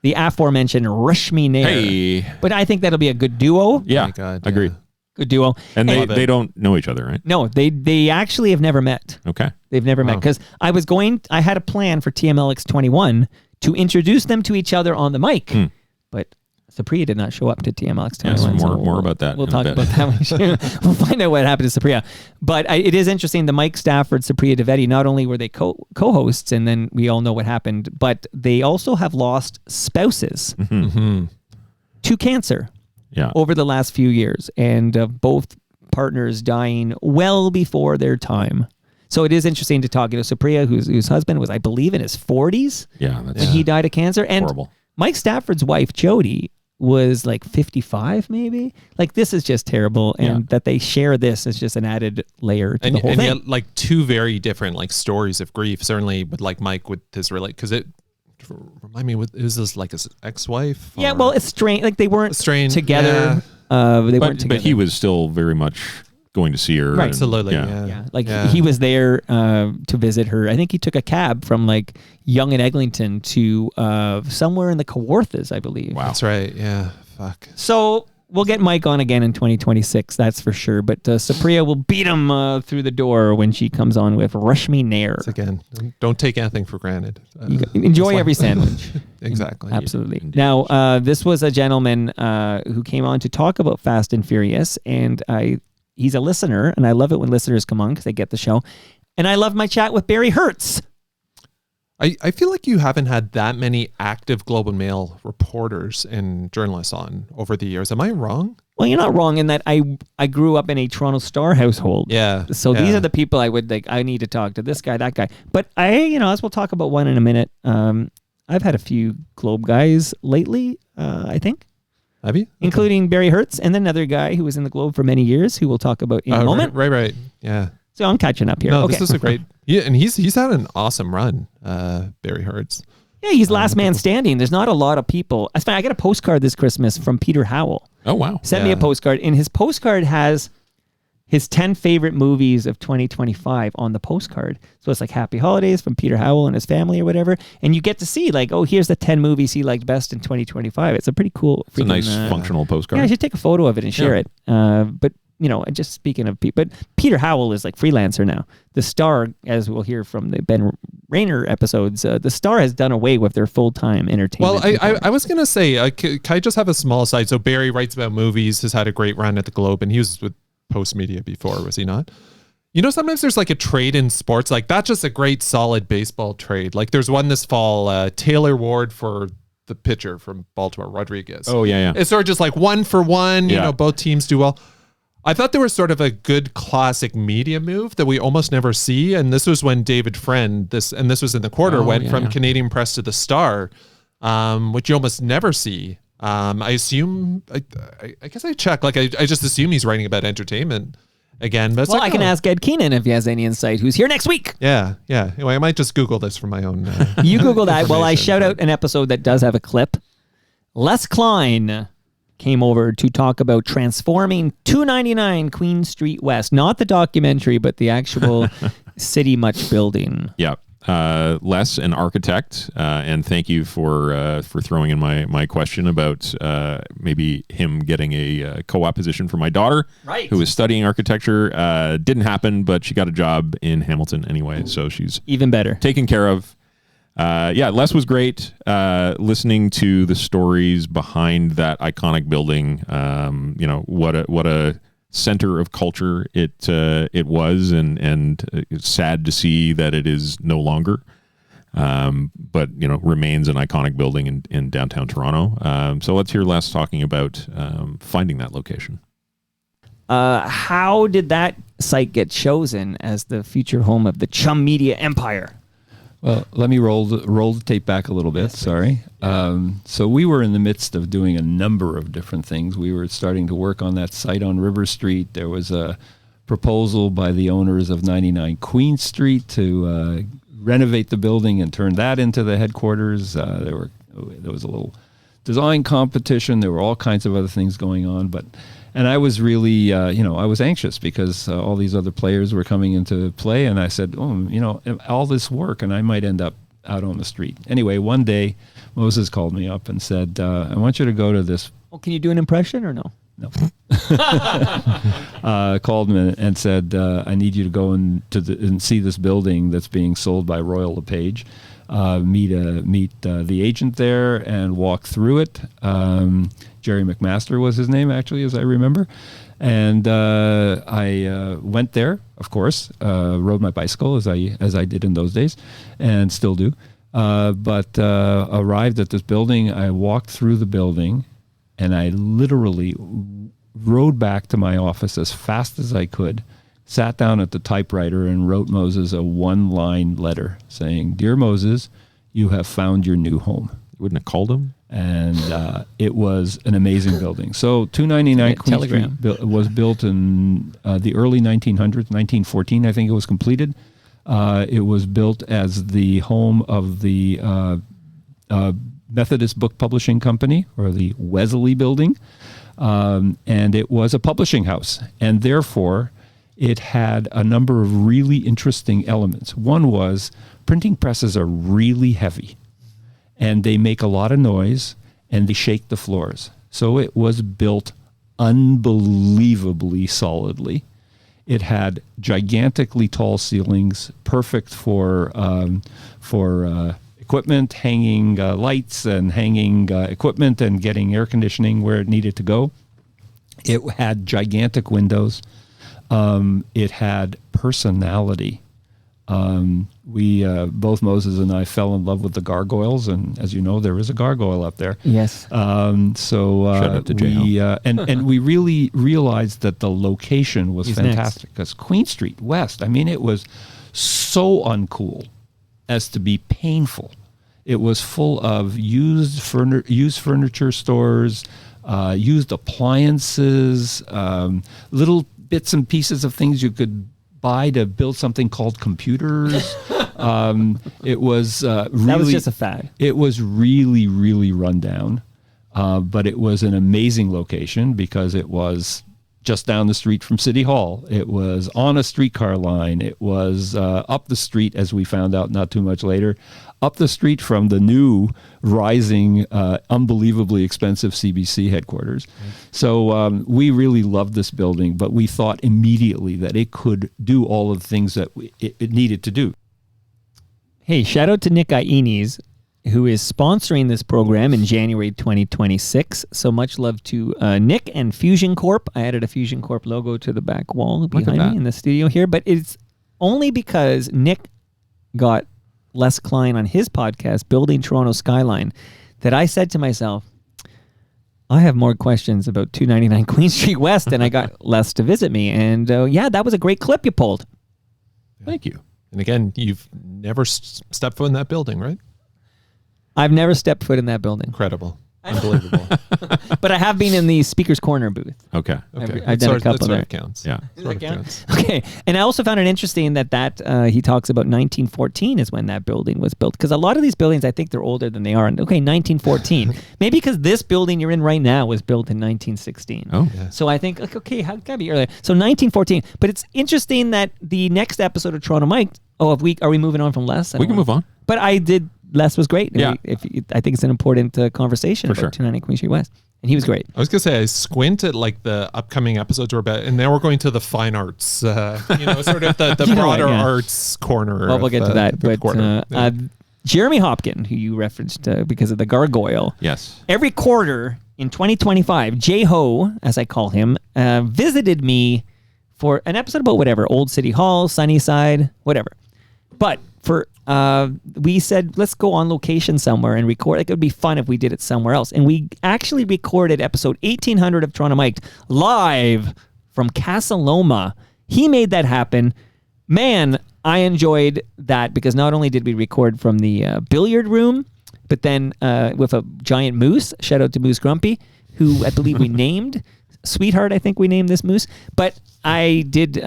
the aforementioned Rashmi Nair. Hey. But I think that'll be a good duo. Yeah, oh my God, agreed. Good duo. And they don't know each other, right? No, they actually have never met. Okay. They've never met because I had a plan for TMLX 21 to introduce them to each other on the mic, but Supriya did not show up to TMLX 21. Yeah, more about that. We'll talk about that. We'll find out what happened to Supriya. But it is interesting. The Mike Stafford, Supriya Dwivedi, not only were they co-hosts, and then we all know what happened, but they also have lost spouses to cancer. Yeah. Over the last few years, and both partners dying well before their time. So it is interesting to talk. Supriya, whose husband was, I believe, in his 40s. Yeah, when he died of cancer. And horrible. Mike Stafford's wife, Jody, was like 55, maybe. Like this is just terrible, and that they share this is just an added layer to the whole thing. Yet, like two very different like stories of grief. Certainly, with like Mike with his because it. Remind me, is this like his ex-wife? Yeah, well, it's strange. Like they weren't together. Yeah. They weren't together. But he was still very much going to see her. Right. Absolutely. He was there to visit her. I think he took a cab from like Yonge and Eglinton to somewhere in the Kawarthas, I believe. Wow. That's right. Yeah. Fuck. So we'll get Mike on again in 2026, that's for sure. But Supriya will beat him through the door when she comes on with Rashmi Nair. Again, don't take anything for granted. Enjoy every sandwich. Exactly. Absolutely. Now, this was a gentleman who came on to talk about Fast and Furious, and he's a listener, and I love it when listeners come on because they get the show. And I love my chat with Barry Hertz. I feel like you haven't had that many active Globe and Mail reporters and journalists on over the years. Am I wrong? Well, you're not wrong in that I grew up in a Toronto Star household. Yeah. So these are the people I would like. I need to talk to this guy, that guy. But as we'll talk about one in a minute. I've had a few Globe guys lately. I think. Have you? Including Barry Hertz and another guy who was in the Globe for many years, who we'll talk about in a moment. Right. Yeah. So I'm catching up here. No, okay. This is a great. Yeah, and he's had an awesome run, Barry Hertz. Yeah, he's last man standing. There's not a lot of people. I got a postcard this Christmas from Peter Howell. Oh, wow. Sent me a postcard, and his postcard has his 10 favorite movies of 2025 on the postcard. So it's like Happy Holidays from Peter Howell and his family or whatever. And you get to see like, oh, here's the 10 movies he liked best in 2025. It's a pretty cool. It's a nice functional postcard. Yeah, I should take a photo of it and share it. But just speaking of people, but Peter Howell is like freelancer now. The Star, as we'll hear from the Ben Rayner episodes, the Star has done away with their full-time entertainment. Well, I was going to say, can I just have a small side? So Barry writes about movies, has had a great run at the Globe, and he was with Post Media before, was he not? Sometimes there's like a trade in sports, like that's just a great solid baseball trade. Like there's one this fall, Taylor Ward for the pitcher from Baltimore, Rodriguez. Oh, yeah. It's sort of just like 1 for 1. You Yeah. know, both teams do well. I thought there was sort of a good classic media move that we almost never see, and this was when David Friend, this was in the quarter, went from Canadian Press to the Star, which you almost never see. I assume, I guess I check. Like I just assume he's writing about entertainment again. But it's Well, like, I can ask Ed Keenan if he has any insight. Who's here next week? Yeah. Anyway, I might just Google this for my own. You Google that. Well, I information. shout out an episode that does have a clip. Les Klein came over to talk about transforming 299 Queen Street West, not the documentary, but the actual City Much building. Yeah. Les, an architect, and thank you for throwing in my question about maybe him getting a co-op position for my daughter, Right. who is studying architecture. Didn't happen, but she got a job in Hamilton anyway, so she's even better taken care of. Les was great. Listening to the stories behind that iconic building, what a center of culture it was, and it's sad to see that it is no longer. But remains an iconic building in downtown Toronto. So let's hear Les talking about finding that location. How did that site get chosen as the future home of the Chum Media empire? Well, let me roll the tape back a little bit. Sorry. So we were in the midst of doing a number of different things. We were starting to work on that site on River Street. There was a proposal by the owners of 99 Queen Street to renovate the building and turn that into the headquarters. There was a little design competition. There were all kinds of other things going on, and I was really, I was anxious because all these other players were coming into play, and I said, all this work, and I might end up out on the street. Anyway, one day, Moses called me up and said, I want you to go to this. Well, can you do an impression or no? No. Called me and said, I need you to go and see this building that's being sold by Royal LePage. Meet the agent there and walk through it. Jerry McMaster was his name, actually, as I remember. And I went there, of course, rode my bicycle as I did in those days, and still do. But arrived at this building. I walked through the building, and I literally rode back to my office as fast as I could. Sat down at the typewriter and wrote Moses a one-line letter saying, "Dear Moses, you have found your new home." You wouldn't have called him? And it was an amazing building. So 299 Queen Street was built in the early 1900s, 1914, I think it was completed. It was built as the home of the Methodist Book Publishing Company, or the Wesley Building. And it was a publishing house. And therefore, it had a number of really interesting elements. One was printing presses are really heavy, and they make a lot of noise, and they shake the floors. So it was built unbelievably solidly. It had gigantically tall ceilings, perfect for equipment, hanging lights and hanging equipment and getting air conditioning where it needed to go. It had gigantic windows. It had personality. We both Moses and I fell in love with the gargoyles, and as you know, there is a gargoyle up there. Yes. Shout out to we and we really realized that the location was fantastic, because Queen Street West, I mean, it was so uncool as to be painful. It was full of used furniture stores, used appliances, little bits and pieces of things you could buy to build something called computers. It was really, that was just a fad. It was really, really run down, but it was an amazing location because it was just down the street from City Hall. It was on a streetcar line. It was up the street, as we found out not too much later, up the street from the new, rising, unbelievably expensive CBC headquarters. So we really loved this building, but we thought immediately that it could do all of the things that it needed to do. Hey, shout out to Nick Iones, who is sponsoring this program in January 2026. So much love to Nick and Fusion Corp. I added a Fusion Corp logo to the back wall behind me in the studio here, but it's only because Nick got Les Klein on his podcast, Building Toronto Skyline. that I said to myself, I have more questions about 299 Queen Street West, and I got less to visit me. And yeah, that was a great clip you pulled. Thank you. And again, you've never stepped foot in that building, right? I've never stepped foot in that building. Incredible. Unbelievable. But I have been in the speaker's corner booth. Okay. I've done a couple that there. Counts. Yeah. Does that count? Okay. And I also found it interesting that he talks about 1914 is when that building was built. Because a lot of these buildings, I think they're older than they are. And okay, 1914. Maybe because this building you're in right now was built in 1916. Oh. Yeah. So I think, like, okay, how can it be earlier? So 1914. But it's interesting that the next episode of Toronto Mike, are we moving on from Les? We can move on. But Les was great. Yeah. I think it's an important conversation about 290 Queen Street West. And he was great. I was going to say, I squint at like the upcoming episodes we're about, and now we're going to the fine arts, sort of the broader arts corner. Well, we'll get to that. But yeah. Jeremy Hopkin, who you referenced because of the gargoyle. Yes. Every quarter in 2025, J-Ho, as I call him, visited me for an episode about whatever, Old City Hall, Sunnyside, whatever. But we said, let's go on location somewhere and record. Like, it would be fun if we did it somewhere else. And we actually recorded episode 1800 of Toronto Mike live from Casa Loma. He made that happen. Man, I enjoyed that because not only did we record from the billiard room, but then with a giant moose. Shout out to Moose Grumpy, who I believe we named. Sweetheart, I think we named this moose. But I did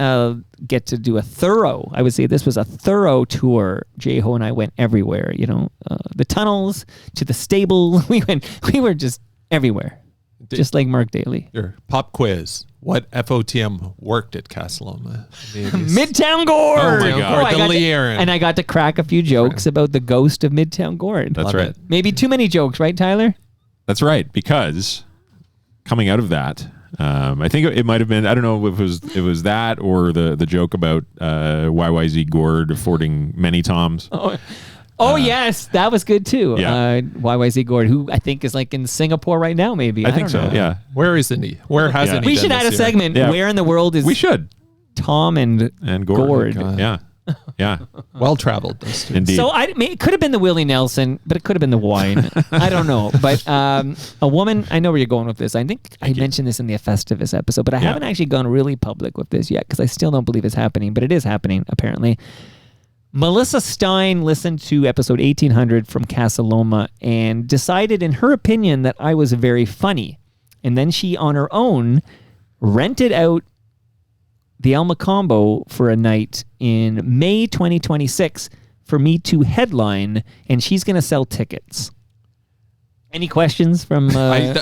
get to do I would say this was a thorough tour. J-Ho and I went everywhere, the tunnels to the stable. We were just everywhere, just like Mark Daly. Your pop quiz. What FOTM worked at Casa Loma? Midtown Gord! Oh my God. The Lee Aaron. And I got to crack a few jokes about the ghost of Midtown Gord. That's right. Maybe too many jokes, right, Tyler? That's right, because coming out of that, I think it might have been, I don't know if it was that or the joke about YYZ Gord affording many Toms. Oh yes, that was good too. Yeah. YYZ Gord, who I think is like in Singapore right now, maybe. I think so, know. yeah. Where isn't he? Where hasn't he We been should add a this year? segment. Yeah. Where in the world is We should. Tom and Gord? Yeah. Yeah. Well traveled, those two. Indeed. So it could have been the Willie Nelson, but it could have been the wine. I don't know. But a woman, I know where you're going with this. I think I mentioned this in the Festivus episode, but I haven't actually gone really public with this yet because I still don't believe it's happening, but it is happening apparently. Melissa Stein listened to episode 1800 from Casa Loma and decided, in her opinion, that I was very funny. And then she, on her own, rented out the El Macombo for a night in May 2026 for me to headline, and she's going to sell tickets. Any questions from I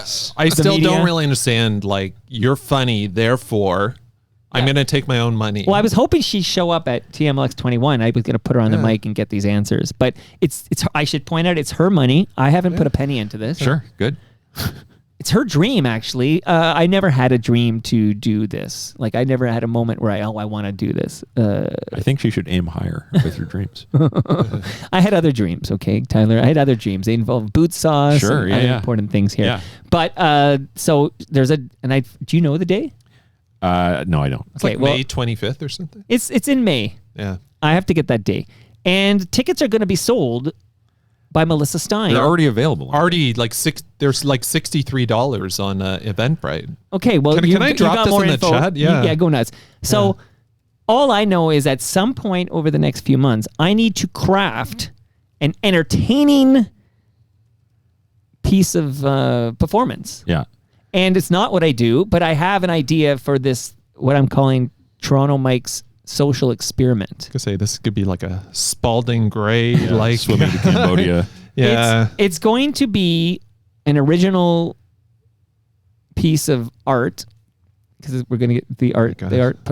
still media? don't really understand, like, you're funny, therefore I'm going to take my own money. Well, I was hoping she'd show up at TMLX 21. I was going to put her on the mic and get these answers. But it's I should point out, it's her money. I haven't put a penny into this. Sure, good. It's her dream, actually. I never had a dream to do this. Like, I never had a moment where I want to do this. I think she should aim higher with your dreams. I had other dreams, okay, Tyler? I had other dreams. They involve boot sauce Sure, and other important things here. Yeah. But, so there's do you know the day? No, I don't. It's like May 25th or something. It's in May. Yeah. I have to get that day. And tickets are going to be sold by Melissa Stein. They're already available. Already, there's like $63 on Eventbrite. Okay, well, can I drop this in the chat? Yeah. Yeah, go nuts. So all I know is at some point over the next few months, I need to craft an entertaining piece of performance. Yeah. And it's not what I do, but I have an idea for this, what I'm calling Toronto Mike's social experiment. I could say this could be like a Spalding Gray, like swimming to Cambodia. Yeah. It's going to be an original piece of art because we're going to get the art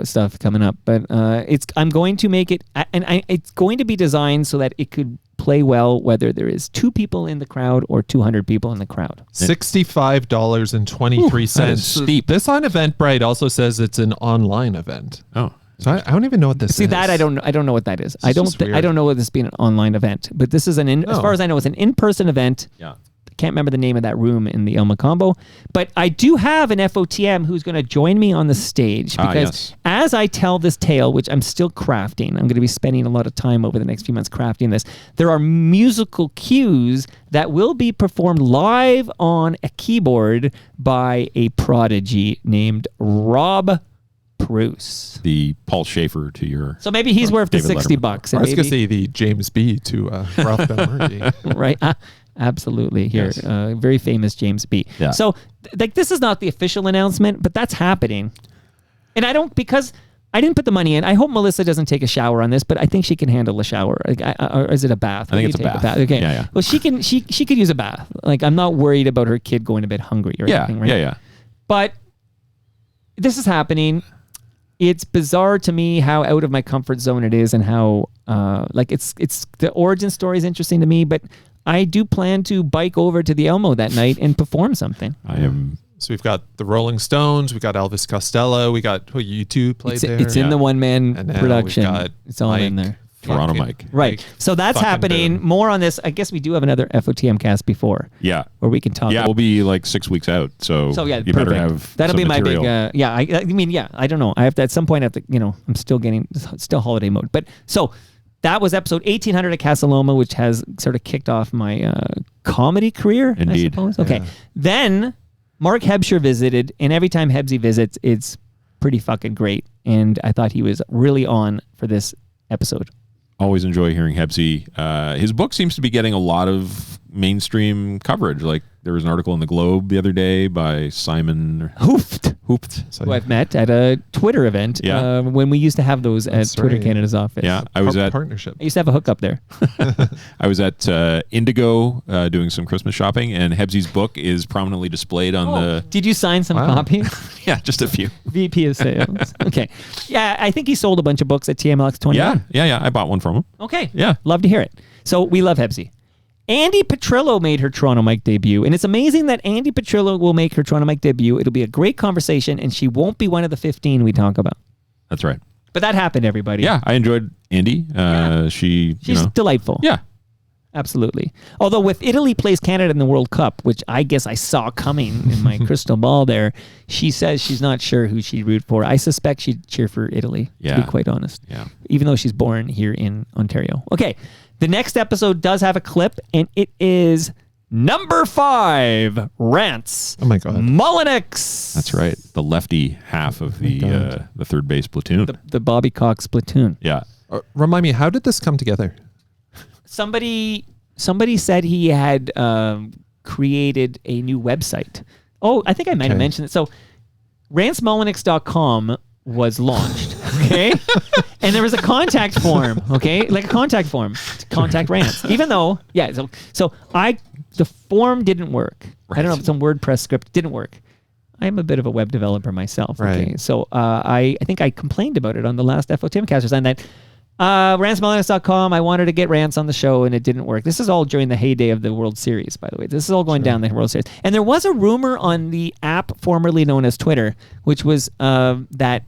stuff coming up. But I'm going to make it, and it's going to be designed so that it could play well whether there is 2 people in the crowd or 200 people in the crowd. $65.23. That is steep. This on Eventbrite also says it's an online event. Oh. So I don't even know what this is. See that I don't know what that is. I don't know what this being an online event. But this is as far as I know, it's an in-person event. Yeah. can't remember the name of that room in the Elma Combo. But I do have an FOTM who's going to join me on the stage because as I tell this tale, which I'm still crafting, I'm going to be spending a lot of time over the next few months crafting this. There are musical cues that will be performed live on a keyboard by a prodigy named Rob Bruce. The Paul Schaefer to your... So maybe he's worth the David $60. Letterman. I was going to say the James B. to Ralph Benmurgy. Right. Absolutely. Here, Yes. very famous James B. Yeah. So, like, this is not the official announcement, but that's happening. And I don't, because I didn't put the money in. I hope Melissa doesn't take a shower on this, but I think she can handle a shower. Like, or is it a bath? I think You it's a take bath. Okay. Yeah. Well, she could use a bath. Like, I'm not worried about her kid going to bed hungry or anything, right? Yeah. But this is happening. It's bizarre to me how out of my comfort zone it is, and how it's the origin story is interesting to me, but I do plan to bike over to the Elmo that night and perform something. So we've got the Rolling Stones, we got Elvis Costello, we got U2 played there. It's in the one-man And now production. we've got It's all in Mike, there. Toronto Mike. Right. So that's fucking happening. boom. More on this. I guess we do have another FOTM cast before. Yeah. Where we can talk. Yeah, we'll be like 6 weeks out. So, So yeah, you perfect. better have That'll some be my material. big. I mean, I don't know. I have to at some point. I have to. I'm still holiday mode. But so that was episode 1800 at Casa Loma, which has sort of kicked off my comedy career. Indeed. I suppose. Okay. Yeah. Then Mark Hebscher visited, and every time Hebsy visits, it's pretty fucking great. And I thought he was really on for this episode. Always enjoy hearing Hebsy. His book seems to be getting a lot of mainstream coverage. Like there was an article in the Globe the other day by Simon Hoofed, who I've met at a Twitter event. Yeah. When we used to have those at That's Twitter right. Canada's office. Yeah, I was at partnership. I used to have a hookup there. I was at Indigo doing some Christmas shopping, and Hebsy's book is prominently displayed on the. Did you sign some copies? Yeah, just a few. VP of sales. Okay. Yeah, I think he sold a bunch of books at TMLX 21. Yeah. I bought one from him. Okay. Yeah. Love to hear it. So we love Hebsy. Andy Petrillo made her Toronto Mike debut, and it's amazing that Andy Petrillo will make her Toronto Mike debut. It'll be a great conversation, and she won't be one of the 15 we talk about. That's right. But that happened, everybody. Yeah, I enjoyed Andy. She's delightful. Yeah. Absolutely. Although with Italy plays Canada in the World Cup, which I guess I saw coming in my crystal ball there, she says she's not sure who she'd root for. I suspect she'd cheer for Italy, to be quite honest. Yeah. Even though she's born here in Ontario. Okay. The next episode does have a clip, and it is number 5, Rance. Oh my God. Mullenix. That's right. The lefty half of the third base platoon. The Bobby Cox platoon. Yeah. Remind me, how did this come together? Somebody said he had created a new website. Oh, I think I might have mentioned it. So rancemullenix.com was launched, okay? And there was a contact form, okay? Like a contact form to contact Rance. Even though, so the form didn't work. I don't know if some WordPress script didn't work. I'm a bit of a web developer myself, okay? Right. So I think I complained about it on the last FOTM cast, and that rancemullenix.com, I wanted to get Rance on the show and it didn't work. This is all during the heyday of the World Series, by the way. This is all going down the World Series. And there was a rumor on the app formerly known as Twitter, which was that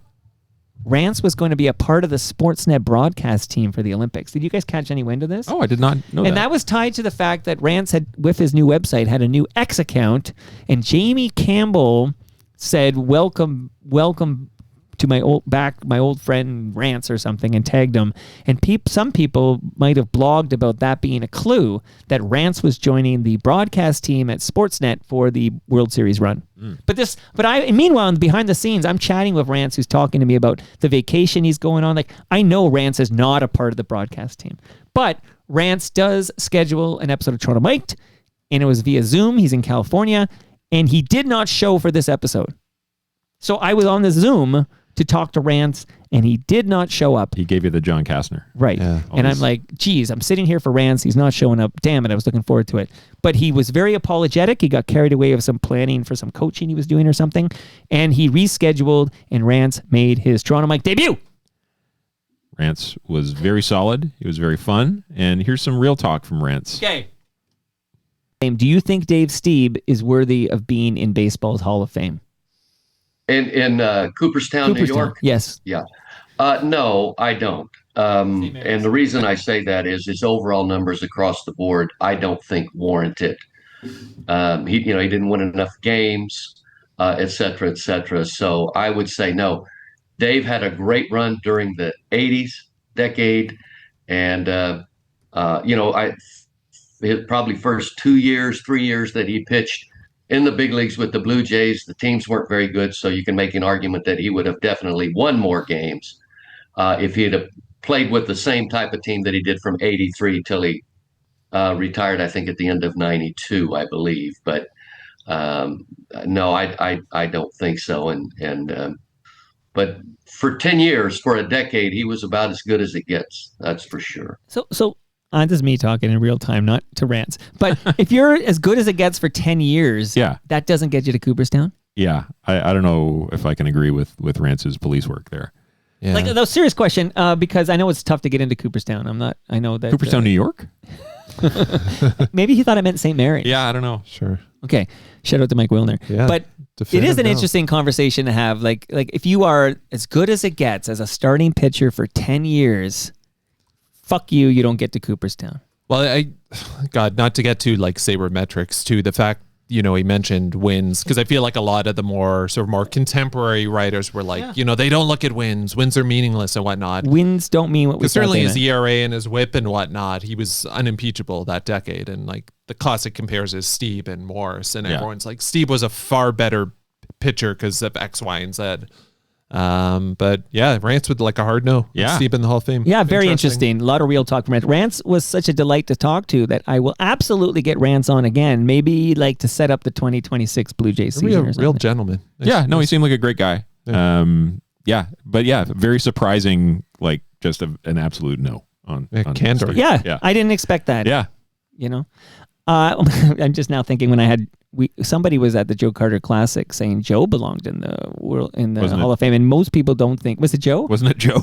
Rance was going to be a part of the Sportsnet broadcast team for the Olympics. Did you guys catch any wind of this? Oh, I did not know And that was tied to the fact that Rance had, with his new website, had a new X account, and Jamie Campbell said, welcome to my old friend Rance or something, and tagged him. And some people might have blogged about that being a clue that Rance was joining the broadcast team at Sportsnet for the World Series run. But meanwhile, behind the scenes, I'm chatting with Rance, who's talking to me about the vacation he's going on. Like, I know Rance is not a part of the broadcast team, but Rance does schedule an episode of Toronto Mic'd, and it was via Zoom. He's in California, and he did not show for this episode. So I was on the Zoom to talk to Rance, and he did not show up. He gave you the John Kastner. Right. Yeah. And I'm like, geez, I'm sitting here for Rance. He's not showing up. Damn it, I was looking forward to it. But he was very apologetic. He got carried away with some planning for some coaching he was doing or something, and he rescheduled, and Rance made his Toronto Mike debut. Rance was very solid. He was very fun. And here's some real talk from Rance. Okay. Do you think Dave Stieb is worthy of being in baseball's Hall of Fame? In Cooperstown, New York? Yes. Yeah. No, I don't. And the reason I say that is his overall numbers across the board, I don't think warrant it. He didn't win enough games, et cetera, et cetera. So I would say no. Dave had a great run during the 80s decade. And, his probably first 2 years, 3 years that he pitched in the big leagues with the Blue Jays, the teams weren't very good. So you can make an argument that he would have definitely won more games if he had played with the same type of team that he did from 83 till he retired, I think, at the end of 92, I believe. But no, I don't think so. But for 10 years, for a decade, he was about as good as it gets. That's for sure. So this is me talking in real time, not to rants. But if you're as good as it gets for 10 years, that doesn't get you to Cooperstown? Yeah. I don't know if I can agree with Rance's police work there. Yeah. Like, a serious question, because I know it's tough to get into Cooperstown. I know that. Cooperstown, New York? Maybe he thought I meant St. Mary. Yeah, I don't know. Sure. Okay. Shout out to Mike Wilner. Yeah, but it is an interesting conversation to have. Like if you are as good as it gets as a starting pitcher for 10 years, fuck you, you don't get to Cooperstown. Well, God, not to get to like sabermetrics too, the fact, he mentioned wins, because I feel like a lot of the more contemporary writers were like, they don't look at wins. Wins are meaningless and whatnot. Wins don't mean what we thought certainly they his meant. ERA and his whip and whatnot, he was unimpeachable that decade. And like the classic compares is Steve and Morris, and everyone's like, Steve was a far better pitcher because of X, Y, and Z. But yeah, Rance with like a hard no. Yeah. Steve in the Hall of Fame. Yeah, very interesting. A lot of real talk from Rance. Rance was such a delight to talk to that I will absolutely get Rance on again. Maybe like to set up the 2026 Blue Jays season. A real gentleman. Yeah, no, he seemed like a great guy. Yeah. But very surprising, like just an absolute no on candor. Steve. Yeah, I didn't expect that. Yeah. I'm just now thinking when somebody was at the Joe Carter Classic saying Joe belonged in the Hall of Fame, and most people don't think. Was it Joe? Wasn't it Joe?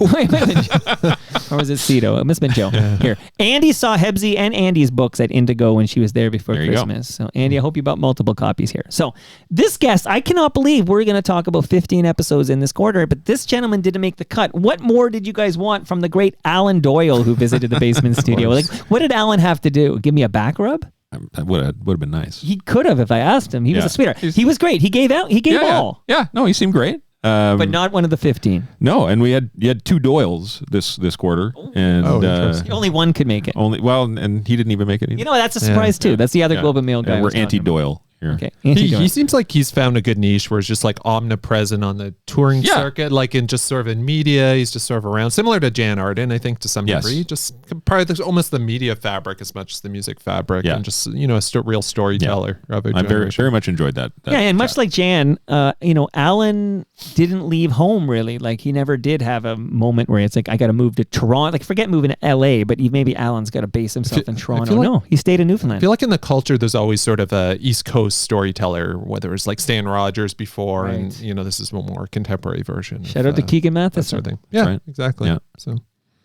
Or was it Cito? It must have been Joe. Here, Andy saw Hebsy and Andy's books at Indigo when she was there before Christmas. So Andy, I hope you bought multiple copies here. So this guest, I cannot believe we're going to talk about 15 episodes in this quarter, but this gentleman didn't make the cut. What more did you guys want from the great Alan Doyle who visited the basement studio? Like, what did Alan have to do? Give me a back rub? That would have been nice. He could have if I asked him. He was a sweetheart. He was great. He gave all. Yeah, no, he seemed great. But not one of the 15. No, and you had two Doyles this quarter, and only one could make it. And he didn't even make it either. That's a surprise too. That's the other Globe and Mail guy. We're anti-Doyle here. Okay, he seems like he's found a good niche where it's just like omnipresent on the touring circuit, like in just sort of in media. He's just sort of around, similar to Jan Arden, I think, to some degree. Just probably almost the media fabric as much as the music fabric, and just a real storyteller. I very much enjoyed that. And much like Jan, Alan didn't leave home really. Like he never did have a moment where it's like I got to move to Toronto. Like forget moving to LA, but maybe Alan's got to base himself in Toronto. No, he stayed in Newfoundland. I feel like in the culture, there's always sort of a East Coast storyteller, whether it's like Stan Rogers before, and this is a more contemporary version. Shout out to Keegan Matheson. That sort of thing. Yeah, right. Exactly. Yeah.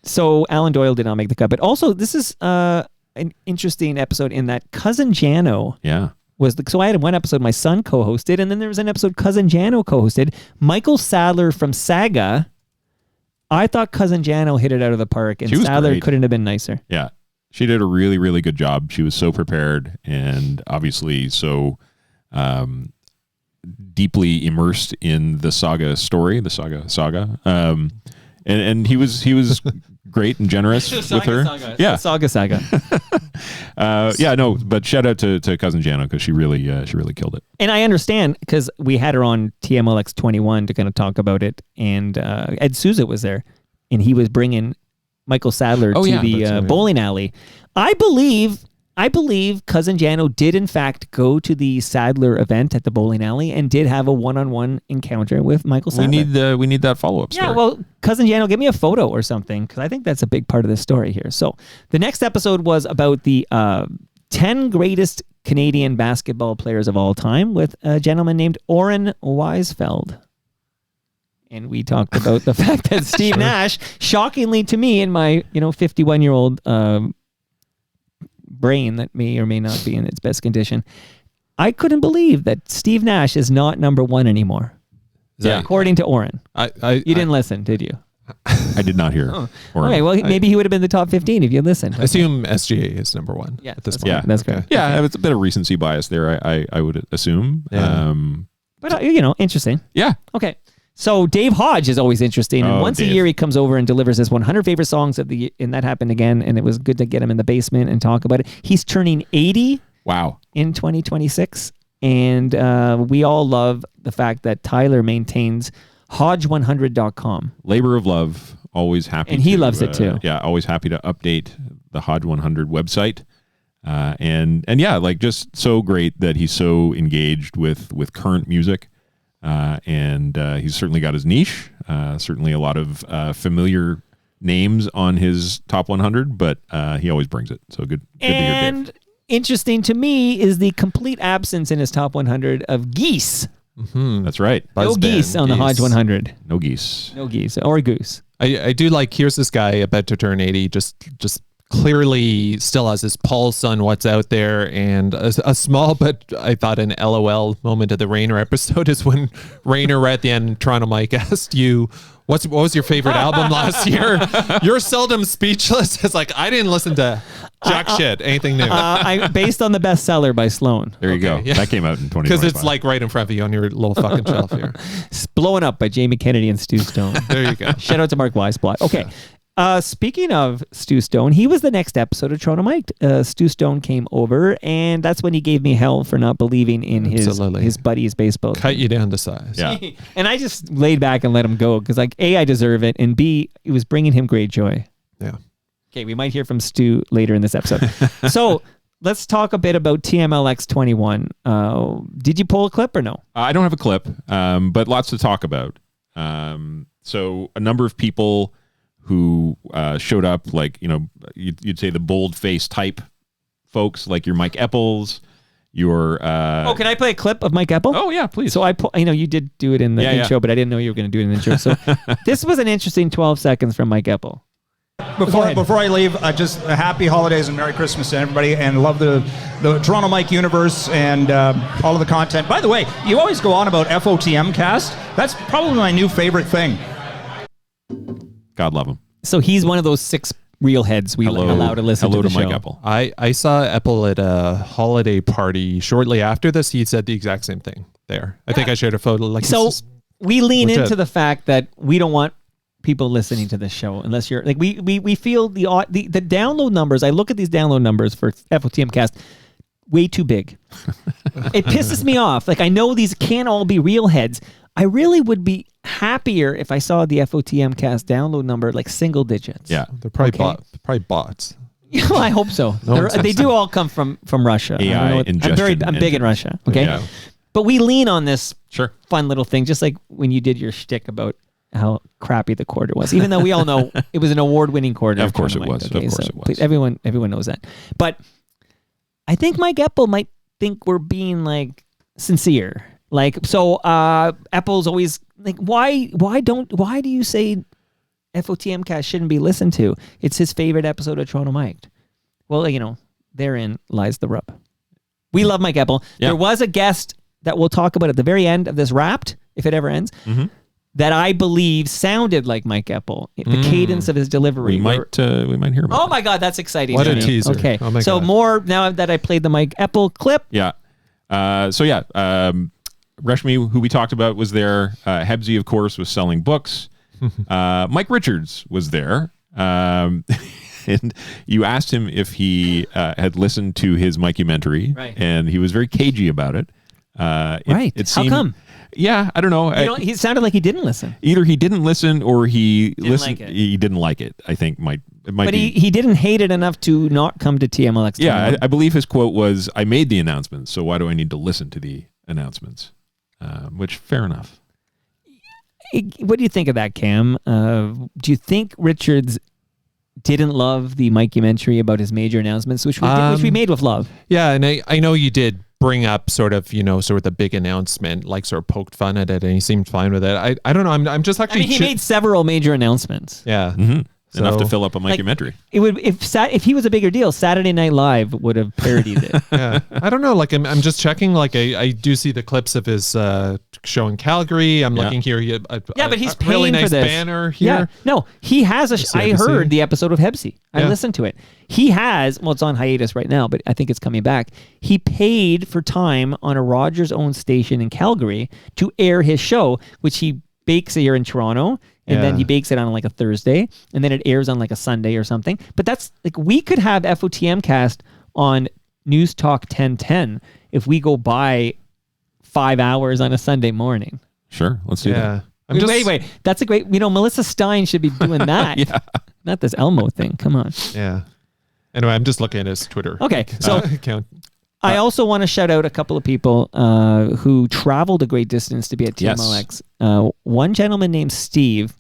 So Alan Doyle did not make the cut, but also this is an interesting episode in that Cousin Jano. Yeah. So I had one episode my son co-hosted, and then there was an episode Cousin Jano co-hosted. Michael Sadler from Saga. I thought Cousin Jano hit it out of the park, and Sadler couldn't have been nicer. Yeah. She did a really, really good job. She was so prepared and obviously so deeply immersed in the Saga story, the Saga. And he was great and generous with her. Yeah, Saga. But shout out to Cousin Jano because she really killed it. And I understand because we had her on TMLX 21 to kind of talk about it, and Ed Souza was there, and he was bringing Michael Sadler to the bowling alley. I believe Cousin Jano did in fact go to the Sadler event at the bowling alley and did have a one-on-one encounter with Michael Sadler. We need that follow-up story. Yeah, well, Cousin Jano, give me a photo or something because I think that's a big part of the story here. So the next episode was about the 10 greatest Canadian basketball players of all time with a gentleman named Oren Weisfeld. And we talked about the fact that Steve Nash, shockingly to me in my 51-year-old brain that may or may not be in its best condition, I couldn't believe that Steve Nash is not number one anymore. According to Oren. You didn't listen, did you? I did not hear. Okay, well, maybe he would have been the top 15 if you listened. I assume SGA is number one Yeah, at this that's point. fine. That's good. Yeah, it's a bit of recency bias there. I would assume. Yeah. But, interesting. Yeah. Okay. So Dave Hodge is always interesting. And once a year he comes over and delivers his 100 favorite songs of the year. And that happened again. And it was good to get him in the basement and talk about it. He's turning 80. Wow. In 2026. And we all love the fact that Tyler maintains Hodge100.com. Labor of love. Always happy. And he loves it too. Yeah. Always happy to update the Hodge 100 website. And yeah, like just so great that he's so engaged with current music. And he's certainly got his niche. Certainly a lot of familiar names on his top 100, but he always brings it. So good to hear Dave. And interesting to me is the complete absence in his top 100 of geese. Mm-hmm. That's right. No geese on the Hodge 100. No geese. No geese or goose. I do like, here's this guy about to turn 80, just clearly still has his pulse on what's out there. And a small, but I thought an LOL moment of the Rainer episode is when Rainer right at the end, Toronto Mike asked you, what was your favorite album last year? You're seldom speechless. It's like, I didn't listen to jack shit, anything new. Based on the bestseller by Sloan. There you go. Yeah. That came out in 2025. Because it's like right in front of you on your little fucking shelf here. It's Blowing Up by Jamie Kennedy and Stu Stone. There you go. Shout out to Mark Weisblatt. Okay. Speaking of Stu Stone, he was the next episode of Toronto Mike. Stu Stone came over, and that's when he gave me hell for not believing in his buddy's baseball. Cut you down to size. Yeah. And I just laid back and let him go because, like, A, I deserve it, and B, it was bringing him great joy. Yeah. Okay, we might hear from Stu later in this episode. So let's talk a bit about TMLX 21. Did you pull a clip or no? I don't have a clip, but lots to talk about. So a number of people who showed up, like, you'd say the bold-faced type folks, like your Mike Epples, your... can I play a clip of Mike Epple? Oh, yeah, please. So you did do it in the intro, but I didn't know you were going to do it in the intro. So this was an interesting 12 seconds from Mike Epple. Before I leave, just happy holidays and Merry Christmas to everybody, and love the Toronto Mike universe and all of the content. By the way, you always go on about FOTM cast. That's probably my new favorite thing. God love him. So he's one of those 6 real heads we allow to listen to the show. Mike Epple. I saw Epple at a holiday party shortly after this. He said the exact same thing there. I think I shared a photo. Like, so we lean legit. into the fact that we don't want people listening to this show unless you're like we feel the download numbers. I look at these download numbers for FOTM cast, way too big. It pisses me off. Like, I know these can't all be real heads. I really would be happier if I saw the FOTM cast download number like single digits. Yeah, they're probably bots. Well, I hope so. They do all come from Russia. AI I'm big in Russia. Okay, Yeah. but we lean on this Sure. fun little thing, just like when you did your shtick about how crappy the quarter was, even though we all know it was an award-winning quarter. Of course it Toronto was. Mike, Of course it was. Everyone knows that. But I think Mike Epple might think we're being like sincere. Like, so Apple's always like, why do you say FOTM cast shouldn't be listened to? It's his favorite episode of Toronto Mike. Well, therein lies the rub. We love Mike Epple. Yeah. There was a guest that we'll talk about at the very end of this Wrapped, if it ever ends, that I believe sounded like Mike Epple. The cadence of his delivery. We might hear about Oh my God, that's exciting. What a to me. teaser. Okay, Oh my so God. more now that I played the Mike Epple clip. Yeah. Rashmi, who we talked about, was there. Hebsy, of course, was selling books. Mike Richards was there. And you asked him if he had listened to his Mikey-mentary, Right. and he was very cagey about it. Right. It How seemed, come? Yeah, I don't know. He sounded like he didn't listen. Either he didn't listen or he Didn't listened. like it. He didn't like it. I think it might But be. he didn't hate it enough to not come to TMLX. Yeah, I believe his quote was, "I made the announcements, so why do I need to listen to the announcements?" Which, fair enough. What do you think of that, Cam? Do you think Richards didn't love the Mikey-mentary about his major announcements, which we made with love? Yeah, and I know you did bring up sort of the big announcement, like sort of poked fun at it, and he seemed fine with it. I don't know. I'm just actually he made several major announcements. Yeah. Mm-hmm. enough to So- fill up a documentary. It would if he was a bigger deal, Saturday Night Live would have parodied it. Yeah, I don't know. Like I'm just checking. Like I do see the clips of his show in Calgary. I'm looking here. But he's a paying really nice for this. banner here. Yeah, no, he has a. I CNBC. heard the episode of Hebsy. I Yeah. listened to it. He has. Well, it's on hiatus right now, but I think it's coming back. He paid for time on a Rogers-owned station in Calgary to air his show, which he bakes here in Toronto. And then Yeah. he bakes it on like a Thursday, and then it airs on like a Sunday or something. But that's like we could have FOTM cast on News Talk 1010 if we go by 5 hours on a Sunday morning. Sure, let's do that. Wait. That's a great. Melissa Stein should be doing that. Yeah. Not this Elmo thing. Come on. Yeah. Anyway, I'm just looking at his Twitter. Okay, so account. I also want to shout out a couple of people who traveled a great distance to be at Yes. TMLX. One gentleman named Steve.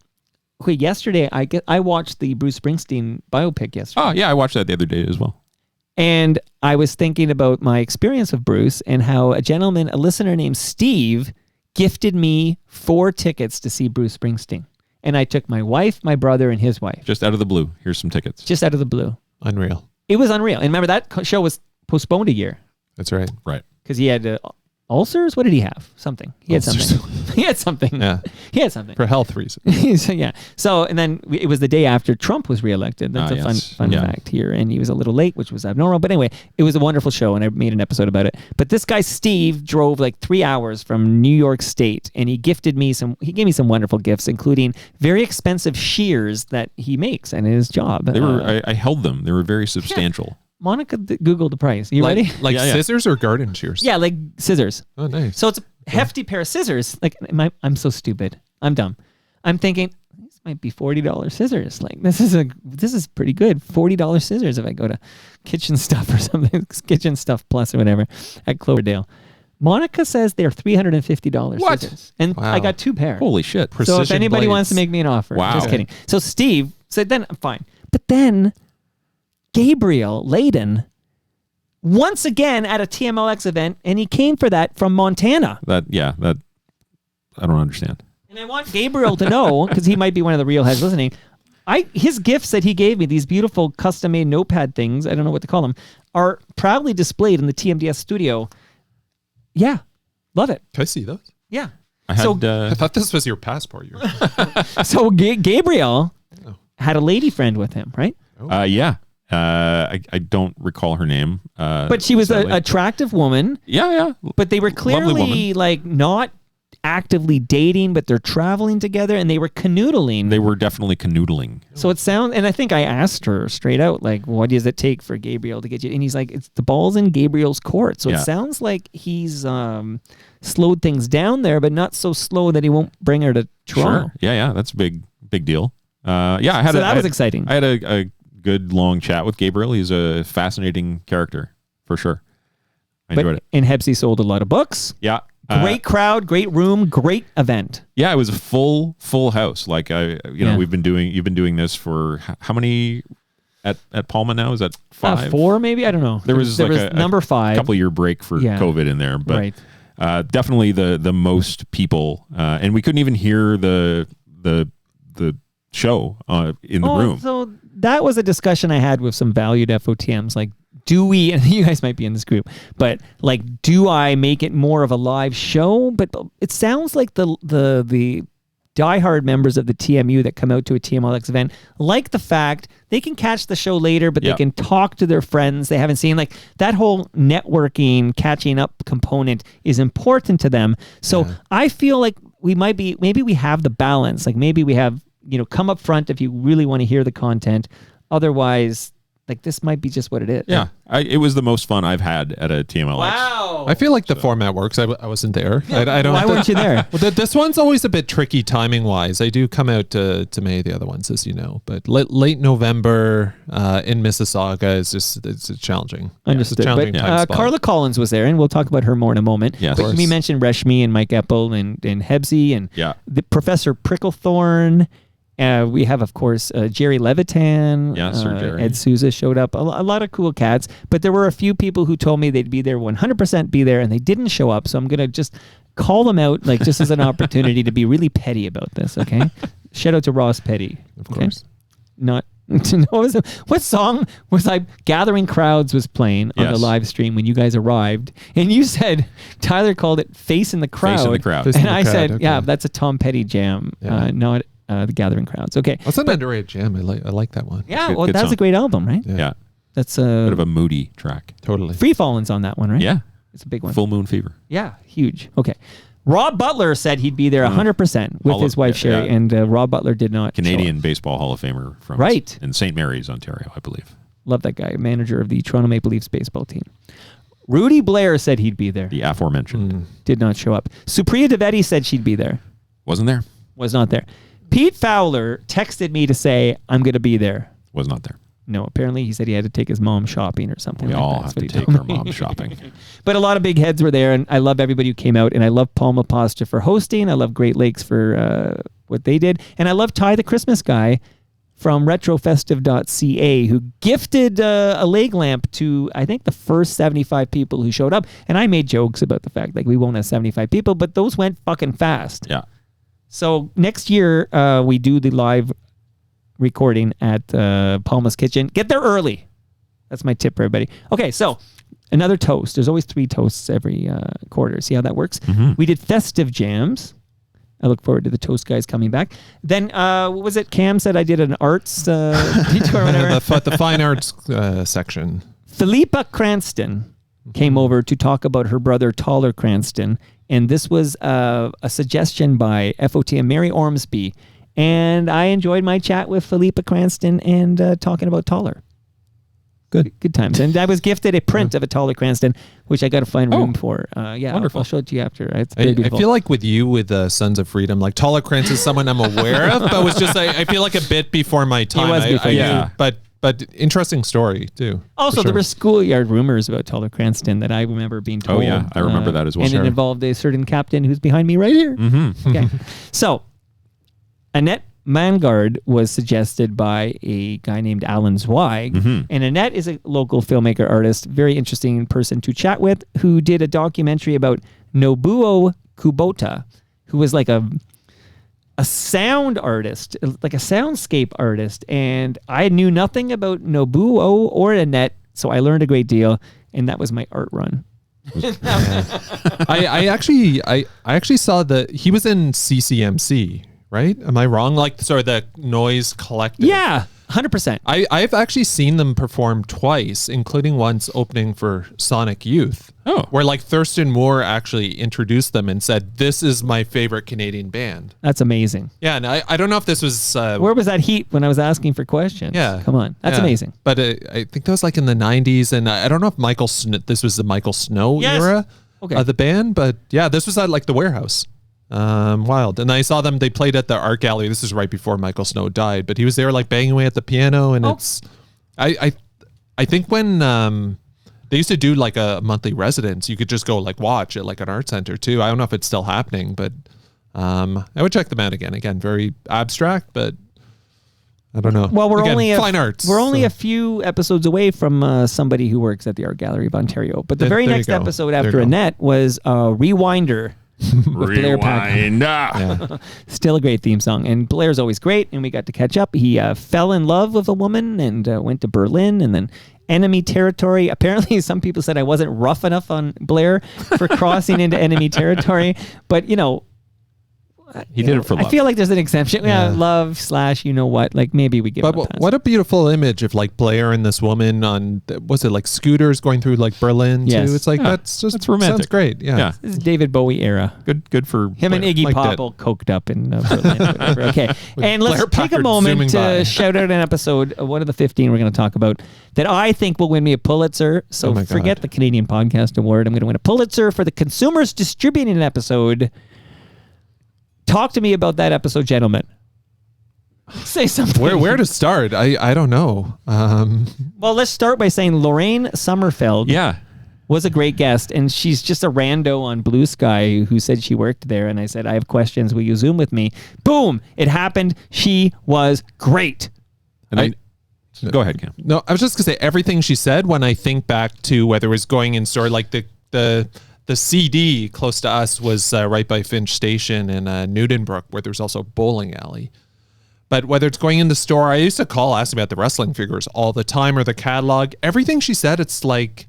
Okay, yesterday I watched the Bruce Springsteen biopic yesterday. Oh yeah, I watched that the other day as well. And I was thinking about my experience with Bruce and how a listener named Steve, gifted me 4 tickets to see Bruce Springsteen. And I took my wife, my brother, and his wife. Just out of the blue. Here's some tickets. Just out of the blue. Unreal. It was unreal. And remember, that show was postponed a year. That's right. Right. Because he had ulcers? What did he have? Something. He had Ulcers. something. He had something. Yeah. He had something. For health reasons. So, yeah. So, and then it was the day after Trump was reelected. That's a yes. fun Yeah. fact here. And he was a little late, which was abnormal. But anyway, it was a wonderful show, and I made an episode about it. But this guy, Steve, drove like 3 hours from New York State, and he gave me some wonderful gifts, including very expensive shears that he makes in his job. They were. I held them. They were very substantial. Monica Googled the price. You ready? Like Yeah, yeah. scissors or garden shears? Yeah, like scissors. Oh, nice. So it's a hefty pair of scissors. Like, I'm so stupid. I'm dumb. I'm thinking this might be $40 scissors. Like, this is pretty good. $40 scissors if I go to Kitchen Stuff or something. Kitchen Stuff Plus or whatever at Cloverdale. Monica says they're $350 What? scissors. And Wow. I got 2 pairs. Holy shit! So if Precision anybody wants to blades. make me an offer, Wow. just kidding. So Steve said, then I'm fine. But then Gabriel Layden, once again at a TMLX event, and he came for that from Montana. That I don't understand. And I want Gabriel to know, because he might be one of the real heads listening, his gifts that he gave me, these beautiful custom-made notepad things, I don't know what to call them, are proudly displayed in the TMDS studio. Yeah, love it. Can I see those? Yeah. I had. I thought this was your passport. So Gabriel had a lady friend with him, right? Yeah. I don't recall her name. But she was an sadly. attractive woman. Yeah. But they were Lovely clearly woman. like not actively dating, but they're traveling together and they were canoodling. They were definitely canoodling. So it sounds, and I think I asked her straight out, like, what does it take for Gabriel to get you? And he's like, it's the ball's in Gabriel's court. So Yeah. it sounds like he's slowed things down there, but not so slow that he won't bring her to Toronto. Sure. Yeah. That's a big deal. Yeah. I had. So that was exciting. I had a good long chat with Gabriel. He's a fascinating character for sure. I enjoyed it. And Hebsy sold a lot of books. Yeah. Great crowd, great room, great event. Yeah, it was a full house. Like you've been doing this for how many at Palma now? Is that 5? 4 maybe? I don't know. There was like a number 5. couple year break for COVID in there, but definitely the most people, and we couldn't even hear the show in the room. So that was a discussion I had with some valued FOTMs. Like, do we, and you guys might be in this group, but like, do I make it more of a live show? But it sounds like the diehard members of the TMU that come out to a TMLX event like the fact they can catch the show later, but they can talk to their friends they haven't seen. Like, that whole networking, catching up component is important to them. So I feel like maybe we have the balance. Like, maybe we have, come up front if you really want to hear the content. Otherwise, like, this might be just what it is. Yeah, it was the most fun I've had at a TMLX. Wow. I feel like the format works. I wasn't there. I don't. Why weren't you there? Well, this one's always a bit tricky timing wise. I do come out to May, the other ones, as you know, but late November in Mississauga is it's challenging. Understood. It's a challenging But time spot. Carla Collins was there, and we'll talk about her more in a moment. Yes. But we mentioned Reshmi and Mike Eppel and Hebsy and the Professor Pricklethorne. We have, of course, Jerry Levitan. Yeah, Sir Jerry. Ed Souza showed up. A lot of cool cats. But there were a few people who told me they'd be there, 100% be there, and they didn't show up. So I'm going to just call them out, like, just as an opportunity to be really petty about this, okay? Shout out to Ross Petty. Of course. not to know. What song was I? Gathering Crowds was playing on the Yes. live stream when you guys arrived, and you said Tyler called it "Face in the Crowd." Face in the Crowd. And Face in the I Crowd, said, okay. "Yeah, that's a Tom Petty jam, not the Gathering Crowds." Okay, That's an underrated jam. I like that one. yeah, Good- well, good that's song. a great album, right? Yeah. That's Bit of a moody track. Totally. Free Falling's on that one, right? Yeah. It's a big one. Full Moon Fever. Yeah, huge. Okay. Rob Butler said he'd be there 100% with his wife Sherry, and Rob Butler did not. Canadian Baseball Hall of Famer from Right. in St. Mary's, Ontario, I believe. Love that guy, manager of the Toronto Maple Leafs baseball team. Rudy Blair said he'd be there. The aforementioned. Did not show up. Supriya Dwivedi said she'd be there. Wasn't there? Was not there. Pete Fowler texted me to say, I'm going to be there. Was not there. No, apparently he said he had to take his mom shopping or something. We like all that. have That's to what he take told our me. mom shopping. But a lot of big heads were there, and I love everybody who came out, and I love Palma Pasta for hosting. I love Great Lakes for what they did, and I love Ty the Christmas guy from retrofestive.ca who gifted a leg lamp to, I think, the first 75 people who showed up. And I made jokes about the fact like we won't have 75 people, but those went fucking fast. Yeah. So next year we do the live recording at Palma's Kitchen. Get there early. That's my tip for everybody. Okay, so another toast. There's always 3 toasts every quarter. See how that works? We did festive jams. I look forward to the toast guys coming back. Then, what was it? Cam said I did an arts detour or whatever. the fine arts section. Philippa Cranston came over to talk about her brother Taller Cranston, and this was a suggestion by FOTM Mary Ormsby, and I enjoyed my chat with Philippa Cranston and talking about Taller. Good times. And I was gifted a print of a Taller Cranston, which I got to find room for. Yeah, wonderful. I'll show it to you after. It's I very beautiful. feel like with you, with Sons of Freedom, like Taller Krantz is someone I'm aware of, but was just I feel like a bit before my time. was before I you. knew, but interesting story too. Also, for there sure. were schoolyard rumors about Taller Cranston that I remember being told. Oh, yeah. I remember that as well. And it involved a certain captain who's behind me right here. Mm-hmm. Okay. So, Annette Mangard was suggested by a guy named Alan Zweig. And Annette is a local filmmaker artist, very interesting person to chat with, who did a documentary about Nobuo Kubota, who was like a sound artist, like a soundscape artist. And I knew nothing about Nobuo or Annette, so I learned a great deal. And that was my art run. I actually saw he was in CCMC, right? Am I wrong? Like, sorry, the Noise Collective. Yeah, 100%. I've actually seen them perform twice, including once opening for Sonic Youth. Oh. Where like Thurston Moore actually introduced them and said, "This is my favorite Canadian band." That's amazing. Yeah, and I don't know if this was... Where was that heat when I was asking for questions? Yeah. Come on. That's Yeah. amazing. But I think that was like in the 90s, and I don't know if this was the Michael Snow Yes. era Okay. of the band, but yeah, this was at like the Warehouse. Wild. And I saw them, they played at the Art Gallery. This is right before Michael Snow died, but he was there like banging away at the piano, and it's... I think when... they used to do like a monthly residence. You could just go like watch at like an art center too. I don't know if it's still happening, but I would check them out again. Again, very abstract, but I don't know. Well, we're Again, only fine arts. We're only a few episodes away from somebody who works at the Art Gallery of Ontario. But the very There you next go. episode There you after go. Annette was Rewinder. with Blair Packer. Rewind. Still a great theme song. And Blair's always great, and we got to catch up. He fell in love with a woman and went to Berlin, and then enemy territory. Apparently, some people said I wasn't rough enough on Blair for crossing into enemy territory. But, you know, He did it for love. I feel like there's an exemption. Yeah, Yeah. love / you know what. Like maybe we give him a But pass. what a beautiful image of like Blair and this woman on, was it like scooters going through like Berlin Yes. too? It's like, Yeah. that's just, That's romantic. sounds great. Yeah. This is David Bowie era. Good for Him and Blair. Iggy Liked Pop it. all coked up in Berlin. or whatever. Okay. And let's Blair take a Packard moment zooming to by. shout out an episode, one of the 15 we're going to talk about, that I think will win me a Pulitzer. So Oh my forget God. the Canadian Podcast Award. I'm going to win a Pulitzer for the Consumers Distributing an episode. Talk to me about that episode, gentlemen. Say something. Where to start? I don't know. Well, let's start by saying Lorraine Sommerfeld Yeah. was a great guest, and she's just a rando on Blue Sky who said she worked there, and I said, I have questions. Will you Zoom with me? Boom! It happened. She was great. And go ahead, Cam. No, I was just gonna say everything she said. When I think back to whether it was going in store, like the CD close to us was right by Finch Station in Newtonbrook, where there's also a bowling alley. But whether it's going in the store, I used to call, ask about the wrestling figures all the time or the catalog. Everything she said, it's like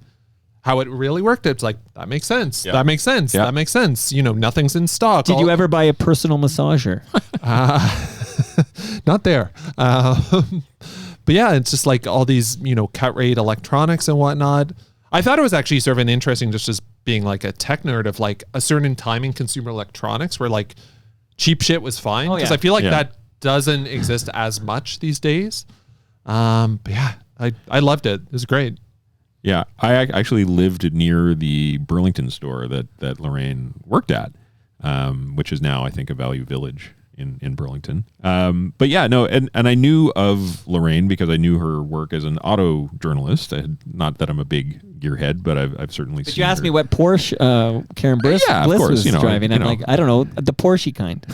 how it really worked. It's like, that makes sense. Yeah. That makes sense. Yeah. That makes sense. You know, nothing's in stock. Did you ever buy a personal massager? Not there. But yeah, it's just like all these, you know, cut rate electronics and whatnot. I thought it was actually sort of an interesting, just as being like a tech nerd, of like a certain time in consumer electronics where like cheap shit was fine. Oh, Because yeah. I feel like Yeah. that doesn't exist as much these days. But yeah, I loved it. It was great. Yeah, I actually lived near the Burlington store that Lorraine worked at, which is now, I think, a Value Village in Burlington. But yeah, no, and I knew of Lorraine because I knew her work as an auto journalist. Not that I'm a big gearhead, but I've certainly But seen you asked her. me what Porsche Karen Bliss, Yeah, of Bliss course, was you know, driving. you I'm know. like, I don't know, the Porsche kind.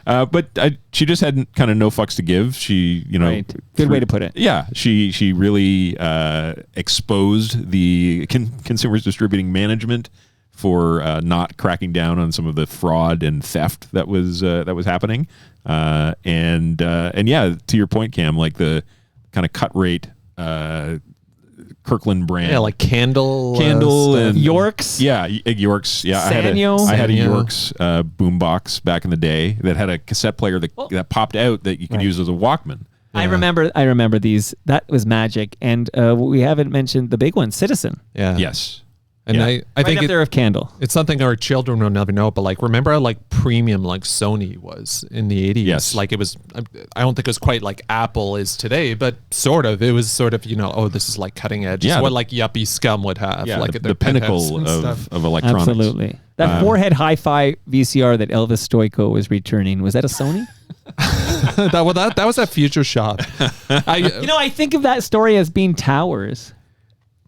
But she just had kind of no fucks to give. She, you know, Right. Good way to put it. Yeah, she really exposed the consumers distributing management for not cracking down on some of the fraud and theft that was happening. And yeah, to your point, Cam, like the kind of cut rate Kirkland brand, Yeah, like Candle and Yorks. Yeah, Yorks. Yeah, Sanyo. I had a Sanyo. Yorks boombox back in the day that had a cassette player that popped out that you could Right. use as a Walkman. I remember these. That was magic. And we haven't mentioned the big one, Citizen. Yeah. Yes. And Yeah. I Right think up there of Candle. it's something our children will never know, but like, remember how like premium like Sony was in the 80s? Yes. Like it was, I don't think it was quite like Apple is today, but sort of. It was sort of, you know, oh, this is like cutting edge. Yeah, It's what the- like yuppie scum would have. Yeah, like the, at their the pinnacle penthouse and stuff. of electronics. Absolutely. That forehead hi-fi VCR that Elvis Stoico was returning, was that a Sony? that was at Future Shop. I think of that story as being towers.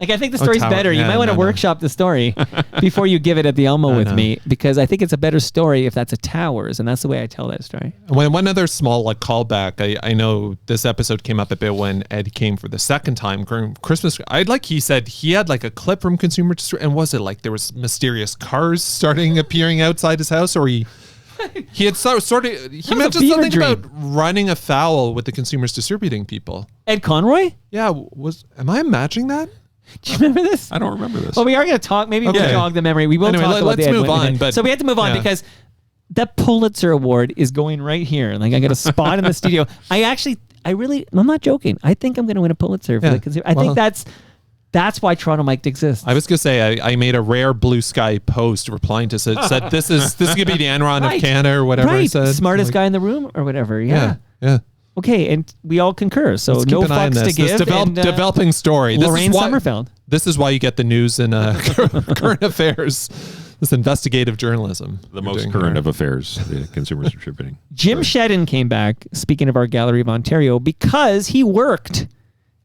Like, I think the story's tower. better. You Yeah, might want to no. workshop the story before you give it at the Elmo with know. me, because I think it's a better story if that's a towers, and that's the way I tell that story. One other small like callback. I know this episode came up a bit when Ed came for the second time during Christmas. He said he had like a clip from Consumer District, and was it like there was mysterious cars starting appearing outside his house, or he had sort of he mentioned fever something dream. about running afoul with the Consumers Distributing people. Ed Conroy? Yeah, am I imagining that? Do you remember this? I don't remember this. Well, we are going to talk. Maybe we'll Okay. jog the memory. We will Anyway, talk about let's the Ed move Whitman on, thing. but- So we have to move on yeah. because that Pulitzer Award is going right here. Like, I got a spot in the studio. I'm not joking. I think I'm going to win a Pulitzer for Yeah. the consumer. I think that's why Toronto Mike exists. I was gonna say I made a rare blue sky post replying to said this is gonna be the Enron Right. of Canada or whatever I Right. said. Smartest Like, guy in the room or whatever. Yeah. yeah. Okay, and we all concur. So Let's no keep an eye on fucks to this. give. This and, developing story. Lorraine this is why, Summerfeld. This is why you get the news in current affairs. This investigative journalism. The we're most doing current here. of affairs, the Consumers Distributing. Jim Shedden came back, speaking of our Gallery of Ontario, because he worked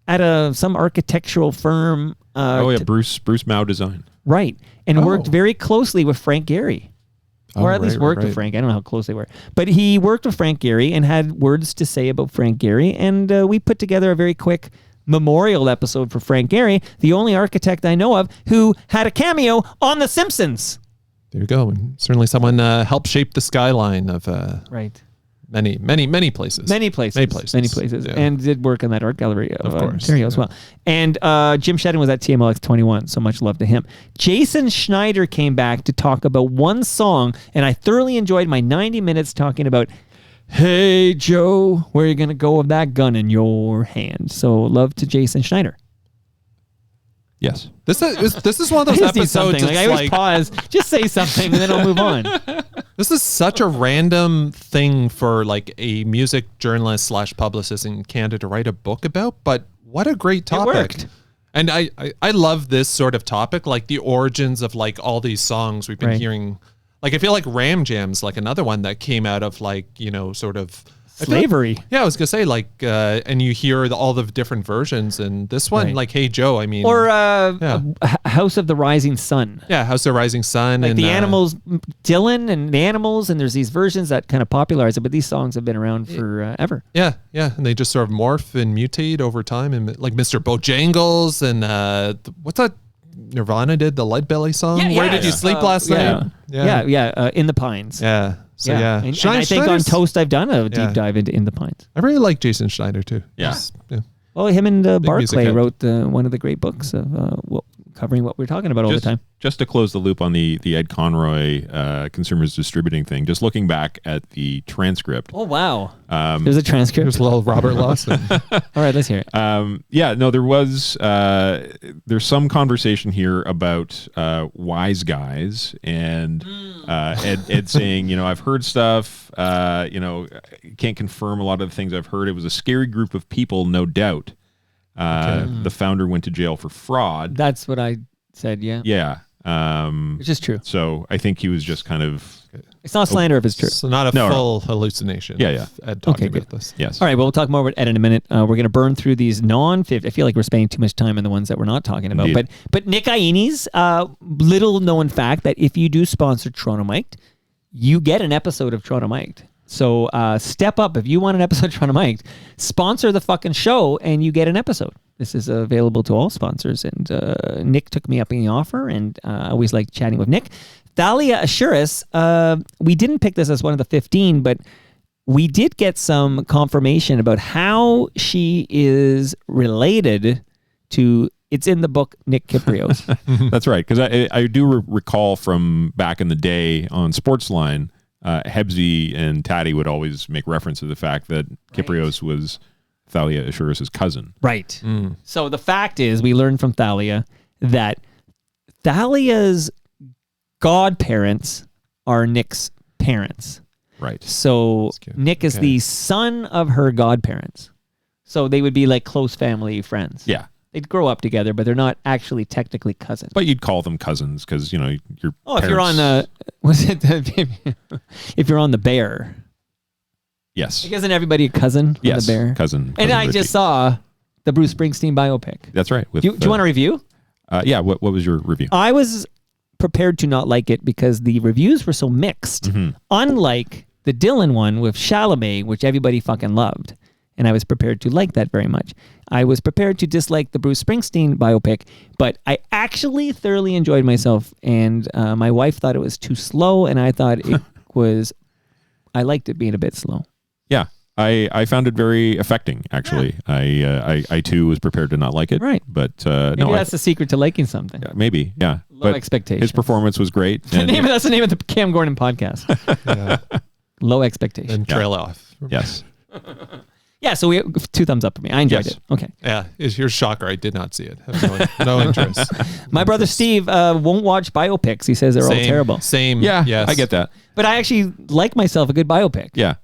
at some architectural firm. Bruce Mao Design. Right. And worked Oh. very closely with Frank Gehry. Or at least worked with Frank. I don't know how close they were. But he worked with Frank Gehry and had words to say about Frank Gehry. And we put together a very quick memorial episode for Frank Gehry, the only architect I know of who had a cameo on The Simpsons. There you go. And certainly someone helped shape the skyline of Right. many places. Many places. Yeah. And did work in that art gallery of course, Ontario as well. And Jim Shedden was at TMLX 21, so much love to him. Jason Schneider came back to talk about one song, and I thoroughly enjoyed my 90 minutes talking about, "Hey Joe, where are you going to go with that gun in your hand?" So love to Jason Schneider. Yes. This is one of I those just need episodes. something. Like, I always pause, just say something, and then I'll move on. This is such a random thing for like a music journalist / publicist in Canada to write a book about, but what a great topic. worked. And I love this sort of topic, like the origins of like all these songs we've been Right. hearing. Like I feel like Ram Jam's like another one that came out of like, you know, sort of I feel like- Slavery. yeah, I was gonna say like, and you hear all the different versions, and this one, Right. like, "Hey Joe," I mean, Or yeah. House of the Rising Sun. yeah, House of Rising Sun, Like and the Animals, Dylan and the Animals, and there's these versions that kind of popularize it, but these songs have been around forever. Yeah, and they just sort of morph and mutate over time, and like Mr. Bojangles and what's that Nirvana did, the Lead Belly song? Where did you sleep last night? Yeah, In the Pines. Yeah. So yeah, And I think on Toast I've done a deep dive into In the Pines. I really like Jason Schneider too. Yeah. Well, him and music Barclay head. wrote one of the great books of covering what we're talking about all the time. Just to close the loop on the Ed Conroy consumers distributing thing, just looking back at the transcript. Oh, wow. There's a transcript. There's a little Robert Lawson. All right, let's hear it. There was there's some conversation here about wise guys and Ed saying, I've heard stuff, can't confirm a lot of the things I've heard. It was a scary group of people, no doubt. The founder went to jail for fraud. That's what I said, yeah. Yeah. Which is true. So I think he was just kind of... It's not slander if it's true. So not a full hallucination. Yeah. Ed talking Okay, about this. Yes. All right, well, we'll talk more about Ed in a minute. We're going to burn through these non-50. I feel like we're spending too much time on the ones that we're not talking about. Indeed. But Nick Ianni's little known fact that if you do sponsor Toronto Mic'd, you get an episode of Toronto Mic'd. So step up. If you want an episode of Toronto Mic'd, sponsor the fucking show and you get an episode. This is available to all sponsors. And Nick took me up in the offer, and I always like chatting with Nick. Thalia Assuris, we didn't pick this as one of the 15, but we did get some confirmation about how she is related to, it's in the book, Nick Kiprios. That's right, because I do recall from back in the day on Sportsline, Hebsy and Taddy would always make reference to the fact that Kiprios was Thalia Assuris' cousin. Right. So the fact is, we learned from Thalia that Thalia's godparents are Nick's parents. Right. So Nick is the son of her godparents. So they would be like close family friends. Yeah. They'd grow up together, but they're not actually technically cousins. But you'd call them cousins because, your if you're on if you're on the Bear. Yes. Like, isn't everybody a cousin on Yes, the Bear? cousin And I Richie. just saw the Bruce Springsteen biopic. That's right. Do you want a review? Yeah. What was your review? I was prepared to not like it because the reviews were so mixed. Unlike the Dylan one with Chalamet, which everybody fucking loved. And I was prepared to like that very much. I was prepared to dislike the Bruce Springsteen biopic, but I actually thoroughly enjoyed myself. And my wife thought it was too slow, and I thought it was, I liked it being a bit slow. Yeah. I found it very affecting, actually. Yeah. I too was prepared to not like it. Right. But Maybe that's the secret to liking something. Maybe, yeah. Low but expectations. His performance was great. That's the name of the Cam Gordon podcast. Low expectations. And trail off. Yes. Yeah, so we 2 thumbs up for me. I enjoyed it. Okay. Yeah, here's shocker. I did not see it. Have no interest. My brother Steve won't watch biopics. He says they're all terrible. Same. Yeah, yes. I get that. But I actually like myself a good biopic. Yeah.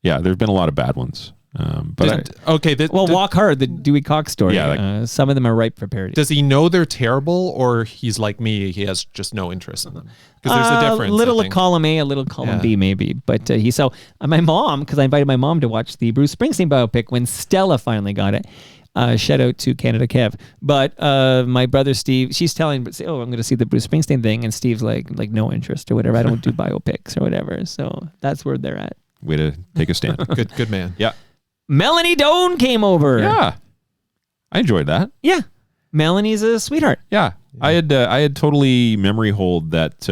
Yeah, there's been a lot of bad ones. Walk Hard, the Dewey Cox story. Yeah, some of them are ripe for parody. Does he know they're terrible, or he's like me, he has just no interest in them? Because there's a difference. A little of column A, a little column B, maybe. But my mom, because I invited my mom to watch the Bruce Springsteen biopic when Stella finally got it. Shout out to Canada Kev. But my brother Steve, she's telling, I'm going to see the Bruce Springsteen thing, and Steve's like no interest or whatever. I don't do biopics or whatever. So that's where they're at. Way to take a stand. Good man. Yeah. Melanie Doan came over. Yeah, I enjoyed that. Yeah, Melanie's a sweetheart. Yeah, I had totally memory hold that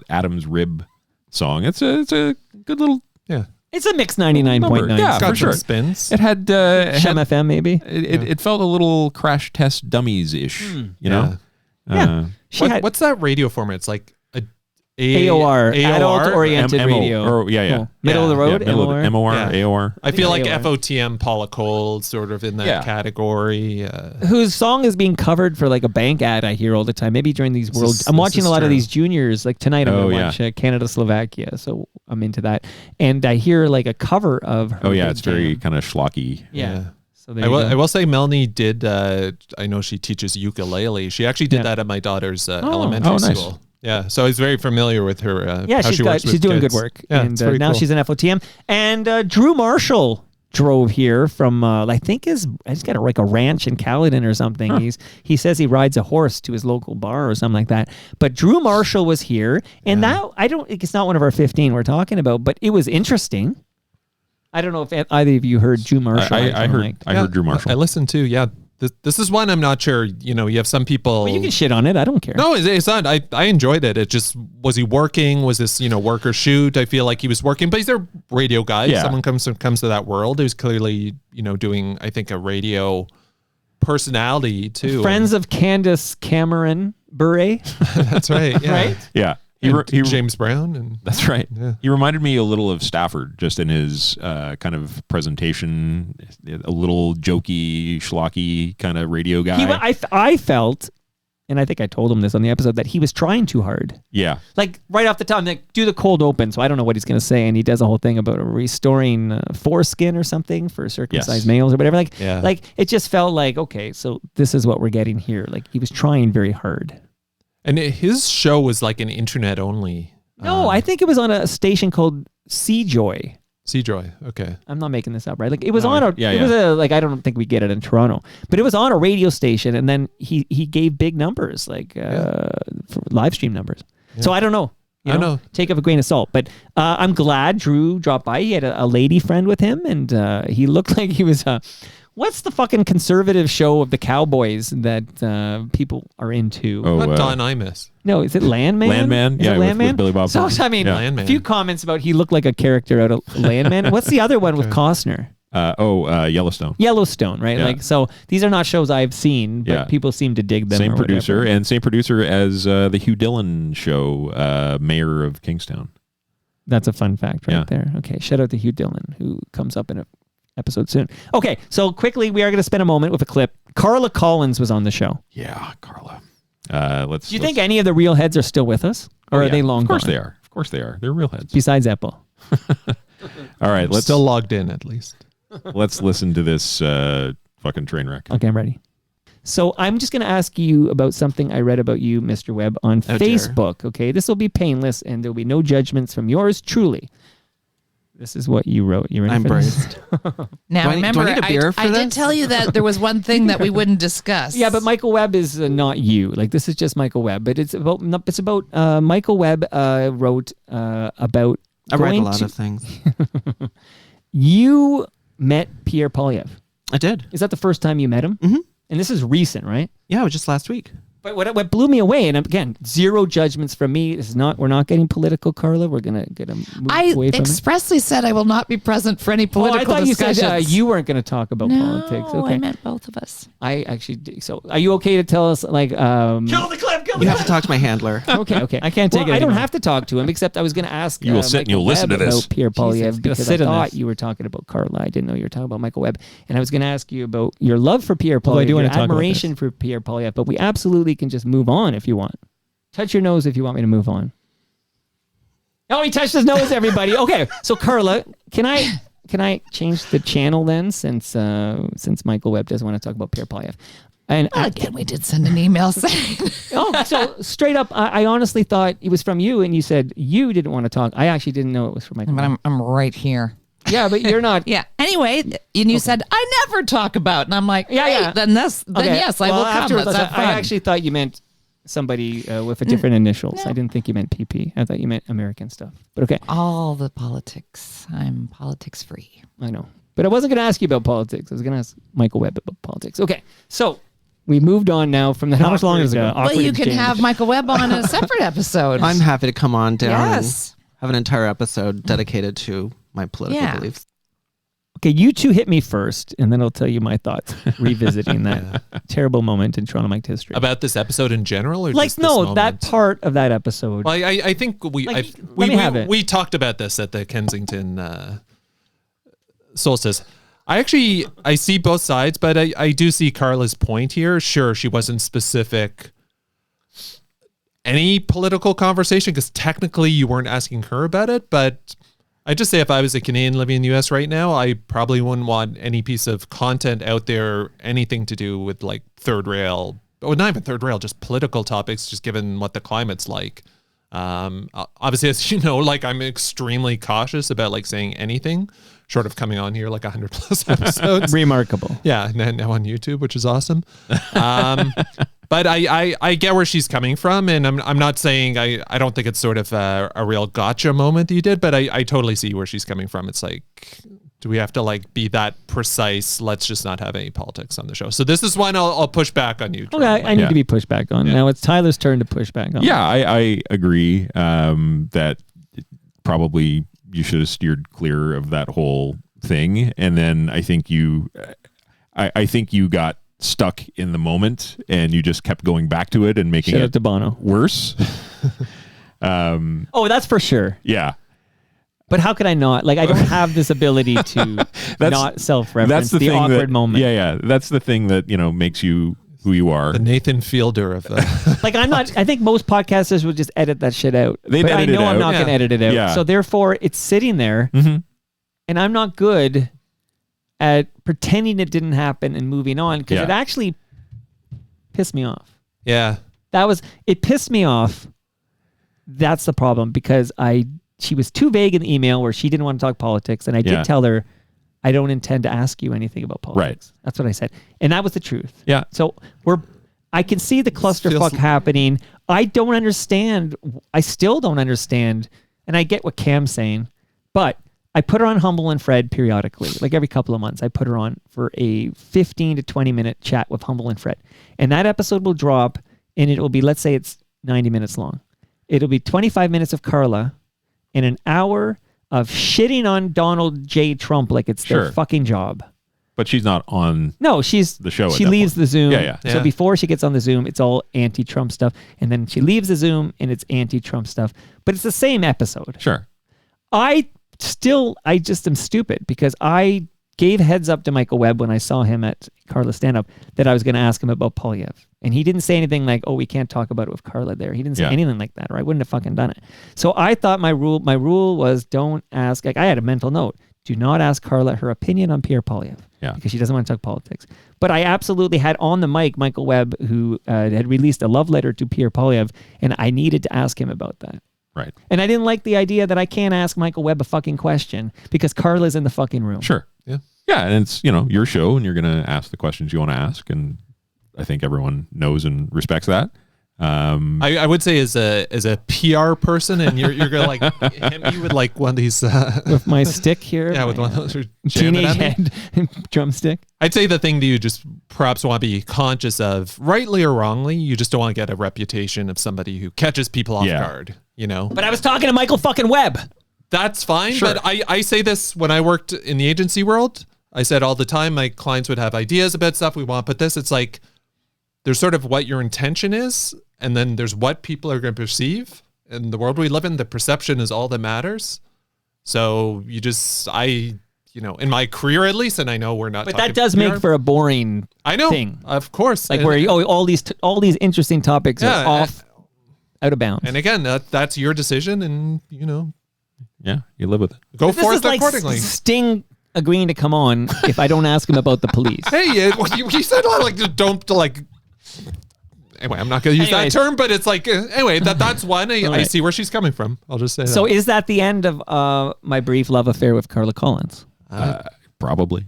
Adam's Rib song. It's a good little It's a mix 99.9. Yeah, for sure. Spins. It had Shem FM maybe. It felt a little Crash Test Dummies ish. You know. Yeah. What's that radio format? It's like AOR, adult-oriented radio. Or, Middle of the road, MOR, Yeah. AOR. I feel like AOR. FOTM, Paula Cole, sort of in that category. Whose song is being covered for like a bank ad I hear all the time. Maybe during these I'm watching a lot of these juniors. Like tonight I'm going to watch Canada, Slovakia. So I'm into that. And I hear like a cover of her. Oh yeah, it's very kind of schlocky. Yeah. So I will say Melanie did, I know she teaches ukulele. She actually did that at my daughter's elementary school. Yeah, so I was very familiar with her. She's doing good work. Yeah, and now she's an FOTM. And Drew Marshall drove here from, I think he's got a ranch in Caledon or something. Huh. He says he rides a horse to his local bar or something like that. But Drew Marshall was here, and now it's not one of our 15 we're talking about, but it was interesting. I don't know if either of you heard Drew Marshall. I heard Drew Marshall. I listened to This is one I'm not sure. You know, you have some people. Well, you can shit on it. I don't care. No, it's not. I enjoyed it. It just, was he working? Was this, work or shoot? I feel like he was working, but he's a radio guy. Yeah. Someone comes to that world who's clearly, doing, I think, a radio personality too. Friends of Candace Cameron Bure. That's right. Yeah. Right? Yeah. James Brown. And that's right. Yeah. He reminded me a little of Stafford, just in his kind of presentation, a little jokey, schlocky kind of radio guy. I felt, and I think I told him this on the episode, that he was trying too hard. Yeah. Like right off the top, like do the cold open. So I don't know what he's going to say. And he does a whole thing about restoring foreskin or something for circumcised males or whatever. Like it just felt like, okay, so this is what we're getting here. Like he was trying very hard. And his show was like an internet only. No, I think it was on a station called Seajoy. Seajoy, okay. I'm not making this up, right? Like it was on a, yeah, it was a, like I don't think we get it in Toronto, but it was on a radio station, and then he gave big numbers, like for live stream numbers. Yeah. So I don't know. I know. Take it with a grain of salt, but I'm glad Drew dropped by. He had a lady friend with him, and he looked like he was. What's the fucking conservative show of the Cowboys that people are into? Oh, what Don Imus? No, is it Landman? Landman? Is Yeah, it Landman? with Billy Bob So, Thornton. I mean, Yeah. a few comments about he looked like a character out of Landman. What's the other one with Costner? Yellowstone. Yellowstone, right? Yeah. Like, so these are not shows I've seen, but people seem to dig them. Same or producer, whatever. and same producer as the Hugh Dillon show, Mayor of Kingstown. That's a fun fact right there. Okay, shout out to Hugh Dillon, who comes up in an episode soon. Okay, so quickly, we are going to spend a moment with a clip. Carla Collins was on the show. Yeah, Carla. Do you think any of the real heads are still with us, or are they long Of course gone? they are. Of course they are. They're real heads. Besides Apple. All right, let's still logged in at least. Let's listen to this fucking train wreck. Okay, I'm ready. So I'm just going to ask you about something I read about you, Mr. Webb, on Facebook. Okay, this will be painless, and there'll be no judgments from yours truly. This is what you wrote. You ready I'm for this? Now, remember, I did this? tell you that there was one thing that we wouldn't discuss. Yeah, but Michael Webb is not you. Like, this is just Michael Webb. But it's about Michael Webb wrote about. I read a going lot to- of things. You met Pierre Polyev. I did. Is that the first time you met him? Mm-hmm. And this is recent, right? Yeah, it was just last week. But what blew me away, and again, zero judgments from me. This is not. We're not getting political, Carla. We're gonna move I away from it. expressly said I will not be present for any political I thought discussions. you said you weren't going to talk about politics. No, Okay. I meant both of us. I actually did. So, are you okay to tell us, like, Kill the clip. You have to talk to my handler. Okay. I can't take it. I don't anymore. have to talk to him, except I was going to ask. You will sit and Michael you'll listen Webb to this. about Pierre Polyev because I sit in thought this. you were talking about Carla. I didn't know you were talking about Michael Webb, and I was going to ask you about your love for Pierre Well, I Polyev, do wanna your talk about admiration for Pierre Polyev. But we absolutely can just move on if you want. Touch your nose if you want me to move on. Oh, he touched his nose, everybody. Okay, so Carla, can I change the channel then, since Michael Webb doesn't want to talk about Pierre Polyev? And Well, again, we did send an email saying. so straight up, I honestly thought it was from you, and you said you didn't want to talk. I actually didn't know it was from Michael. But I'm right here. Yeah, but you're not. Yeah. Anyway, and you said I never talk about, and I'm like, Yeah. Then yes, I will come. Afterwards, Let's have fun. I actually thought you meant somebody with a different initials. I didn't think you meant PP. I thought you meant American stuff. But okay. All the politics. I'm politics free. I know. But I wasn't going to ask you about politics. I was going to ask Michael Webb about politics. Okay. So we moved on now from that. How much longer does it go? Well, you can have Michael Webb on a separate episode. I'm happy to come on down Yes. and have an entire episode dedicated to my political beliefs. Okay, you two hit me first, and then I'll tell you my thoughts revisiting that terrible moment in Toronto Mike history. About this episode in general, or Like, just this no, moment? that part of that episode. Well, I think Let me have it. we talked about this at the Kensington solstice. I see both sides, but I do see Carla's point here. Sure, she wasn't specific any political conversation because technically you weren't asking her about it, but I just say if I was a Canadian living in the US right now, I probably wouldn't want any piece of content out there, anything to do with like third rail, or not even third rail, just political topics, just given what the climate's like. Obviously, as you know, like I'm extremely cautious about like saying anything short of coming on here like 100 plus episodes. Remarkable. Yeah. Now on YouTube, which is awesome. But I get where she's coming from, and I'm not saying I don't think it's sort of a real gotcha moment that you did, but I totally see where she's coming from. It's like, Do we have to like be that precise? Let's just not have any politics on the show. So this is one I'll push back on you. Okay, I need to be pushed back on. Now it's Tyler's turn to push back on. Yeah, I agree that probably you should have steered clear of that whole thing. And then I think you got stuck in the moment and you just kept going back to it and making it to Bono. Worse. Oh, that's for sure. Yeah. But how could I not? Like, I don't have this ability to not self-reference that's the awkward moment. Yeah. That's the thing that, makes you who you are. The Nathan Fielder of that. Like, I think most podcasters would just edit that shit out. They'd but I edit know it I'm out. not going to edit it out. Yeah. So therefore, it's sitting there, and I'm not good at pretending it didn't happen and moving on because it actually pissed me off. Yeah. It pissed me off. That's the problem because she was too vague in the email where she didn't want to talk politics. And I did tell her, I don't intend to ask you anything about politics. Right. That's what I said. And that was the truth. Yeah. So I can see the clusterfuck happening. I don't understand. I still don't understand. And I get what Cam's saying, but I put her on Humble and Fred periodically, like every couple of months. I put her on for a 15 to 20 minute chat with Humble and Fred. And that episode will drop and it will be, let's say it's 90 minutes long. It'll be 25 minutes of Carla and an hour of shitting on Donald J. Trump like it's their fucking job. But she's not on the show. She leaves the Zoom. Yeah. So before she gets on the Zoom, it's all anti-Trump stuff. And then she leaves the Zoom and it's anti-Trump stuff. But it's the same episode. Sure. I just am stupid because I gave heads up to Michael Webb when I saw him at Carla's stand-up that I was going to ask him about Polyev. And he didn't say anything like, oh, we can't talk about it with Carla there. He didn't say anything like that, or I wouldn't have fucking done it. So I thought my rule was don't ask, like I had a mental note, do not ask Carla her opinion on Pierre Polyev. Yeah. Because she doesn't want to talk politics. But I absolutely had on the mic Michael Webb, who had released a love letter to Pierre Polyev, and I needed to ask him about that. Right. And I didn't like the idea that I can't ask Michael Webb a fucking question because Carla's in the fucking room. Sure. Yeah. Yeah, and it's, your show and you're going to ask the questions you want to ask, and I think everyone knows and respects that. I would say as a PR person, and you're gonna like hit me with like one of these with my stick here. Yeah, with one of those teenage head drumstick. I'd say the thing that you just perhaps want to be conscious of, rightly or wrongly, you just don't want to get a reputation of somebody who catches people off guard. But I was talking to Michael fucking Webb. That's fine. Sure. But I say this when I worked in the agency world. I said all the time, my clients would have ideas about stuff. We want to put this. It's like there's sort of what your intention is, and then there's what people are going to perceive. In the world we live in, the perception is all that matters. So in my career at least, and I know we're not. But that does make for a boring. Thing. Of course. Like where all these interesting topics are off, out of bounds. And again, that's your decision, and yeah, you live with it. Go forth like accordingly. Sting agreeing to come on if I don't ask him about the police. Hey, he said like don't like. Anyway, I'm not going to use that term, but it's like anyway. That's one. I see where she's coming from. I'll just say that. So is that the end of my brief love affair with Carla Collins? Probably.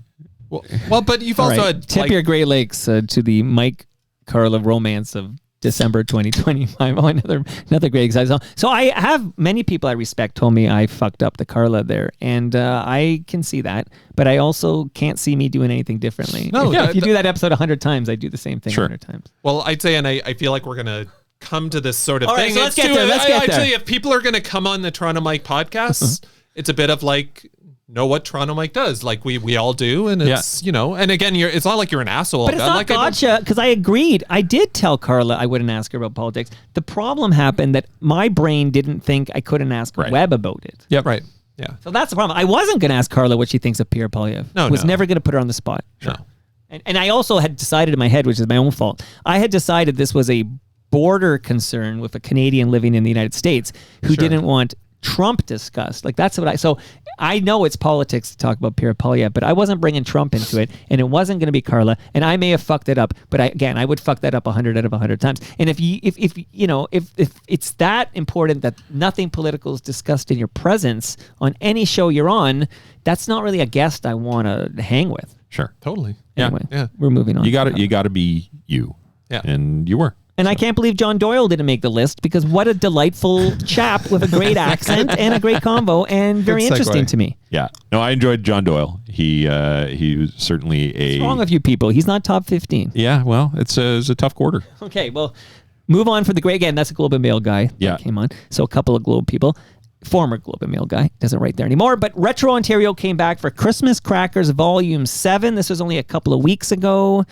Well, but you've also had, tip your Great Lakes to the Mike Carla romance of December 2025. Oh, another great example. So I have many people I respect told me I fucked up the Carla there, and I can see that, but I also can't see me doing anything differently. No, if you do that episode 100 times, I do the same thing 100 times. Well, I'd say, and I feel like we're gonna come to this sort of All right, thing. so let's get there. Let's get there. Actually, if people are gonna come on the Toronto Mike podcast, it's a bit of like. Know what Toronto Mike does, like we all do, and it's and again, it's not like you're an asshole. But it's not gotcha, because I agreed. I did tell Carla I wouldn't ask her about politics. The problem happened that my brain didn't think I couldn't ask Webb about it. Yeah, right. Yeah. So that's the problem. I wasn't going to ask Carla what she thinks of Pierre Polyev. No, was never going to put her on the spot. Sure. And I also had decided in my head, which is my own fault. I had decided this was a border concern with a Canadian living in the United States who didn't want Trump discussed. Like that's what so I know it's politics to talk about Pierre Polyev, but I wasn't bringing Trump into it, and it wasn't going to be Carla, and I may have fucked it up, but I would fuck that up 100 out of 100 times. And if it's that important that nothing political is discussed in your presence on any show you're on, that's not really a guest I want to hang with. Sure. Totally. Anyway, yeah. We're moving on. You got to be you. Yeah. And you were. And I can't believe John Doyle didn't make the list because what a delightful chap with a great accent and a great combo and very Good segue. interesting to me. Yeah. No, I enjoyed John Doyle. He was certainly a... What's wrong with you people? He's not top 15. Yeah, well, it's a tough quarter. Okay, well, move on for the great. Again, that's a Globe and Mail guy that came on. So a couple of Globe people. Former Globe and Mail guy. Doesn't write there anymore. But Retro Ontario came back for Christmas Crackers Volume 7. This was only a couple of weeks ago.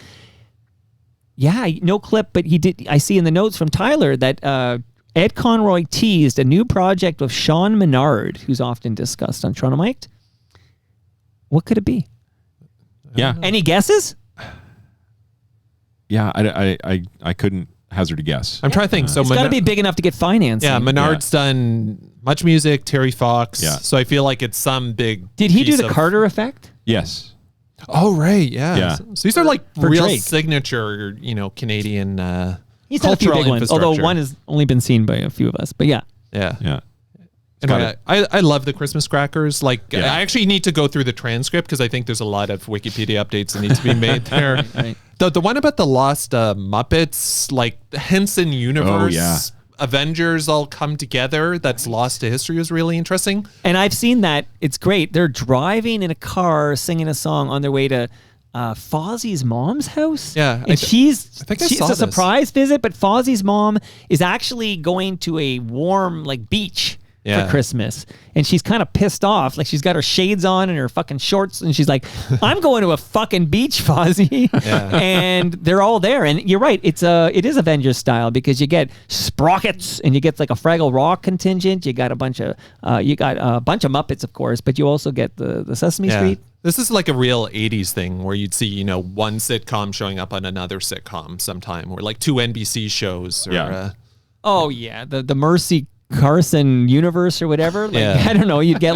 Yeah, no clip, but he did. I see in the notes from Tyler that Ed Conroy teased a new project with Sean Menard, who's often discussed on Toronto Mic'd. What could it be? Yeah. Any guesses? Yeah, I couldn't hazard a guess. I'm trying to think. So It's got to be big enough to get financing. Yeah, Menard's done Much Music, Terry Fox. Yeah. So I feel like it's some big. Did he do piece the of- Carter effect? Yes. Oh right, yeah. Yeah. So these are like For real Drake. signature, Canadian He's done a few cultural big ones, although infrastructure. one has only been seen by a few of us. But yeah. Yeah. Yeah. Anyway, I love the Christmas crackers. Like, Yeah. I actually need to go through the transcript because I think there's a lot of Wikipedia updates that need to be made there. Right. The one about the lost Muppets, like the Henson universe, yeah. Avengers all come together. That's lost to history is really interesting. And I've seen that. It's great. They're driving in a car singing a song on their way to Fozzie's mom's house. Yeah, And I she's think I it's saw a this. surprise visit, but Fozzie's mom is actually going to a warm beach Yeah. for Christmas. And she's kind of pissed off. Like she's got her shades on and her fucking shorts and she's like, I'm going to a fucking beach, Fozzie. Yeah. And they're all there. And you're right, it is Avengers style because you get sprockets and you get like a Fraggle Rock contingent. You got a bunch of Muppets, of course, but you also get the Sesame Street. This is like a real 80s thing where you'd see, one sitcom showing up on another sitcom sometime, or like two NBC shows. Or, Yeah. Oh yeah, the Mercy Carson universe or whatever. Like, Yeah. I don't know. You'd get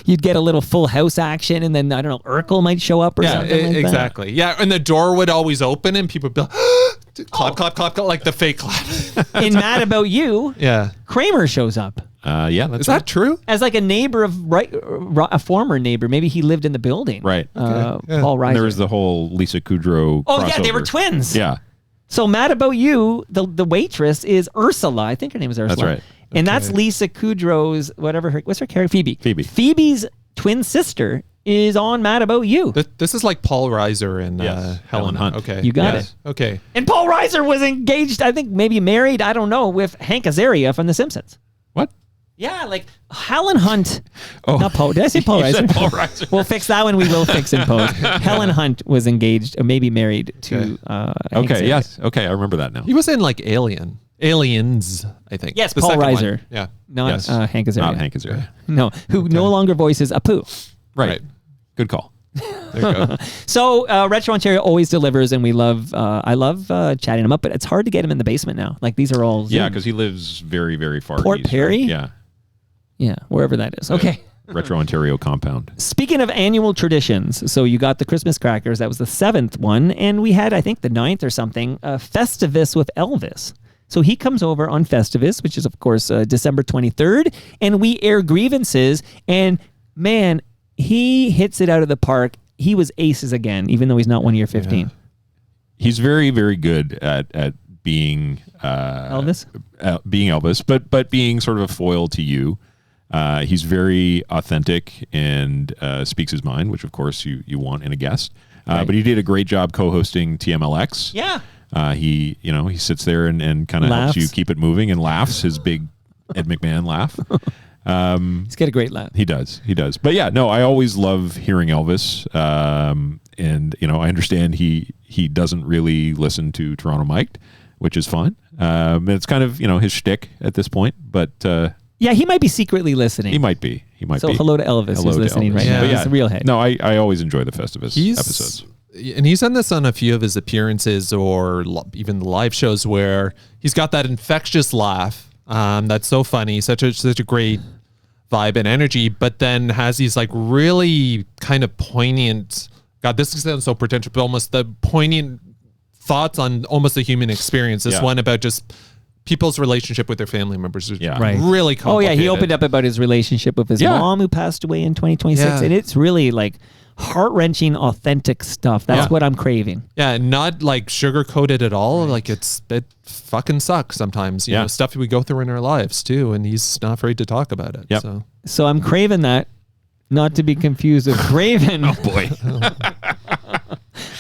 you'd get a little Full House action, and then I don't know, Urkel might show up or something like that. exactly. Yeah, and the door would always open, and people would be like, clap, clap, clap, clap, like the fake clap. In Mad About You, Yeah. Kramer shows up Yeah, that's Is that true? as like a neighbor of a former neighbor. Maybe he lived in the building. right. Paul And Reiser. there was the whole Lisa Kudrow Oh yeah, they were crossover. twins. Yeah. So Mad About You, the waitress is Ursula. I think her name is Ursula. That's right. And that's Lisa Kudrow's what's her character? Phoebe. Phoebe. Phoebe's twin sister is on Mad About You. This is like Paul Reiser and Yes, Helen Helen Hunt. Okay. You got Yes. Okay. And Paul Reiser was engaged, I think maybe married, I don't know, with Hank Azaria from The Simpsons. What? Yeah, like Helen Hunt. Oh. Not Paul. Did I say Paul You Reiser? said Paul Reiser. We'll fix that one. We will fix in post. Helen Hunt was engaged or maybe married to Hank Okay. Azaria. Yes. Okay. I remember that now. He was in like Aliens, I think. Yes, The Paul second Reiser. one. Yeah. Not Yes. Hank Azaria. Not Hank Azaria. No, who no longer voices Apu. Right. Good call. There you go. So Retro Ontario always delivers, and we love. I love chatting him up, but it's hard to get him in the basement now. Like these are all Yeah, Zoom. because he lives very, very far Port east. Perry? Right? Yeah. Yeah, wherever that is. Okay. Retro Ontario compound. Speaking of annual traditions, so you got the Christmas crackers. That was the 7th one, and we had, I think, the 9th or something, Festivus with Elvis. So he comes over on Festivus, which is of course December 23rd, and we air grievances. And man, he hits it out of the park. He was aces again, even though he's not 1 year 15. He's very, very good at being Elvis? Being Elvis, but being sort of a foil to you. He's very authentic and speaks his mind, which of course you want in a guest. Right. But he did a great job co-hosting TMLX. Yeah. He sits there and kind of helps you keep it moving and laughs his big Ed McMahon laugh. He's got a great laugh. He does. But yeah, no, I always love hearing Elvis. And I understand he doesn't really listen to Toronto Mic'd, which is fine. It's kind of his shtick at this point, but Yeah, he might be secretly listening. he might be. So be. hello to Elvis who's Hello to listening Elvis. right now. But He's the real head. No, I always enjoy the Festivus episodes. And he's done this on a few of his appearances or even the live shows where he's got that infectious laugh that's so funny, such a great vibe and energy, but then has these like really kind of poignant, God, this sounds so pretentious, but almost the poignant thoughts on almost the human experience. This one about just people's relationship with their family members is really complicated. Oh yeah, he opened up about his relationship with his mom who passed away in 2026, and it's really like heart-wrenching, authentic stuff. That's what I'm craving. Yeah, not like sugar-coated at all. Like it fucking sucks sometimes. You know, stuff we go through in our lives too, and he's not afraid to talk about it. Yep. So I'm craving that, not to be confused with Graven. Oh boy.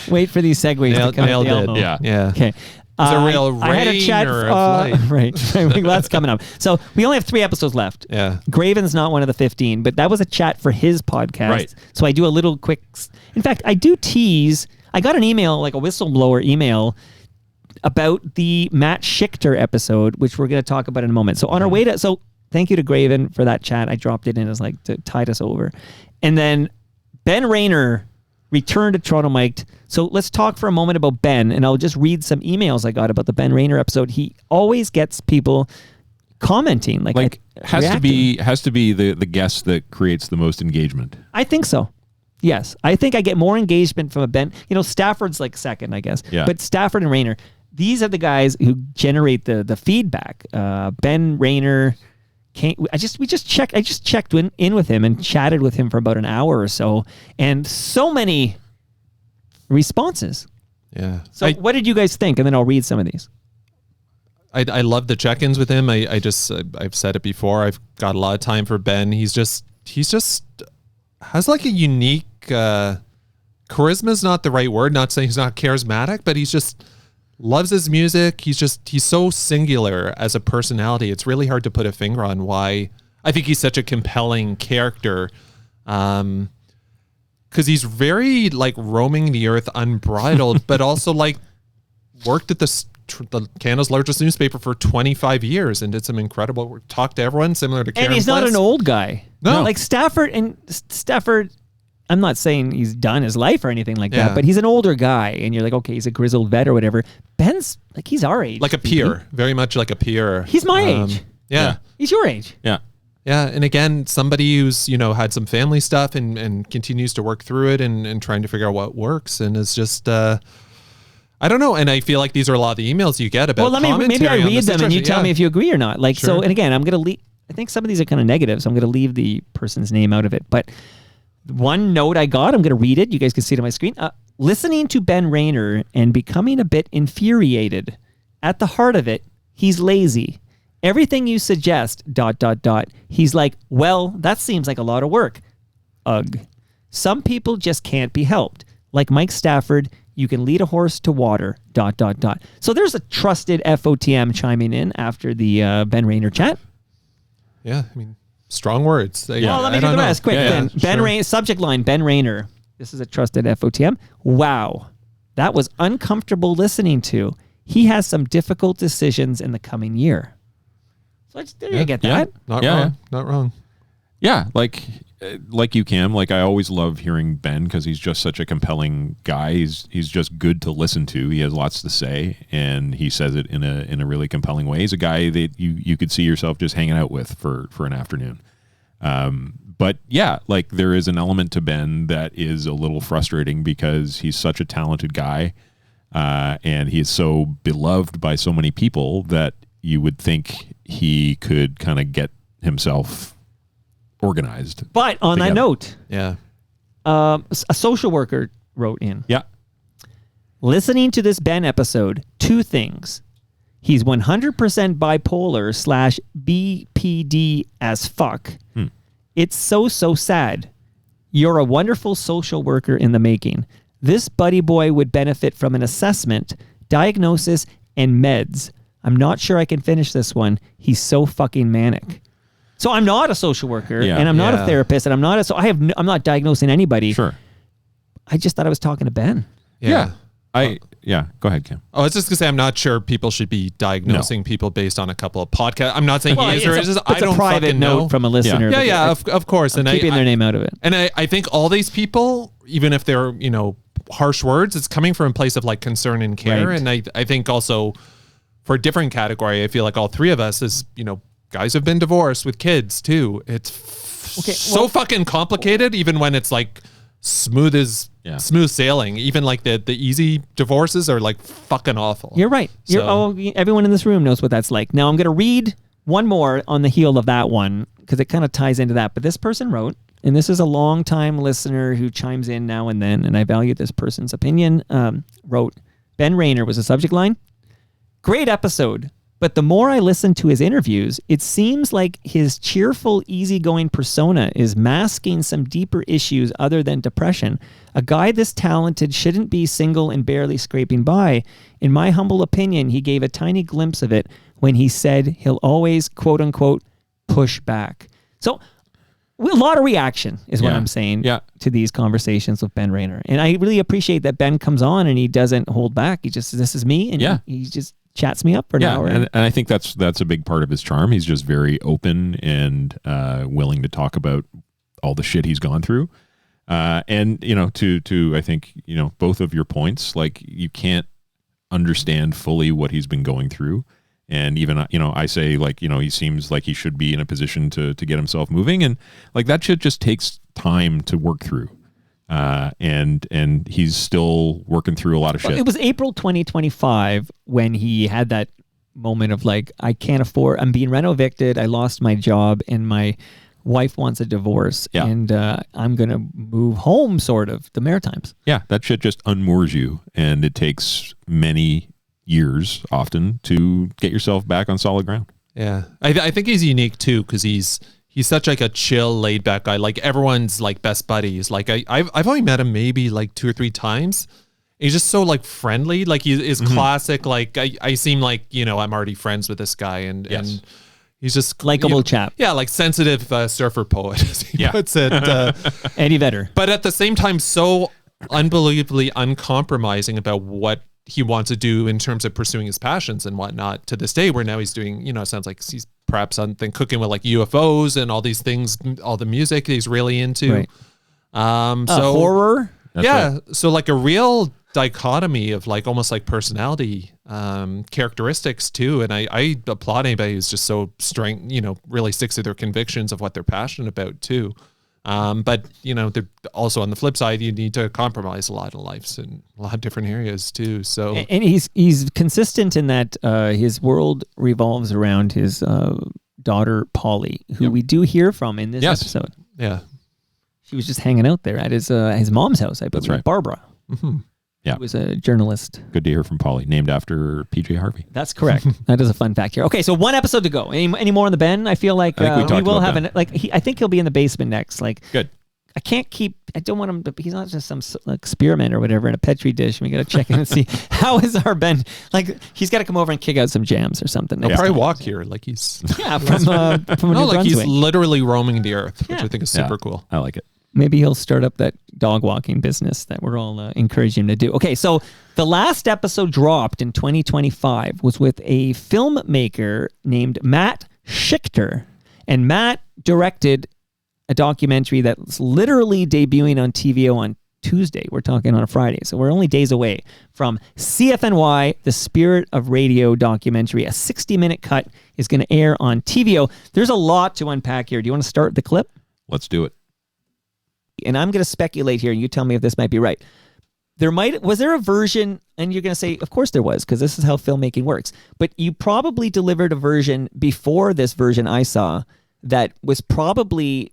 Wait for these segues to come out. Nailed it. Yeah. Okay. Is it real I had a rain chat. or a flight? Right. That's coming up. So we only have 3 episodes left. Yeah. Graven's not one of the 15, but that was a chat for his podcast. Right. So I do a little quick. In fact, I do tease. I got an email, like a whistleblower email, about the Matt Schichter episode, which we're going to talk about in a moment. So on our way to. So thank you to Graven for that chat. I dropped it in as like to tide us over. And then Ben Rayner returned to Toronto Mic'd. So let's talk for a moment about Ben, and I'll just read some emails I got about the Ben Rayner episode. He always gets people commenting, like has to be the guest that creates the most engagement. I think so. Yes, I think I get more engagement from a Ben. You know, Stafford's like second, I guess. Yeah. But Stafford and Rayner, these are the guys who generate the feedback. Ben Rayner. I just checked in with him and chatted with him for about an hour or so, and so many responses. Yeah. So what did you guys think? And then I'll read some of these. I love the check-ins with him. I've said it before. I've got a lot of time for Ben. He's just has like a unique charisma is not the right word. Not saying he's not charismatic, but he's just loves his music. He's so singular as a personality. It's really hard to put a finger on why. I think he's such a compelling character. Because he's very like roaming the earth unbridled, but also like worked at the Canada's largest newspaper for 25 years and did some incredible work. Talked to everyone, similar to Karen. And he's not an old guy. No. Like Stafford, I'm not saying he's done his life or anything like that, but he's an older guy, and you're like, okay, he's a grizzled vet or whatever. Ben's like, he's our age. Like a peer, very much like a peer. He's my age. Yeah. He's your age. Yeah. Yeah, and again, somebody who's, had some family stuff and continues to work through it and trying to figure out what works, and is just, I don't know, and I feel like these are a lot of the emails you get about maybe I read them and you tell me if you agree or not. Like, Sure. so, and again, I'm going to leave, I think some of these are kind of negative, so I'm going to leave the person's name out of it, but one note I got, I'm going to read it, you guys can see it on my screen. Listening to Ben Rayner and becoming a bit infuriated. At the heart of it, he's lazy. Everything you suggest, ... He's like, well, that seems like a lot of work. Ugh. Some people just can't be helped. Like Mike Stafford, you can lead a horse to water, ... So there's a trusted FOTM chiming in after the Ben Rayner chat. Yeah, I mean, strong words. Well, let me do the rest quick then. Ben sure. Rayner, subject line, Ben Rayner. This is a trusted FOTM. Wow. That was uncomfortable listening to. He has some difficult decisions in the coming year. So I get that. Not wrong. Not wrong. Yeah, like you, Cam. Like I always love hearing Ben because he's just such a compelling guy. He's just good to listen to. He has lots to say, and he says it in a really compelling way. He's a guy that you could see yourself just hanging out with for an afternoon. But yeah, like there is an element to Ben that is a little frustrating because he's such a talented guy, and he is so beloved by so many people that you would think he could kind of get himself organized. But on that note, a social worker wrote in. Yeah. Listening to this Ben episode, 2 things. He's 100% bipolar / BPD as fuck. It's so sad. You're a wonderful social worker in the making. This buddy boy would benefit from an assessment, diagnosis, and meds. I'm not sure I can finish this one. He's so fucking manic. So I'm not a social worker, and I'm not a therapist, and I'm not diagnosing anybody. Sure. I just thought I was talking to Ben. Yeah. Go ahead, Cam. Oh, I was just gonna say I'm not sure people should be diagnosing people based on a couple of podcasts. I'm not saying he is or is. I don't a private fucking note know. from a listener. Yeah, of course. I'm keeping their name out of it. And I think all these people, even if they're harsh words, it's coming from a place of like concern and care. Right. And I think also for a different category, I feel like all 3 of us is guys have been divorced with kids too. It's so fucking complicated, even when it's like smooth sailing. Even like the easy divorces are like fucking awful. You're right. Everyone in this room knows what that's like. Now I'm going to read one more on the heel of that one because it kind of ties into that. But this person wrote, and this is a long-time listener who chimes in now and then, and I value this person's opinion, wrote, Ben Rayner was the subject line. Great episode, but the more I listen to his interviews, it seems like his cheerful, easygoing persona is masking some deeper issues other than depression. A guy this talented shouldn't be single and barely scraping by. In my humble opinion, he gave a tiny glimpse of it when he said he'll always, quote unquote, push back. So a lot of reaction is what I'm saying to these conversations with Ben Rayner. And I really appreciate that Ben comes on and he doesn't hold back. He just, this is me. And he just chats me up for an hour. And I think that's a big part of his charm. He's just very open and willing to talk about all the shit he's gone through. And, you know, to I think, you know, both of your points, like you can't understand fully what he's been going through. And even, you know, I say, like, you know, he seems like he should be in a position to get himself moving. And like that shit just takes time to work through. And he's still working through a lot of shit. It was April 2025 when he had that moment of like, I can't afford, I'm being reno evicted. I lost my job and my wife wants a divorce and I'm going to move home, sort of, the Maritimes. Yeah, that shit just unmoors you. And it takes many years often to get yourself back on solid ground. Yeah. I think he's unique too, because he's such like a chill, laid back guy. Like everyone's like best buddies. Like I've only met him maybe like 2 or 3 times. He's just so like friendly. Like he is classic. Like I seem like, you know, I'm already friends with this guy and he's just likable chap. Yeah, like sensitive surfer poet, as he puts it. Eddie Vedder. But at the same time, so unbelievably uncompromising about what he wants to do in terms of pursuing his passions and whatnot to this day, where now he's doing, you know, it sounds like he's perhaps something cooking with like UFOs and all these things, all the music he's really into. Right. So horror. So like a real dichotomy of like almost like personality characteristics too. And I applaud anybody who's just so really sticks to their convictions of what they're passionate about too. But you know, also on the flip side, you need to compromise a lot in life in a lot of different areas too. So and he's consistent in that his world revolves around his daughter Polly, who we do hear from in this episode. Yeah, she was just hanging out there at his mom's house. I believe. That's right, Barbara. Mm-hmm. Yeah, he was a journalist. Good to hear from Polly, named after PJ Harvey. That's correct. That is a fun fact here. Okay, so 1 episode to go. Any more on the Ben? I feel like we will have I think he'll be in the basement next. Like, good. I don't want him to. He's not just some experiment or whatever in a petri dish. We got to check in and see how is our Ben. Like, he's got to come over and kick out some jams or something. He'll probably walk here, like he's from New like he's Brunswick. literally roaming the earth, which I think is super cool. I like it. Maybe he'll start up that dog walking business that we're all encouraging him to do. Okay, so the last episode dropped in 2025 was with a filmmaker named Matt Schichter. And Matt directed a documentary that's literally debuting on TVO on Tuesday. We're talking on a Friday, so we're only days away from CFNY, The Spirit of Radio documentary. A 60-minute cut is going to air on TVO. There's a lot to unpack here. Do you want to start the clip? Let's do it. And I'm going to speculate here, and you tell me if this might be right. Was there a version, and you're going to say, of course there was, because this is how filmmaking works, but you probably delivered a version before this version I saw that was probably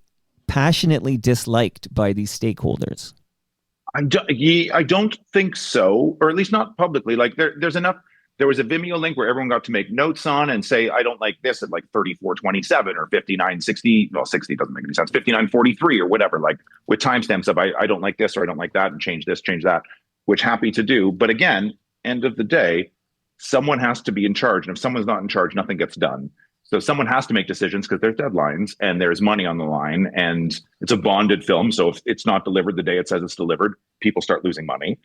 passionately disliked by these stakeholders. I don't think so, or at least not publicly. Like there's enough. There was a Vimeo link where everyone got to make notes on and say, I don't like this at like 34:27 or 59:60. Well, 60 doesn't make any sense. 59:43 or whatever, like with timestamps of I don't like this or I don't like that and change this, change that, which happy to do. But again, end of the day, someone has to be in charge. And if someone's not in charge, nothing gets done. So someone has to make decisions because there's deadlines and there's money on the line and it's a bonded film. So if it's not delivered the day it says it's delivered, people start losing money.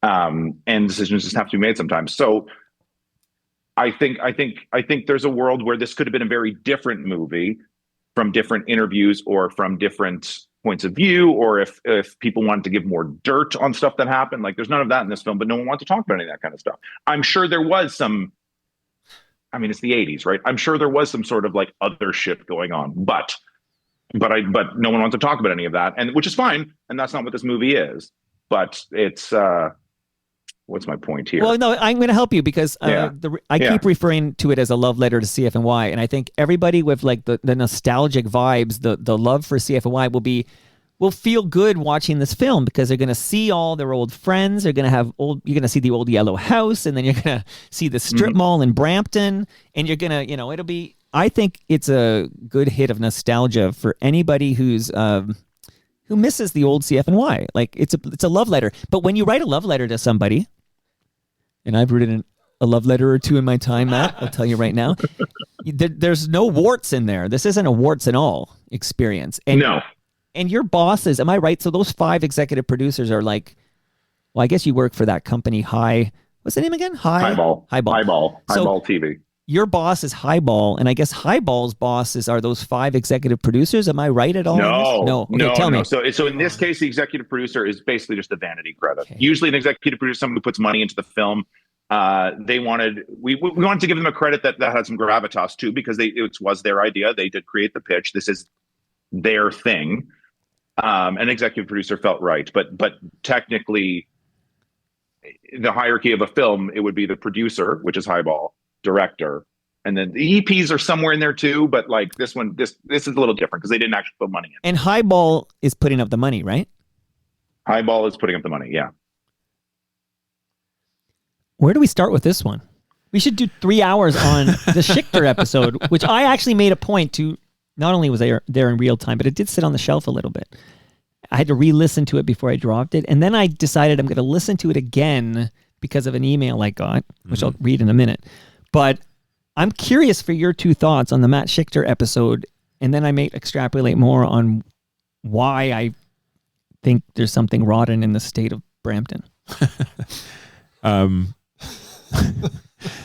And decisions just have to be made sometimes. So I think there's a world where this could have been a very different movie from different interviews or from different points of view, or if people wanted to give more dirt on stuff that happened. Like there's none of that in this film, but no one wanted to talk about any of that kind of stuff. I'm sure there was some, I mean, it's the 80s, right? I'm sure there was some sort of like other shit going on, but no one wants to talk about any of that, and which is fine. And that's not what this movie is, but it's, what's my point here? Well, no, I'm going to help you because I keep referring to it as a love letter to CFNY. And I think everybody with like the nostalgic vibes, the love for CFNY will be will feel good watching this film because they're going to see all their old friends. You're going to see the old yellow house, and then you're going to see the strip mall in Brampton, and you're going to, I think it's a good hit of nostalgia for anybody who misses the old CFNY. Like it's a love letter. But when you write a love letter to somebody, and I've written a love letter or two in my time, Matt, I'll tell you right now, there's no warts in there. This isn't a warts and all experience. And no. And your bosses, am I right? So those 5 executive producers are like, well, I guess you work for that company, what's the name again? Highball So TV. Your boss is Highball, and I guess Highball's bosses are those 5 executive producers. Am I right at all? No. Okay, tell me. So in this case, the executive producer is basically just a vanity credit. Okay. Usually an executive producer is someone who puts money into the film. We wanted to give them a credit that had some gravitas too, because it was their idea. They did create the pitch. This is their thing. An executive producer felt right, but technically, the hierarchy of a film, it would be the producer, which is Highball, director, and then the EPs are somewhere in there too. But like this one, this is a little different because they didn't actually put money in. And Highball is putting up the money, right? Highball is putting up the money, yeah. Where do we start with this one? We should do 3 hours on the Schichter episode, which I actually made a point to. Not only was I there in real time, but it did sit on the shelf a little bit. I had to re-listen to it before I dropped it. And then I decided I'm going to listen to it again because of an email I got, which I'll read in a minute. But I'm curious for your 2 thoughts on the Matt Schichter episode. And then I may extrapolate more on why I think there's something rotten in the state of Brampton.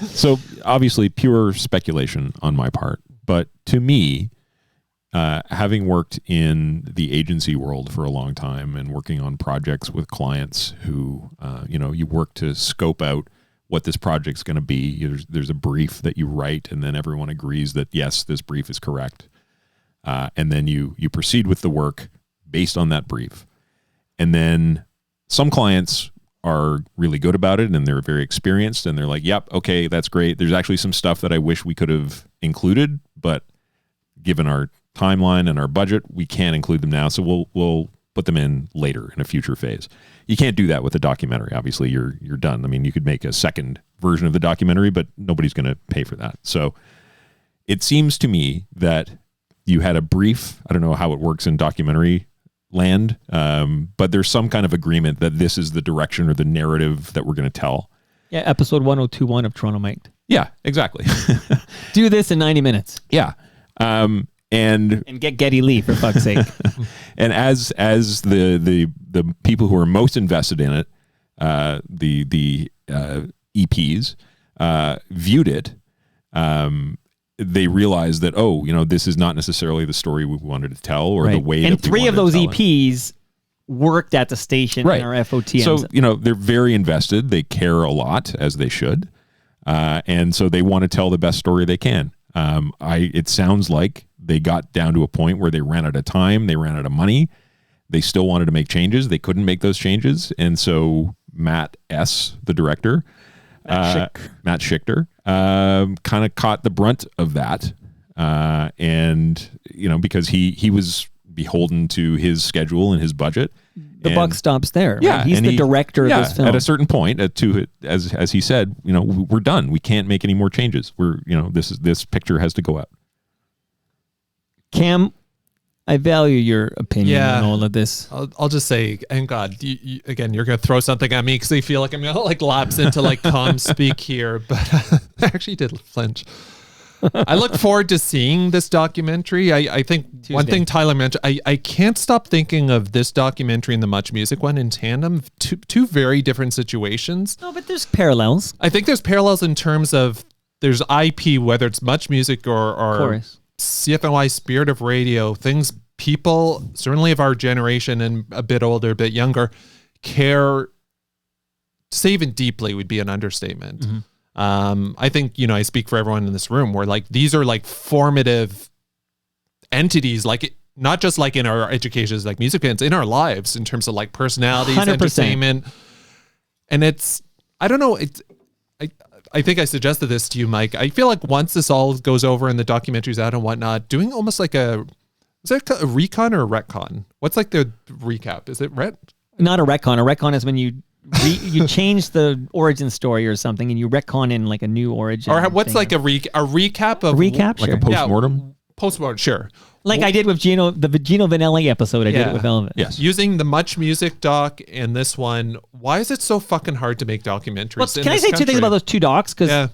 So obviously pure speculation on my part. But to me, having worked in the agency world for a long time and working on projects with clients who, you work to scope out what this project's going to be. There's a brief that you write, and then everyone agrees that, yes, this brief is correct. And then you proceed with the work based on that brief. And then some clients are really good about it, and they're very experienced, and they're like, yep, okay, that's great. There's actually some stuff that I wish we could have included, but given our timeline and our budget, we can't include them now, so we'll put them in later in a future phase. You can't do that with a documentary. Obviously, you're done. I mean, you could make a second version of the documentary, but nobody's going to pay for that. So it seems to me that you had a brief. I don't know how it works in documentary land, but there's some kind of agreement that this is the direction or the narrative that we're going to tell. Yeah, episode 1021 of Toronto Mic'd. Yeah, exactly. Do this in 90 minutes. Yeah. And get Geddy Lee, for fuck's sake. And as the people who are most invested in it, the EPs viewed it, they realized that this is not necessarily the story we wanted to tell or the way. And that we 3 of those wanted to tell EPs worked at the station in our FOTMs. So they're very invested. They care a lot, as they should, and so they want to tell the best story they can. It sounds like they got down to a point where they ran out of time, they ran out of money, they still wanted to make changes, they couldn't make those changes, and so Matt S., the director, Matt Schichter, kind of caught the brunt of that, and because he was beholden to his schedule and his budget. The buck stops there. Yeah, right? He's the director of this film. At a certain point, as he said, we're done. We can't make any more changes. This picture has to go out. Cam, I value your opinion on all of this. I'll just say, and God, again, you're going to throw something at me because I feel like I'm going to lapse into calm speak here, but I actually did flinch. I look forward to seeing this documentary. I think Tuesday. One thing Tyler mentioned, I can't stop thinking of this documentary and the Much Music one in tandem, two very different situations. No, but there's parallels. I think there's parallels in terms of there's IP, whether it's Much Music or CFNY Spirit of Radio, things people, certainly of our generation and a bit older, a bit younger, care, to say even deeply would be an understatement. Mm-hmm. I think, I speak for everyone in this room where these are formative entities, not just in our educations, like music fans, in our lives in terms of personalities, 100%. Entertainment. And I don't know, I think I suggested this to you, Mike. I feel like once this all goes over and the documentary's out and whatnot, doing almost Is that a recon or a retcon? What's like the recap? Is it Not a retcon. A retcon is when you change the origin story or something, and you retcon in like a new origin. Or what's like a recap of recap? Like a postmortem? Postmortem, sure. Like I did with the Gino Vanelli episode. I did it with Velvet. Yes. Using the Much Music doc and this one, why is it so fucking hard to make documentaries? Well, can I say two things about those two docs? Because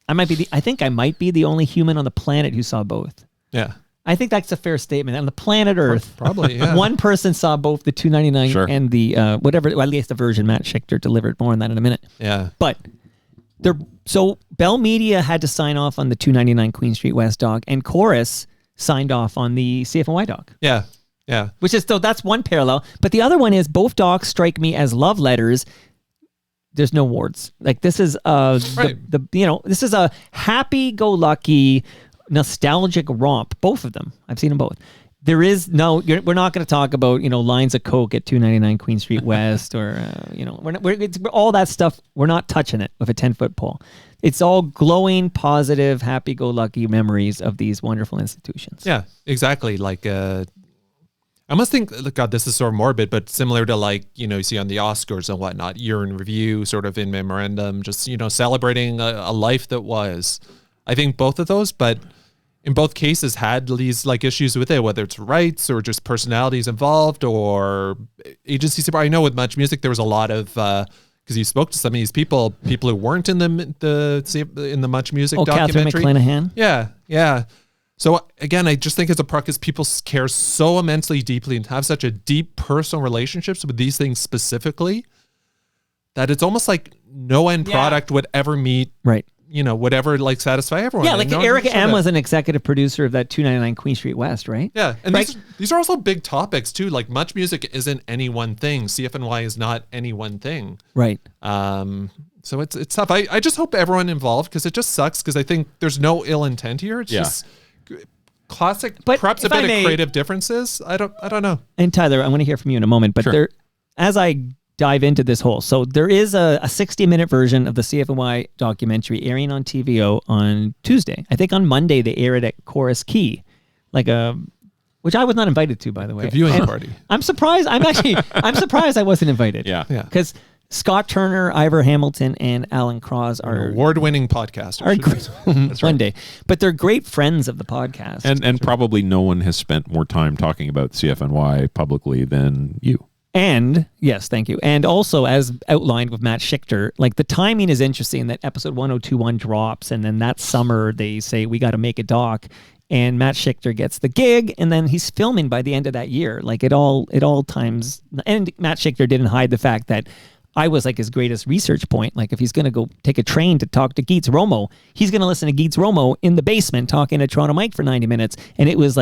I think I might be the only human on the planet who saw both. Yeah. I think that's a fair statement. On the planet Earth, probably, yeah. one person saw both the 299 Sure. and the whatever, well, at least the version Matt Schichter delivered. More on that in a minute. Yeah. But so Bell Media had to sign off on the 299 Queen Street West doc, and Chorus signed off on the CFNY doc. Yeah. Yeah. Which is that's one parallel. But the other one is both docs strike me as love letters. There's no warts. Like this is this is a happy-go-lucky, nostalgic romp. Both of them. I've seen them both. There is we're not going to talk about lines of coke at 299 Queen Street West or it's all that stuff. We're not touching it with a 10-foot pole. It's all glowing, positive, happy-go-lucky memories of these wonderful institutions. Yeah, exactly. Like I must think, God, this is sort of morbid, but similar to you see on the Oscars and whatnot, year in review, sort of in memorandum, just celebrating a life that was. I think both of those, but in both cases had these issues with it, whether it's rights or just personalities involved or agency support. I know with Much Music there was a lot of because you spoke to some of these people who weren't in the Much Music documentary. Catherine McClanahan. Yeah. So again, I just think it's a product because people care so immensely deeply and have such a deep personal relationships with these things specifically that it's almost like no end product would ever meet would ever satisfy everyone. Yeah, like Erica M was an executive producer of that 299 Queen Street West, right? Yeah, and these are also big topics too. Like Much Music isn't any one thing. CFNY is not any one thing. Right. So it's tough. I just hope everyone involved because it just sucks because I think there's no ill intent here. It's just classic, but perhaps a bit of creative differences. I don't know. And Tyler, I want to hear from you in a moment, but as I dive into this whole. So there is a 60-minute version of the CFNY documentary airing on TVO on Tuesday. I think on Monday they air it at Chorus Key, which I was not invited to, by the way. A viewing party. I'm surprised. I'm surprised I wasn't invited. Yeah. Because Scott Turner, Ivor Hamilton, and Alan Cross are award-winning podcasters. That's one day, but they're great friends of the podcast. And probably no one has spent more time talking about CFNY publicly than you. And yes, thank you. And also, as outlined with Matt Schichter, the timing is interesting that episode 1021 drops, and then that summer they say we got to make a doc, and Matt Schichter gets the gig, and then he's filming by the end of that year. It all times. And Matt Schichter didn't hide the fact that I was his greatest research point. If he's going to go take a train to talk to Geets Romo, he's going to listen to Geets Romo in the basement talking to Toronto Mike for 90 minutes. And it was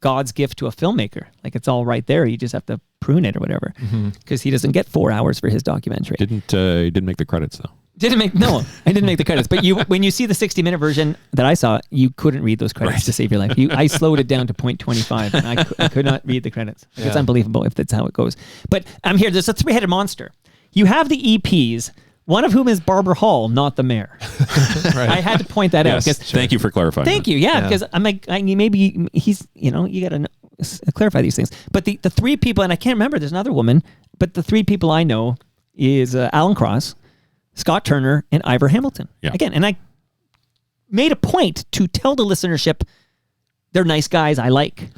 God's gift to a filmmaker. It's all right there. You just have to prune it or whatever because he doesn't get 4 hours for his documentary. He didn't make the credits though. I didn't make the credits. But when you see the 60-minute version that I saw, you couldn't read those credits to save your life. I slowed it down to 0.25 and I could not read the credits. It's unbelievable if that's how it goes. But I'm here. There's a three-headed monster. You have the EPs, one of whom is Barbara Hall, not the mayor. I had to point that out. Thank you for clarifying. Thank you. Yeah, because I'm maybe he's, you got to clarify these things. But the three people, and I can't remember, there's another woman, but the three people I know is Alan Cross, Scott Turner, and Ivor Hamilton. Yeah. Again, and I made a point to tell the listenership they're nice guys I like.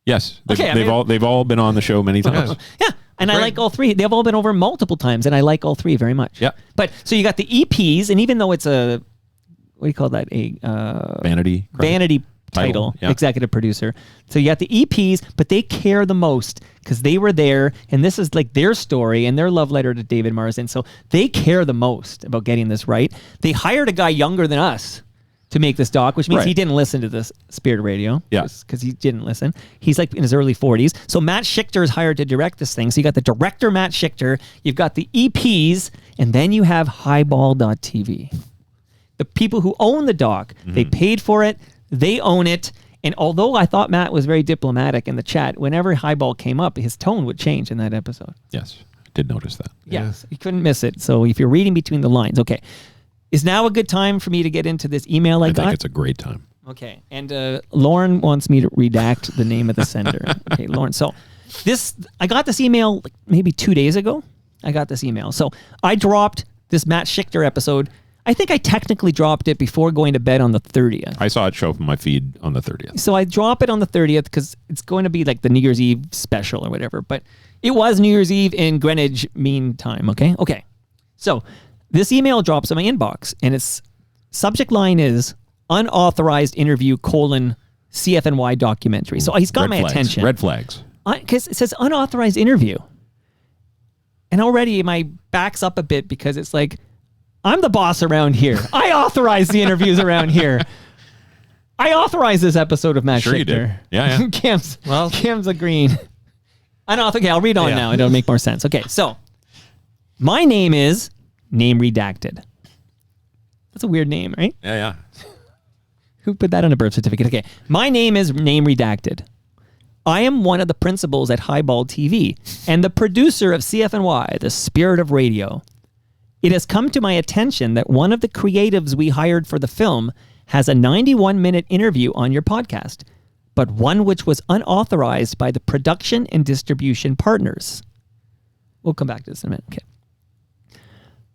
Yes. They've all been on the show many times. Yeah. And I like all three. They've all been over multiple times, and I like all three very much. Yeah. But so you got the EPs, and even though it's what do you call that? Vanity title, executive producer. So you got the EPs, but they care the most because they were there, and this is their story and their love letter to David Marsden. So they care the most about getting this right. They hired a guy younger than us to make this doc, which means he didn't listen to this Spirit Radio. Yeah. Because he didn't listen. He's in his early 40s. So Matt Schichter is hired to direct this thing. So you got the director, Matt Schichter. You've got the EPs. And then you have Highball.tv. The people who own the doc, they paid for it. They own it. And although I thought Matt was very diplomatic in the chat, whenever Highball came up, his tone would change in that episode. Yes. I did notice that. Yes. You couldn't miss it. So if you're reading between the lines, okay. Is now a good time for me to get into this email I got? think it's a great time. Okay, and Lauren wants me to redact the name of the sender. Okay, Lauren. So I got this email like maybe 2 days ago. I got this email. So I dropped this Matt Schichter episode. I think I technically dropped it before going to bed on the 30th. I saw it show up in my feed on the 30th. So I drop it on the 30th because it's going to be like the New Year's Eve special or whatever. But it was New Year's Eve in Greenwich Mean Time. Okay. So this email drops in my inbox, and its subject line is unauthorized interview : CFNY documentary. So he's got my attention. Red flags. Because it says unauthorized interview. And already my back's up a bit because it's like, I'm the boss around here. I authorize the interviews around here. I authorize this episode of Matt Sure Schichter. you did. Yeah. Cam's agreeing. Okay, I'll read on now. It'll make more sense. Okay, so my name is name redacted. That's a weird name, right? Yeah. Who put that on a birth certificate? Okay, my name is name redacted. I am one of the principals at Highball TV and the producer of CFNY, The Spirit of Radio. It has come to my attention that one of the creatives we hired for the film has a 91-minute interview on your podcast, but one which was unauthorized by the production and distribution partners. We'll come back to this in a minute. Okay.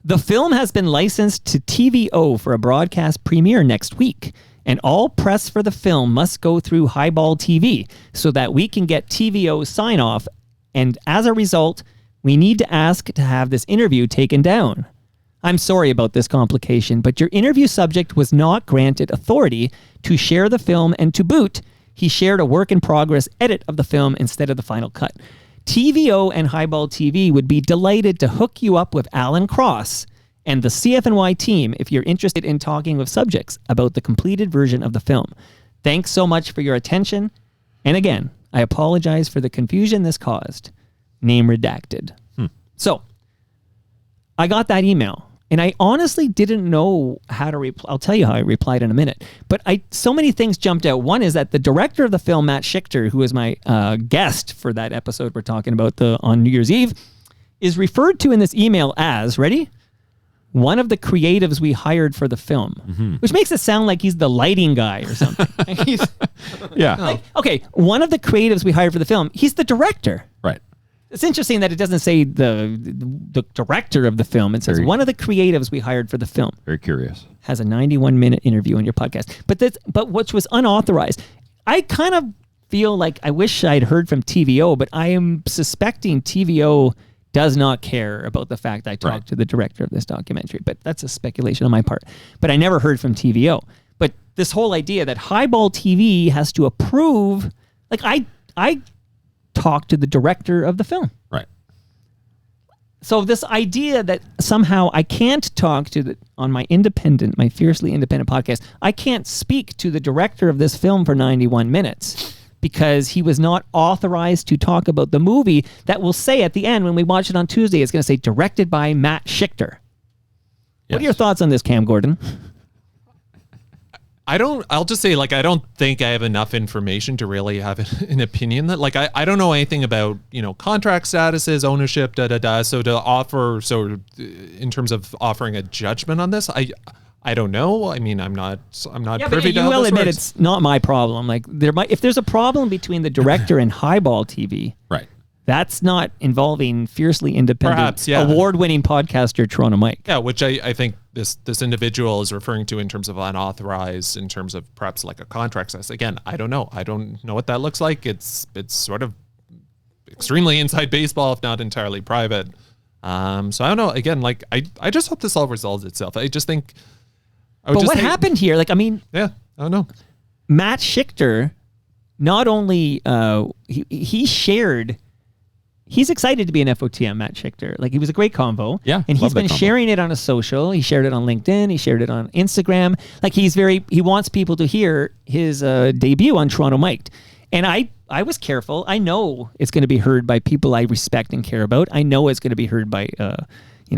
The film has been licensed to TVO for a broadcast premiere next week, and all press for the film must go through Highball TV so that we can get TVO sign-off, and as a result, we need to ask to have this interview taken down. I'm sorry about this complication, but your interview subject was not granted authority to share the film, and to boot, he shared a work-in-progress edit of the film instead of the final cut. TVO and Highball TV would be delighted to hook you up with Alan Cross and the CFNY team if you're interested in talking with subjects about the completed version of the film. Thanks so much for your attention. And again, I apologize for the confusion this caused. Name redacted. So, I got that email, and I honestly didn't know how to reply. I'll tell you how I replied in a minute. But so many things jumped out. One is that the director of the film, Matt Schichter, who is my guest for that episode we're talking about on New Year's Eve, is referred to in this email as, ready? One of the creatives we hired for the film, which makes it sound like he's the lighting guy or something. Yeah. Okay, one of the creatives we hired for the film, he's the director. Right. It's interesting that it doesn't say the director of the film. It says one of the creatives we hired for the film. Very curious. Has a 91-minute interview on your podcast. But which was unauthorized. I kind of feel like I wish I'd heard from TVO, but I am suspecting TVO does not care about the fact I talked to the director of this documentary. But that's a speculation on my part. But I never heard from TVO. But this whole idea that Highball TV has to approve, like I talk to the director of the film. Right. So this idea that somehow I can't talk to on my fiercely independent podcast, I can't speak to the director of this film for 91 minutes because he was not authorized to talk about the movie that will say at the end when we watch it on Tuesday, it's going to say directed by Matt Schichter. What are your thoughts on this, Cam Gordon? I'll just say, I don't think I have enough information to really have an opinion that, I don't know anything about, contract statuses, ownership, So in terms of offering a judgment on this, I don't know. I mean, I'm not privy to you will admit it's not my problem. If there's a problem between the director and Highball TV, right? That's not involving fiercely independent, perhaps, award-winning podcaster Toronto Mike. Yeah, which I think this individual is referring to in terms of unauthorized, in terms of perhaps like a contract status. Again, I don't know. I don't know what that looks like. It's sort of extremely inside baseball, if not entirely private. So I don't know. Again, I just hope this all resolves itself. I just think. But what happened here? Yeah, I don't know. Matt Schichter, not only he shared. He's excited to be an FOTM, Matt Schichter. He was a great convo. Yeah. And he's been sharing it on his social. He shared it on LinkedIn. He shared it on Instagram. He wants people to hear his debut on Toronto Mic'd. And I was careful. I know it's going to be heard by people I respect and care about. I know it's going to be heard by,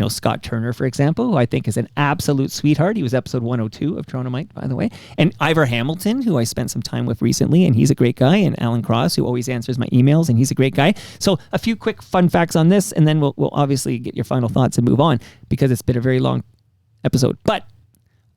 Scott Turner, for example, who I think is an absolute sweetheart. He was episode 102 of Toronto Mic'd, by the way. And Ivor Hamilton, who I spent some time with recently, and he's a great guy. And Alan Cross, who always answers my emails, and he's a great guy. So a few quick fun facts on this, and then we'll obviously get your final thoughts and move on, because it's been a very long episode. But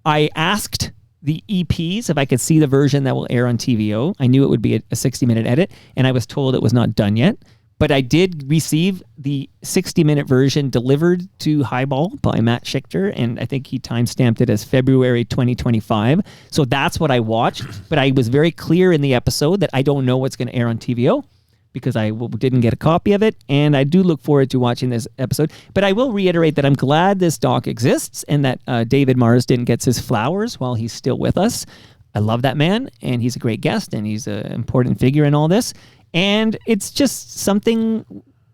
I asked the EPs, if I could see the version that will air on TVO. I knew it would be a 60-minute edit, and I was told it was not done yet. But I did receive the 60-minute version delivered to Highball by Matt Schichter, and I think he timestamped it as February 2025. So that's what I watched. But I was very clear in the episode that I don't know what's going to air on TVO because I didn't get a copy of it, and I do look forward to watching this episode. But I will reiterate that I'm glad this doc exists and that David Marsden gets his flowers while he's still with us. I love that man, and he's a great guest, and he's an important figure in all this. And it's just something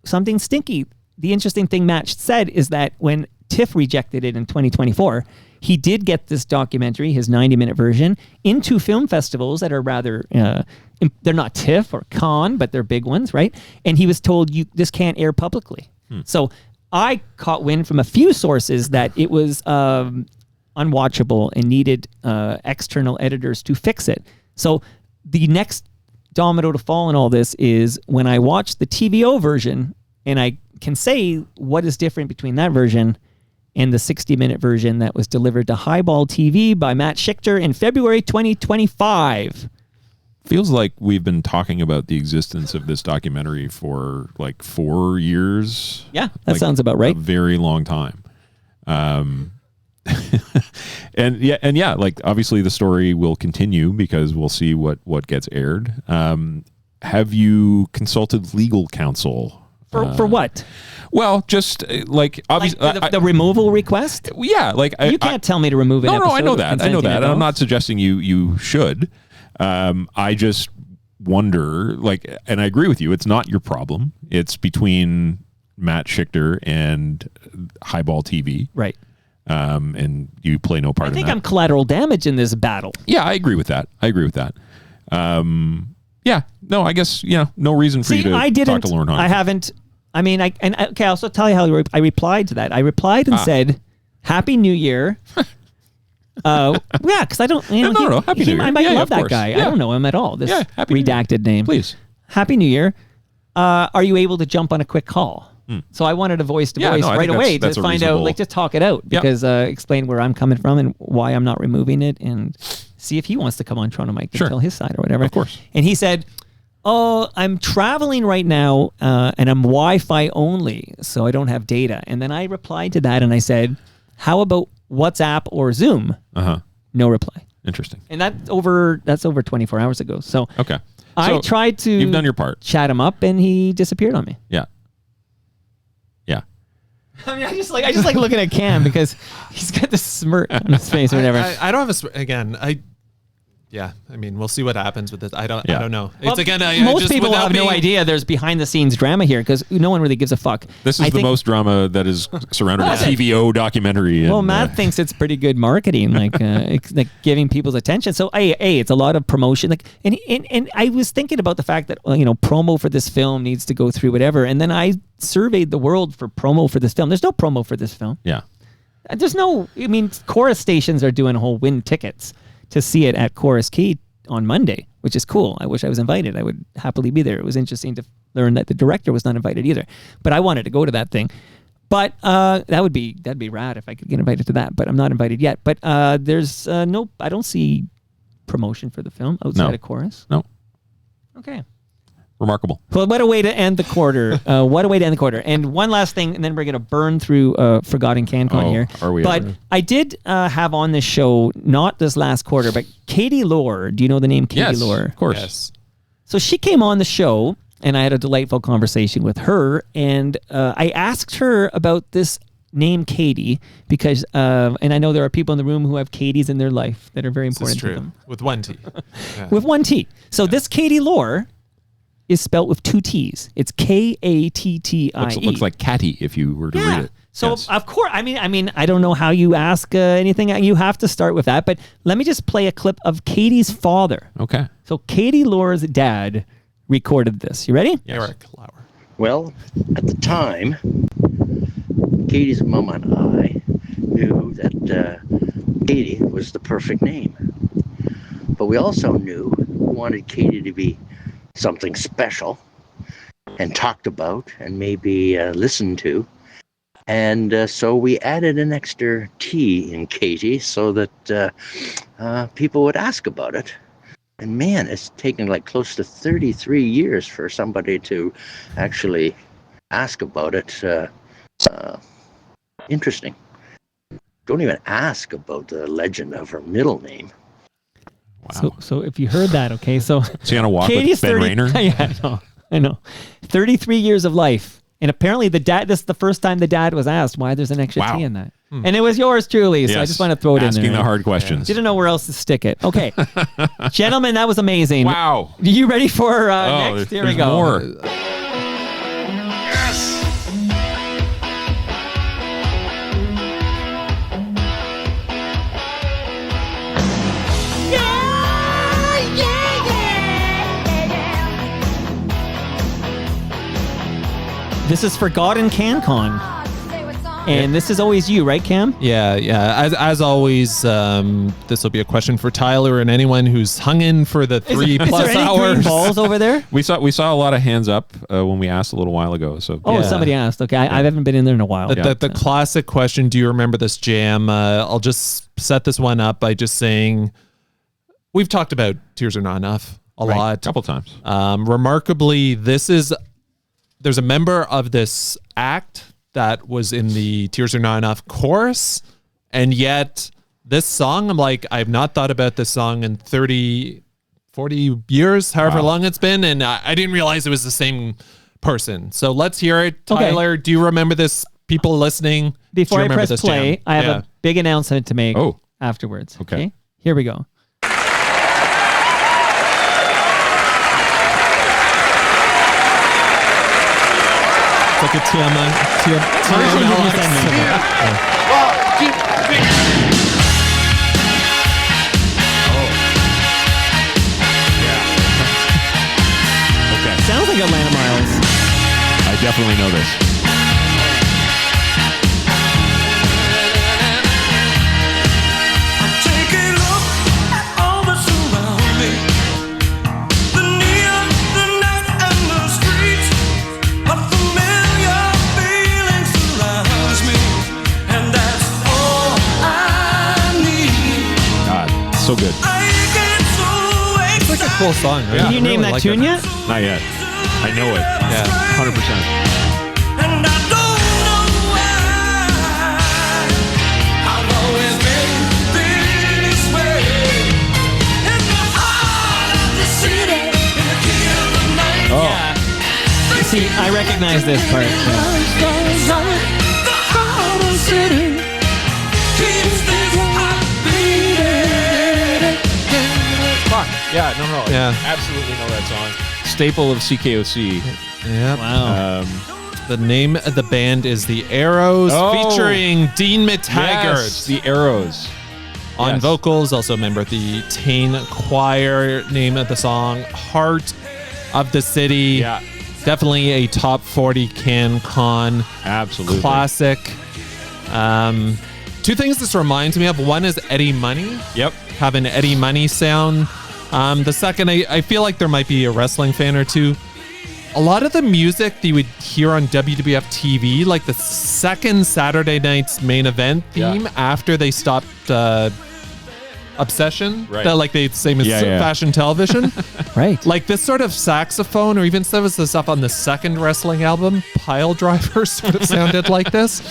stinky. The interesting thing Matt said is that when TIFF rejected it in 2024, he did get this documentary, his 90-minute version, into film festivals that are rather, they're not TIFF or Cannes, but they're big ones, right? And he was told, this can't air publicly. So I caught wind from a few sources that it was unwatchable and needed external editors to fix it. So the next domino to fall in all this is when I watch the TVO version, and I can say what is different between that version and the 60-minute version that was delivered to Highball TV by Matt Schichter in February 2025. Feels like we've been talking about the existence of this documentary for like 4 years. Yeah, that sounds about right. A very long time. And yeah, like obviously the story will continue because we'll see what gets aired. Have you consulted legal counsel? For what? Well, just like obviously the removal request. Yeah, like you can't tell me to remove it. No, I know that. And I'm not suggesting you should. I just wonder, like, and I agree with you. It's not your problem. It's between Matt Schichter and Highball TV, right? And you play no part in that. I think I'm collateral damage in this battle. Yeah, I agree with that. Yeah, no, I guess, no reason for you to talk to Lauren Hahn. I haven't. I mean, okay, I'll also tell you how I replied to that. I replied and said, Happy New Year. Yeah, because I don't. Happy New Year. I might love that course. guy. Yeah. I don't know him at all. This Happy redacted name. Please. Happy New Year. Are you able to jump on a quick call? So I wanted a voice to voice right away to find out, like, just talk it out because explain where I'm coming from and why I'm not removing it, and see if he wants to come on Toronto Mike and tell his side or whatever. Of course. And he said, "Oh, I'm traveling right now, and I'm Wi-Fi only, so I don't have data." And then I replied to that and I said, "How about WhatsApp or Zoom?" No reply. Interesting. And that's over 24 hours ago. So okay. I tried to. You've done your part. Chat him up, and he disappeared on me. Yeah. I mean, I just like looking at Cam because he's got this smirk on his face or whatever. I don't have a smirk again. I mean, we'll see what happens with it. I don't know. Well, It's most people have no idea there's behind the scenes drama here because no one really gives a fuck. This is the most drama that is surrounded a TVO documentary. Well, Matt thinks it's pretty good marketing, like giving people's attention. So, it's a lot of promotion. Like, and I was thinking about the fact that promo for this film needs to go through whatever, and then I surveyed the world for promo for this film. There's no promo for this film. Yeah. There's no. I mean, chorus stations are doing a whole win tickets to see it at Chorus Key on Monday, which is cool. I wish I was invited. I would happily be there. It was interesting to learn that the director was not invited either. But I wanted to go to that thing. But that'd be rad if I could get invited to that. But I'm not invited yet. But there's I don't see promotion for the film outside of Chorus. No. Okay. Remarkable. Well, what a way to end the quarter. And one last thing, and then we're going to burn through Forgotten CanCon here. Are we But ever? I did have on this show, not this last quarter, but Katie Lohr. Do you know the name Katie Lohr? Of course. Yes. So she came on the show, and I had a delightful conversation with her. And I asked her about this name Katie because, and I know there are people in the room who have Katies in their life that are very important to them. With one T. Yeah. With one T. So this Katie Lohr is spelled with two T's. It's Kattie. Looks like catty if you were to read it. So of course, I mean, I don't know how you ask anything. You have to start with that. But let me just play a clip of Katie's father. Okay. So Katie Lohr's dad recorded this. You ready? Eric Lauer. Well, at the time, Katie's mom and I knew that Katie was the perfect name. But we also knew we wanted Katie to be something special and talked about and maybe listened to. And so we added an extra T in Katie so that people would ask about it. And man, it's taken like close to 33 years for somebody to actually ask about it. Interesting. Don't even ask about the legend of her middle name. Wow. So if you heard that, okay, so Is he on a walk Katie's with Ben Rayner? Yeah, I know. 33 years of life. And apparently this is the first time the dad was asked why there's an extra Wow. T in that. And it was yours truly, so I Yes. just want to throw it in there. Asking the hard questions. Didn't know where else to stick it. Okay. Gentlemen, that was amazing. Wow. You ready for Oh, next? Here we there's go. more. This is Forgotten CanCon. And this is always you, right, Cam? Yeah. As always, this will be a question for Tyler and anyone who's hung in for the 3+ Is there any hours. green balls over there? We saw a lot of hands up when we asked a little while ago. So Oh, somebody asked. Okay, I haven't been in there in a while. The classic question, do you remember this jam? I'll just set this one up by just saying we've talked about Tears Are Not Enough a lot. a couple times. Remarkably, there's a member of this act that was in the Tears Are Not Enough chorus, and yet this song, I'm like, I've not thought about this song in 30, 40 years, however long it's been, and I didn't realize it was the same person. So let's hear it. Okay. Tyler, do you remember this? People listening, Before do you I remember press this play, jam? I have Yeah. a big announcement to make Oh. afterwards. Okay. Here we go. It's like a Sounds like Atlanta Miles. I definitely know this. Take a look at all that's around me. The neon, the night, and the streets. A familiar feeling surrounds me, and that's all I need. God, so good. I get so It's like a cool song. Right? Can you name that tune yet? Not yet. I know it. Yeah. 100%. and I don't know why. I've always been this way. In the heart of the city, in the key of the night. Oh. See, I recognize this part. The heart of the city keeps this heart beating. Fuck. Yeah, no. Yeah. Absolutely know that song. Staple of CKOC. Yeah. Wow. The name of the band is The Arrows, Oh. featuring Dean McTaggart. Yes, the Arrows. On Yes. vocals, also a member of the Tane Choir. Name of the song, Heart of the City. Yeah. Definitely a top 40 CanCon Absolutely. classic. Two things this reminds me of. One is Eddie Money. Yep. Have an Eddie Money sound. The second, I feel like there might be a wrestling fan or two. A lot of the music that you would hear on WWF TV, like the second Saturday night's main event theme after they stopped Obsession, Right. like they same as Yeah. fashion television. Right. Like this sort of saxophone, or even some of the stuff on the second wrestling album, Pile Driver, sort of sounded like this.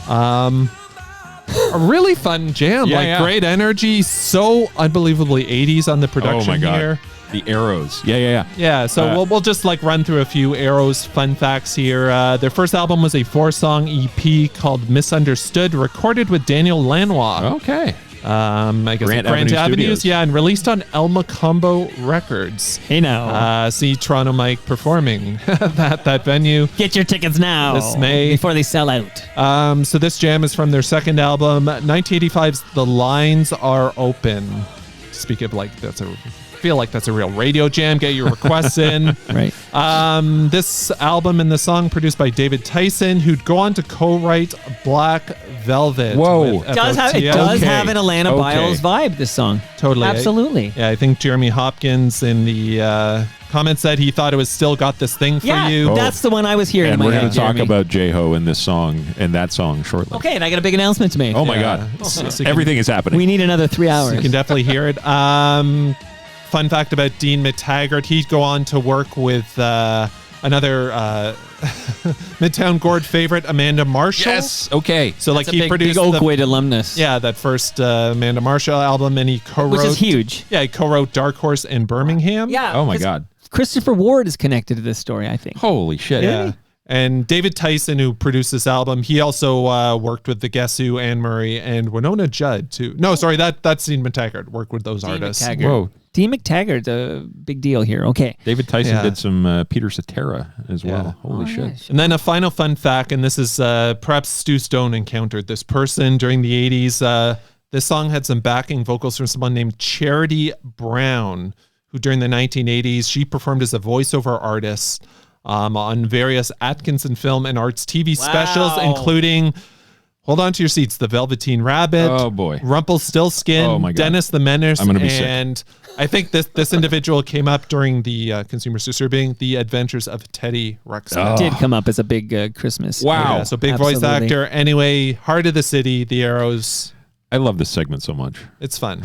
A really fun jam, great energy, so unbelievably 80s on the production Oh my God. here. The Arrows. Yeah. Yeah, so we'll just like run through a few Arrows fun facts here. Their first album was a 4-song EP called Misunderstood, recorded with Daniel Lanois. Okay. I guess Grant Grant Avenue Avenues, Studios. yeah, and released on El Macombo Records. Hey now. See Toronto Mike performing that venue. Get your tickets now. This May. Before they sell out. So this jam is from their second album, 1985's The Lines Are Open. Speak of like, feel like that's a real radio jam. Get your requests in. Right. This album and the song produced by David Tyson, who'd go on to co-write Black Velvet. Whoa. with It does have an Atlanta Biles vibe, this song. Totally. Absolutely. I think Jeremy Hopkins in the Comment said he thought it was Still Got This Thing for Yeah, You. that's the one I was hearing. And in my we're going head, to talk Jeremy. about J-Ho in this song and that song shortly. Okay, and I got a big announcement to make. Oh my God. Everything is happening. We need another 3 hours. You can definitely hear it. Fun fact about Dean McTaggart, he'd go on to work with another Midtown Gord favorite, Amanda Marshall. Yes. Okay. So like That's a he big produced Oakwood alumnus. Yeah, that first Amanda Marshall album, and he co-wrote, Which is huge. Yeah, he co-wrote Dark Horse in Birmingham. Yeah. Oh my 'cause God. Christopher Ward is connected to this story, I think. Holy shit. Yeah. And David Tyson, who produced this album, he also worked with the Guess Who, Anne Murray, and Winona Judd too. No, sorry, that's Dean McTaggart. Worked with those artists. McTaggart. Whoa. Dean McTaggart's a big deal here. Okay. David Tyson Yeah. did some Peter Cetera as well. Yeah. Holy shit. yeah. And then a final fun fact, and this is perhaps Stu Stone encountered this person during the 80s. This song had some backing vocals from someone named Charity Brown, who during the 1980s, she performed as a voiceover artist on various Atkinson Film and Arts TV specials, including, hold on to your seats, The Velveteen Rabbit, Oh, boy. Rumpelstiltskin, Oh, my God. Dennis the Menace, I'm gonna be sick. and I think this individual came up during the Consumers Disturbing, The Adventures of Teddy Ruxpin. Did come up as a big Christmas. Wow. Yeah, so big voice Absolutely. actor. Anyway, Heart of the City, The Arrows. I love this segment so much. It's fun.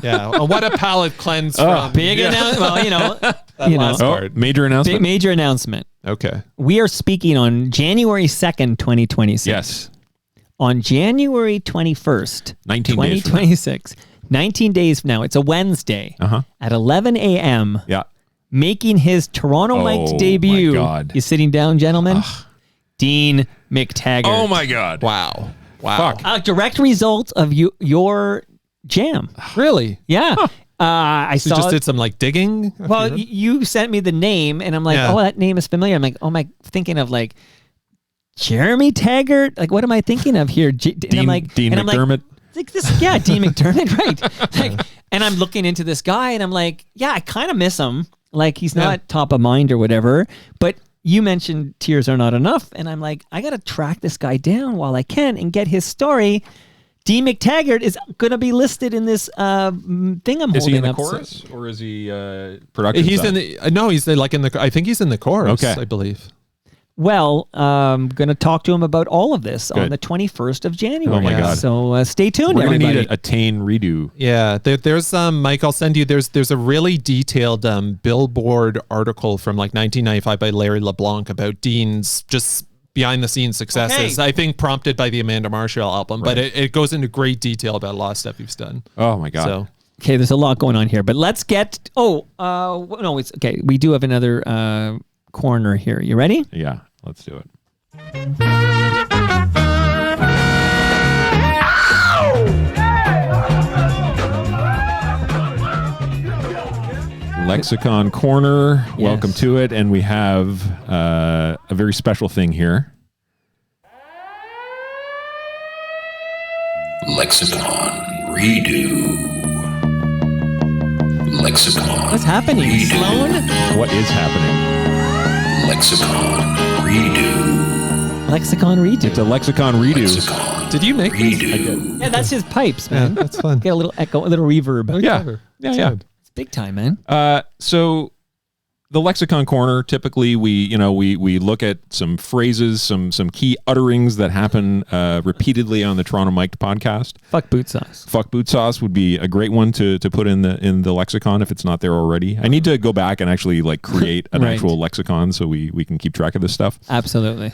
Yeah. What a palate cleanse from Big announcement. Well, that last Oh, part. major announcement? major announcement. Okay. We are speaking on January 2nd, 2026. Yes. On January 21st, 19 days from now. 2026, 19 days from now, it's a Wednesday Uh-huh. at 11 a.m., Yeah. making his Toronto Oh, Mike's my debut. God. You sitting down, gentlemen? Dean McTaggart. Oh my God. Wow. Wow. Fuck. A direct result of your jam. Really? Yeah. I So you saw just did some like digging? Well, you sent me the name, and I'm like, Yeah. oh, that name is familiar. I'm like, oh, am I thinking of like Jeremy Taggart? Like, what am I thinking of here? And I'm like, Dean and I'm like, McDermott. like this, yeah, Dean McDermott, right? Like, and I'm looking into this guy, and I'm like, yeah, I kind of miss him. Like, he's not top of mind or whatever. But you mentioned Tears Are Not Enough, and I'm like, I got to track this guy down while I can and get his story. Dean McTaggart is going to be listed in this thing I'm holding up. Is he in the chorus or is he production? He's side? in the no. He's like in the. I think he's in the chorus. Okay. I believe. Well, I'm going to talk to him about all of this on Good. the 21st of January. Oh, my God. So stay tuned, We're going to everybody. need a Tane redo. Yeah, there's Mike. I'll send you. There's a really detailed Billboard article from like 1995 by Larry LeBlanc about Dean's just behind the scenes successes. Okay. I think prompted by the Amanda Marshall album, but it goes into great detail about a lot of stuff he's done. Oh my God. So Okay, there's a lot going on here, but let's get. No, it's okay. We do have another corner here. You ready? Yeah, let's do it. Lexicon Corner. Welcome to it, and we have a very special thing here. Lexicon Redo. Lexicon. What's happening, Sloan? What is happening? Lexicon Redo. Lexicon Redo. It's a Lexicon Redo. Did you make this? I did. Yeah, that's his pipes, man. Yeah, that's fun. Get a little echo, a little reverb. Yeah. Yeah. It's big time, man. So the Lexicon Corner, typically we look at some phrases, some key utterings that happen repeatedly on the Toronto Mic'd podcast. Fuck boot sauce. Fuck boot sauce would be a great one to put in the lexicon if it's not there already. I need to go back and actually like create an Right. actual lexicon so we can keep track of this stuff. Absolutely.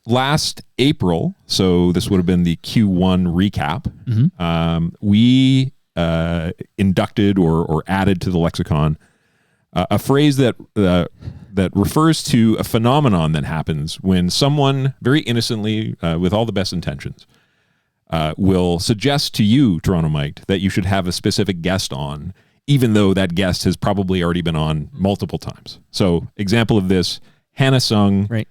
Last April, so this would have been the Q1 recap. Mm-hmm. We inducted or added to the lexicon a phrase that refers to a phenomenon that happens when someone very innocently, with all the best intentions, will suggest to you, Toronto Mike, that you should have a specific guest on, even though that guest has probably already been on multiple times. So, example of this: Hannah Sung, right,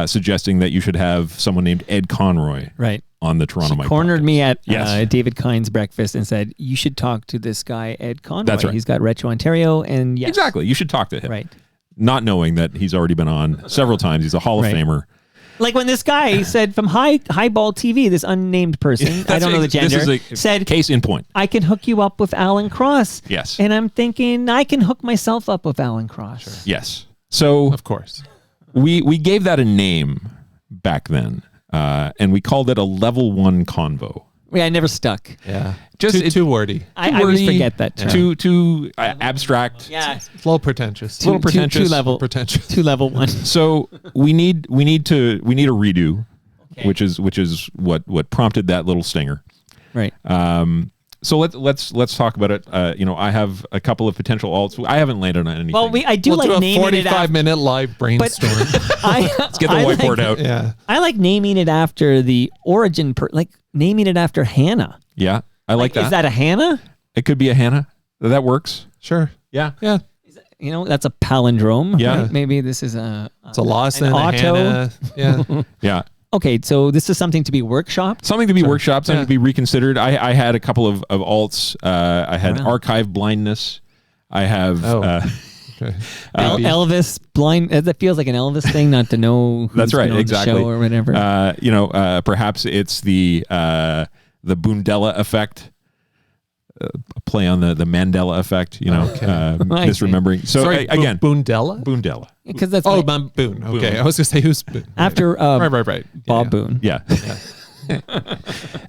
suggesting that you should have someone named Ed Conroy, right, on the Toronto Mike. Cornered me at Yes. David Kine's breakfast and said, you should talk to this guy, Ed Conroy. That's right. He's got Retro Ontario, and yes. Exactly. You should talk to him. Right. Not knowing that he's already been on several times. He's a Hall of Right. Famer. Like when this guy said from Highball TV, this unnamed person, I don't know the gender, said, case in point. I can hook you up with Alan Cross. Yes. And I'm thinking, I can hook myself up with Alan Cross. Sure. Yes. So of course, we gave that a name back then, and we called it a level 1 convo. Yeah, I never stuck. Yeah. Just too wordy. I always forget that term. Too abstract. Yeah. It's a little pretentious. A little pretentious. Two level. Pretentious. 2 level 1. So we need a redo, which is what prompted that little stinger. Right. So let's talk about it. I have a couple of potential alts. I haven't landed on anything. Well, I do We'll like do a naming it 45-minute live brainstorm. Let's get the whiteboard out. Yeah. I like naming it after the origin, like naming it after Hannah. Yeah, I like that. Is that a Hannah? It could be a Hannah. That works. Sure. Yeah. Yeah. That's a palindrome. Yeah. Right? Maybe this is It's a Lawson, an a auto. Hannah. Yeah. Yeah. Okay, so this is something to be workshopped? Something to be workshopped, something to be reconsidered. I had a couple of alts. I had archive blindness. I have Elvis blind. That feels like an Elvis thing, not to know who's that's right, been on exactly. the show or whatever. Perhaps it's the Bundella effect. A play on the Mandela effect, misremembering. So Sorry, again, Bundella? Because that's Boone. Okay, I was going to say who's Boone. After right. Bob Boone. Yeah.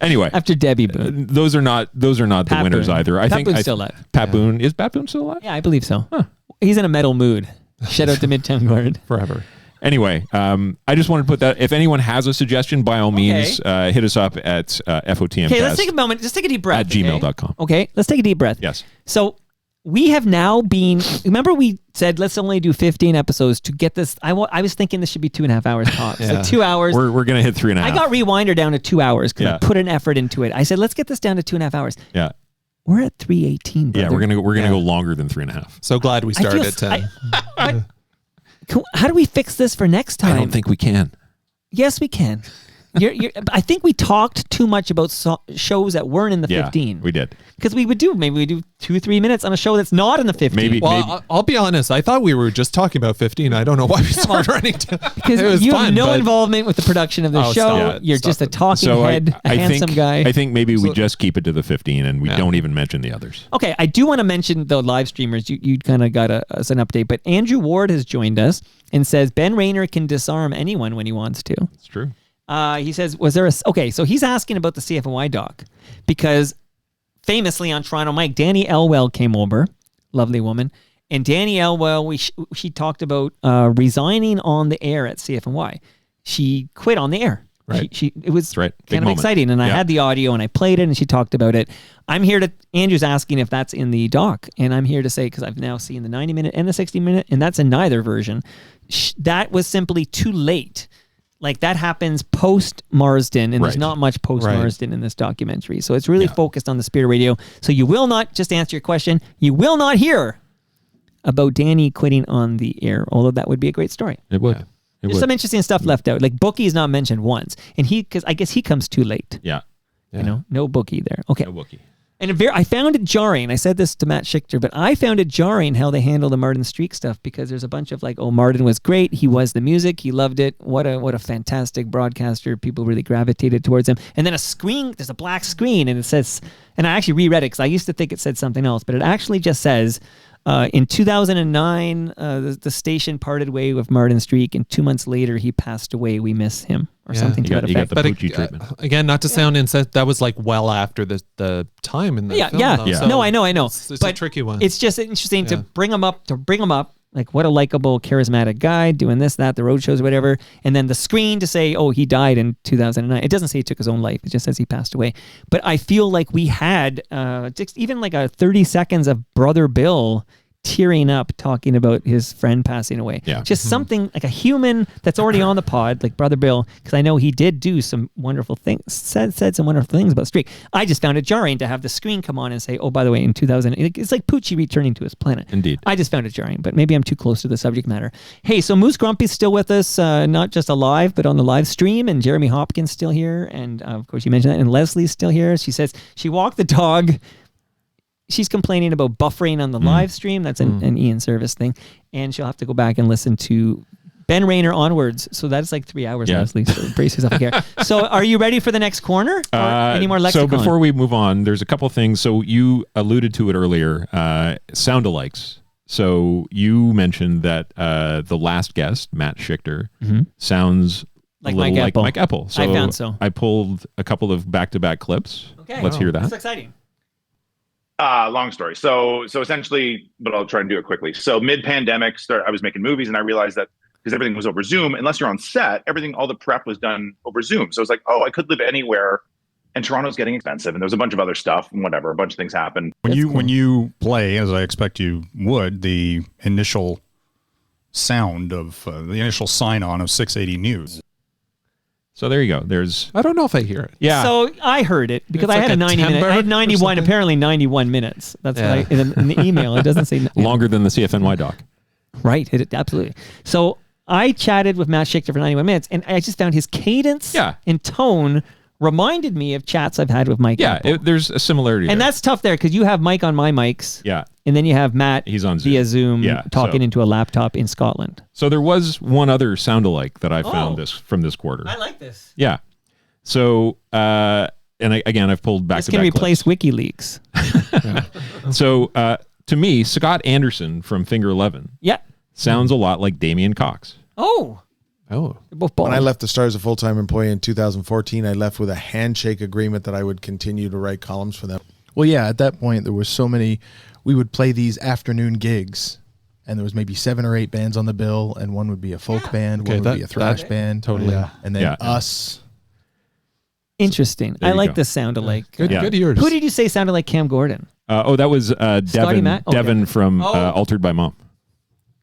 Anyway, after Debbie Boone. Those are not the Pat winners Boone. either. Pat Boone's still alive. Pat Boone. Is Pat Boone still alive? Yeah, I believe so. Huh. He's in a metal mood. Shout out to Midtown Guard. Forever. Anyway, I just wanted to put that. If anyone has a suggestion, by all means, hit us up at FOTM. Okay, let's take a moment. Just take a deep breath. At gmail.com. Okay, let's take a deep breath. Yes. So we have now been, remember we said let's only do 15 episodes to get this. I was thinking this should be 2.5 hours tops. Yeah. So 2 hours. We're going to hit 3.5. I got Rewinder down to 2 hours because I put an effort into it. I said, let's get this down to 2.5 hours. Yeah. We're at 3:18. Yeah, we're gonna go longer than 3.5. So glad we started at 10. How do we fix this for next time? I don't think we can. Yes, we can. I think we talked too much about shows that weren't in the 15. We did. Because we would do 2-3 minutes on a show that's not in the 15. Well, I'll be honest. I thought we were just talking about 15. I don't know why we started running to. Because it was you fun, have no but- involvement with the production of the show. You're just a talking head, a handsome guy. I think maybe we just keep it to the 15 and we don't even mention the others. Okay, I do want to mention the live streamers. You kind of got us an update, but Andrew Ward has joined us and says Ben Rayner can disarm anyone when he wants to. It's true. He says, so he's asking about the CFNY doc because famously on Toronto Mike, Danny Elwell came over, lovely woman, and Danny Elwell, she talked about resigning on the air at CFNY. She quit on the air. Right. It was right. kind of exciting, and I had the audio and I played it, and she talked about it. Andrew's asking if that's in the doc, and I'm here to say, because I've now seen the 90-minute and the 60-minute, and that's in neither version. That was simply too late. Like that happens post Marsden, and there's not much post Marsden in this documentary. So it's really focused on the Spirit Radio. So you will not, just to answer your question, you will not hear about Danny quitting on the air, although that would be a great story. It would. There's some interesting stuff left out. Like Bookie is not mentioned once, and because I guess he comes too late. Yeah. No Bookie there. Okay. No Bookie. And I found it jarring. I said this to Matt Schichter, but I found it jarring how they handle the Martin Streak stuff because there's a bunch of like, oh, Martin was great. He was the music. He loved it. What a fantastic broadcaster. People really gravitated towards him. And then there's a black screen and it says, and I actually reread it because I used to think it said something else, but it actually just says, in 2009, the station parted way with Martin Streak, and 2 months later, he passed away. We miss him, or something to that effect. But treatment. Again, not to sound incensed, that was like well after the time in the film. Though, so No, I know. It's a tricky one. It's just interesting to bring him up. Like, what a likable, charismatic guy doing this, that, the road shows, whatever. And then the screen to say, oh, he died in 2009. It doesn't say he took his own life. It just says he passed away. But I feel like we had just even like a 30 seconds of Brother Bill tearing up talking about his friend passing away. Yeah. Just something like a human that's already on the pod, like Brother Bill, because I know he did do some wonderful things, said some wonderful things about Streak. I just found it jarring to have the screen come on and say, oh, by the way, in 2000, it's like Poochie returning to his planet. Indeed. I just found it jarring, but maybe I'm too close to the subject matter. Hey, so Moose Grumpy's still with us, not just alive, but on the live stream, and Jeremy Hopkins still here, and of course you mentioned that, and Leslie's still here. She says she walked the dog. She's complaining about buffering on the live stream. That's an Ian Service thing. And she'll have to go back and listen to Ben Rayner onwards. So that's like 3 hours, Leslie. So brace yourself here. So are you ready for the next corner? Or any more lexicon? So before we move on, there's a couple things. So you alluded to it earlier, sound-alikes. So you mentioned that the last guest, Matt Schichter, sounds like a little Mike like Apple. Mike Apple. So I found so. I pulled a couple of back-to-back clips. Okay. Let's hear that. That's exciting. Long story. So essentially, but I'll try and do it quickly. So mid-pandemic, I was making movies, and I realized that because everything was over Zoom, unless you're on set, all the prep was done over Zoom. So it's like, oh, I could live anywhere, and Toronto's getting expensive, and there's a bunch of other stuff and whatever. A bunch of things happen. When you play, as I expect you would, the initial sound of the initial sign-on of 680 News. So there you go. There's. I don't know if I hear it. Yeah. So I heard it because It's I like had a a 90 minute. I had timbre or 91. something? Apparently 91 minutes. That's Yeah. what in the email. It doesn't say Longer than the CFNY doc. Right. Absolutely. So I chatted with Matt Schichter for 91 minutes, and I just found his cadence and tone reminded me of chats I've had with Mike. Yeah, Apple. there's a similarity. And there. that's tough there because you have Mike on my mics. Yeah. And then you have Matt He's on Zoom. via Zoom talking so- into a laptop in Scotland. So there was one other sound-alike that I found from this quarter. I like this. Yeah. So I've pulled back This to can back replace WikiLeaks. So to me, Scott Anderson from Finger 11 sounds a lot like Damian Cox. Oh. When I left the Star as a full-time employee in 2014, I left with a handshake agreement that I would continue to write columns for them. Well, yeah, at that point, there were so many. We would play these afternoon gigs, and there was maybe 7 or 8 bands on the bill, and one would be a folk band, one would be a thrash band. Totally. And then us. Interesting. There I you like go. this sound-alike. Good ears. Who did you say sounded like Cam Gordon? That was Devin. Matt? Okay. Devin from Altered by Mom.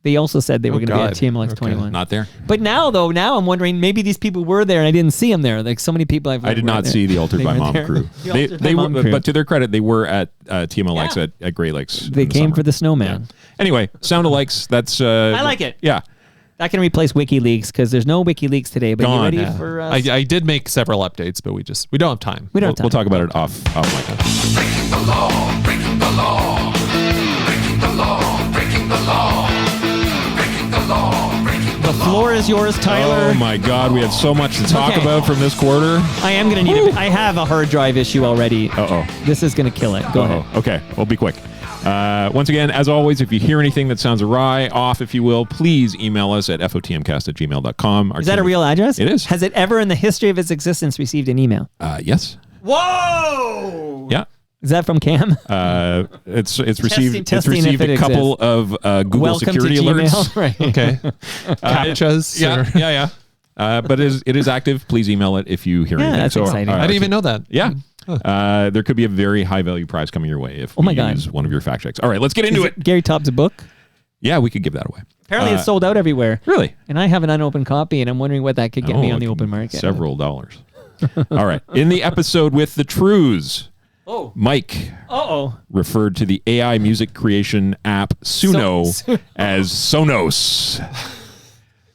They also said they were going to be at TMLX 21. Not there. But now I'm wondering, maybe these people were there and I didn't see them there. Like so many people I did not see the Altered by Mom crew. They were, but to their credit, they were at TMLX at Great Lakes. They came for the snowman. Yeah. Anyway, sound-alikes. That's. I like it. Yeah. That can replace WikiLeaks because there's no WikiLeaks today. But Gone. you ready Yeah. for? I did make several updates, but we don't have time. We don't have time. We'll talk about it off mic. Breaking the law, breaking the law, breaking the law, breaking the law, breaking the law, breaking The floor is yours, Tyler. Oh my God, we have so much to talk Okay. about from this quarter. I am going to need I have a hard drive issue already. This is going to kill it. Go ahead. Okay, we'll be quick. Once again, as always, if you hear anything that sounds awry, off, if you will, please email us at fotmcast@gmail.com. Is that a real address? It is. Has it ever in the history of its existence received an email? Yes. Whoa! Yeah. Is that from Cam? It's received testing if a it couple of Google Welcome security to Gmail. alerts. Right. Okay. Captchas. Yeah. But it is active. Please email it if you hear anything. that's exciting. I didn't even know that. Yeah. There could be a very high value prize coming your way if Oh my we God. use one of your fact checks. All right, let's get into Is it. Gary Topp's book? Yeah, we could give that away. Apparently it's sold out everywhere. Really? And I have an unopened copy, and I'm wondering what that could get me on the open market. Several dollars. All right. In the episode with the Trues, Mike referred to the AI music creation app Suno as Sonos.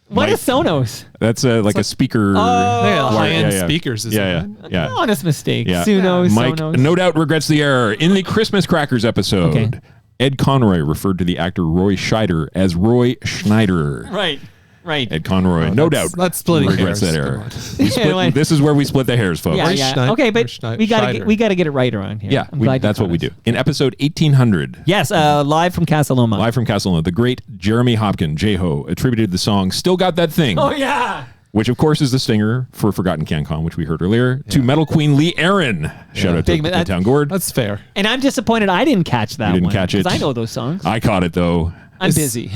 What is Sonos? That's like a speaker. high-end speakers. Yeah. Honest mistake. Yeah. Sonos. Mike no doubt regrets the error. In the Christmas Crackers episode, Ed Conroy referred to the actor Roy Scheider as Roy Schneider. Right. Ed Conroy, no doubt, that's splitting regrets hairs. that error. Anyway. This is where we split the hairs, folks. Yeah. Okay, but we got to get it right around here. Yeah, I'm glad that's you what we caught do. In episode 1800. Yes, live from Casa Loma. Live from Casa Loma, the great Jeremy Hopkins, J-Ho, attributed the song Still Got That Thing. Oh, yeah. Which, of course, is the stinger for Forgotten CanCon, which we heard earlier, to Metal Queen Lee Aaron. Shout out to Town Gord. That's fair. And I'm disappointed I didn't catch that You didn't one, catch it. because I know those songs. I caught it, though. I'm busy.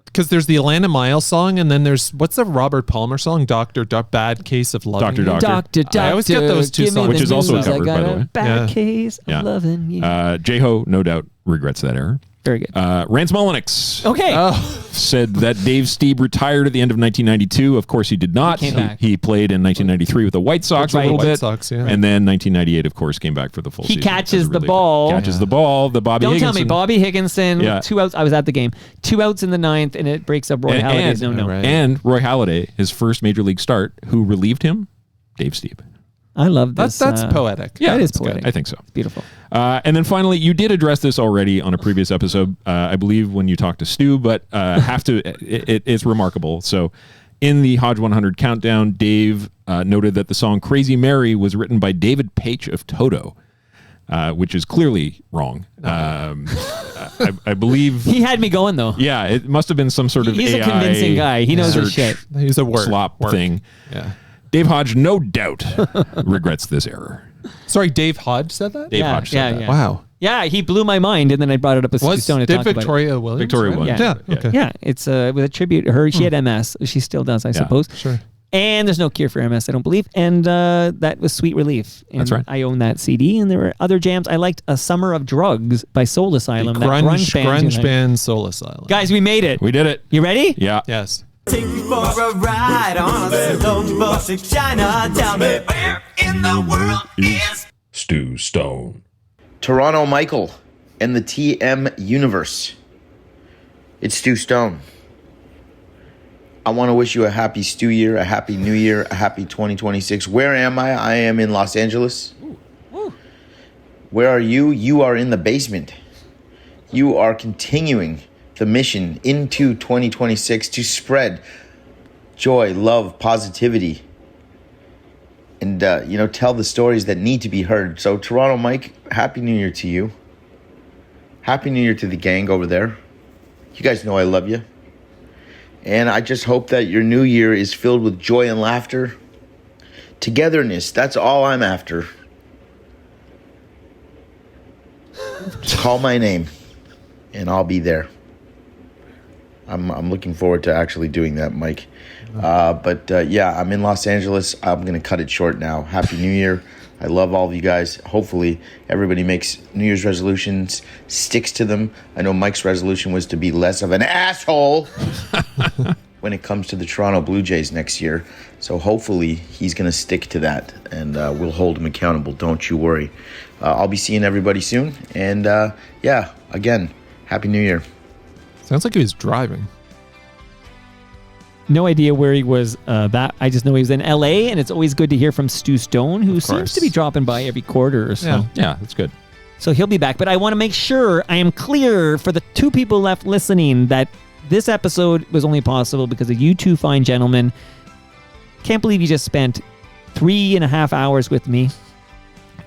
Because there's the Alana Miles song, and then there's what's the Robert Palmer song? Bad Case of Loving You. Doctor. I always get those two songs, which is also a cover, by the way. Bad case of loving you. J-Ho, no doubt, regrets that error. Very good. Rance Mullenix Okay. said that Dave Stieb retired at the end of 1992. Of course, he did not. He came back. He played in 1993 with the White Sox a little White bit. Sox, yeah. And then 1998, of course, came back for the full He season. catches as a the reliever. ball. Catches the ball. The Bobby Don't Higginson. tell me. Bobby Higginson, Yeah. 2 outs. I was at the game. 2 outs in the 9th, and it breaks up Roy Halladay's no. And Roy Halladay, his first major league start, who relieved him? Dave Stieb. I love this. That's poetic. Yeah, that is it's good. poetic. I think so. It's beautiful. And then finally, you did address this already on a previous episode, I believe, when you talked to Stu, but it's remarkable. So in the Hodge 100 countdown, Dave noted that the song Crazy Mary was written by David Paich of Toto, which is clearly wrong. I believe he had me going, though. Yeah, it must have been some sort of He's AI a convincing guy. He knows his shit. He's a slop work. thing. Yeah. Dave Hodge, no doubt, regrets this error. Sorry, Dave Hodge said that? Dave Hodge said that. Yeah. Wow. Yeah, he blew my mind, and then I brought it up with Stone to Did talk about it. Victoria Williams? Victoria right? Williams. Yeah. Okay. Yeah, it's with a tribute to her. She had MS. She still does, I suppose. Sure. And there's no cure for MS, I don't believe. And that was Sweet Relief. And That's right. I own that CD. And there were other jams. I liked A Summer of Drugs by Soul Asylum. The that grunge band Soul Asylum. Guys, we made it. We did it. You ready? Yeah. Yes. Take you for a ride on a slow bus to China. Tell me where in the world is Stu Stone. Toronto Michael and the TM Universe. It's Stu Stone. I want to wish you a happy Stu year, a happy New Year, a happy 2026. Where am I? I am in Los Angeles. Where are you? You are in the basement. You are continuing the mission into 2026 to spread joy, love, positivity, and tell the stories that need to be heard. So Toronto Mike, happy New Year to you. Happy New Year to the gang over there. You guys know I love you. And I just hope that your new year is filled with joy and laughter. Togetherness, that's all I'm after. Call my name and I'll be there. I'm looking forward to actually doing that, Mike. But I'm in Los Angeles. I'm going to cut it short now. Happy New Year. I love all of you guys. Hopefully everybody makes New Year's resolutions, sticks to them. I know Mike's resolution was to be less of an asshole when it comes to the Toronto Blue Jays next year. So hopefully he's going to stick to that, and we'll hold him accountable. Don't you worry. I'll be seeing everybody soon. And again, Happy New Year. Sounds like he was driving. No idea where he was. I just know he was in LA, and it's always good to hear from Stu Stone, who seems to be dropping by every quarter or so. Yeah, that's good. So he'll be back. But I want to make sure I am clear for the two people left listening that this episode was only possible because of you two fine gentlemen. Can't believe you just spent 3.5 hours with me.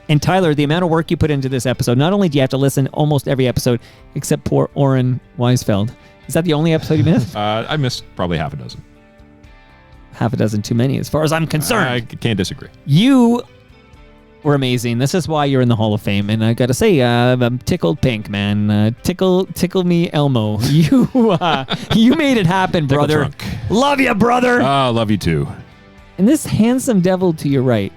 And Tyler, the amount of work you put into this episode, not only do you have to listen almost every episode, except poor Oren Weisfeld. Is that the only episode you missed? I missed probably half a dozen. Half a dozen too many, as far as I'm concerned. I can't disagree. You were amazing. This is why you're in the Hall of Fame. And I got to say, I'm tickled pink, man. Tickle me Elmo. You made it happen, brother. Love you, brother. Oh, love you too. And this handsome devil to your right.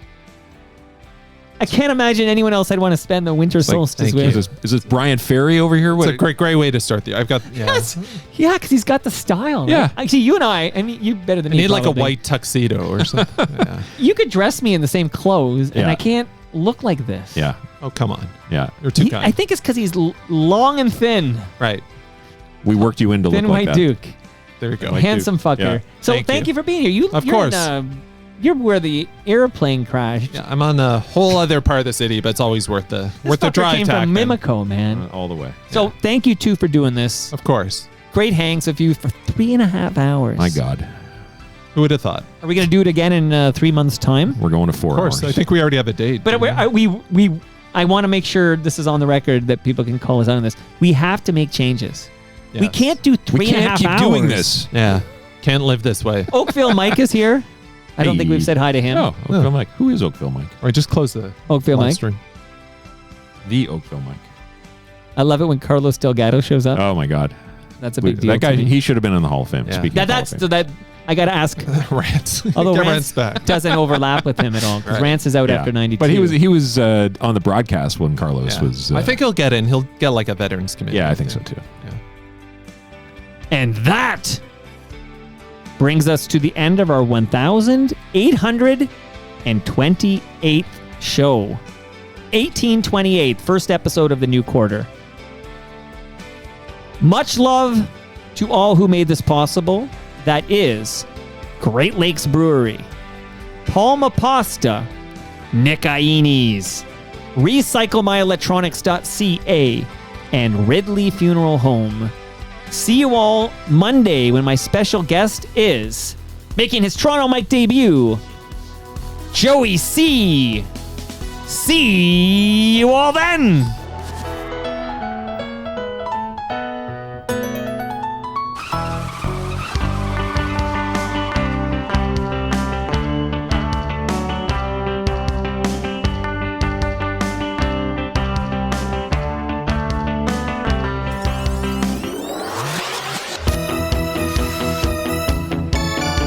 I can't imagine anyone else I'd want to spend the winter solstice with. Is this Brian Ferry over here? It's a great way to start the. I've got Yes. Yeah, because he's got the style. Yeah. Right? Actually, you and I mean, you better than me. need like a probably. white tuxedo or something. Yeah. You could dress me in the same clothes, and Yeah. I can't look like this. Yeah. Oh, come on. Yeah. You're too kind. I think it's because he's long and thin. Right. We worked you in to Thin look like white that. Duke. There you go. Handsome fucker. Yeah. So thank you for being here. Of you're course. You're where the airplane crashed. Yeah, I'm on a whole other part of the city, but it's always worth the Fucker drive. came from Mimico, man. All the way. So thank you two for doing this. Of course. Great hangs with you for 3.5 hours. My God. Who would have thought? Are we going to do it again in 3 months' time? We're going to 4 Of course. hours. I think we already have a date. But I want to make sure this is on the record that people can call us out on this. We have to make changes. Yes. We can't do 3.5 hours. We can't keep doing this. Yeah. Can't live this way. Oakville Mike is here. I don't think we've said hi to him. No, Oakville Mike. Who is Oakville Mike? Or just close the Oakville Mike. string. The Oakville Mike. I love it when Carlos Delgado shows up. Oh my God. That's a big deal. That guy, to me. he should have been in the Hall of Fame. Yeah. Speaking of Hall of That's Fame. that. I got to ask. Rants. Although Get Rance Rance back. doesn't overlap with him at all because Right. Rance is out Yeah. after 92. But he was on the broadcast when Carlos Yeah. was. I think he'll get in. He'll get like a veterans committee. Yeah, I think so too. Yeah. And that brings us to the end of our 1,828th show. 1828, first episode of the new quarter. Much love to all who made this possible. That is Great Lakes Brewery, Palma Pasta, Nick Iones, RecycleMyElectronics.ca, and Ridley Funeral Home. See you all Monday when my special guest is making his Toronto Mike debut, Joey C. See you all then.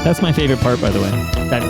That's my favorite part, by the way. That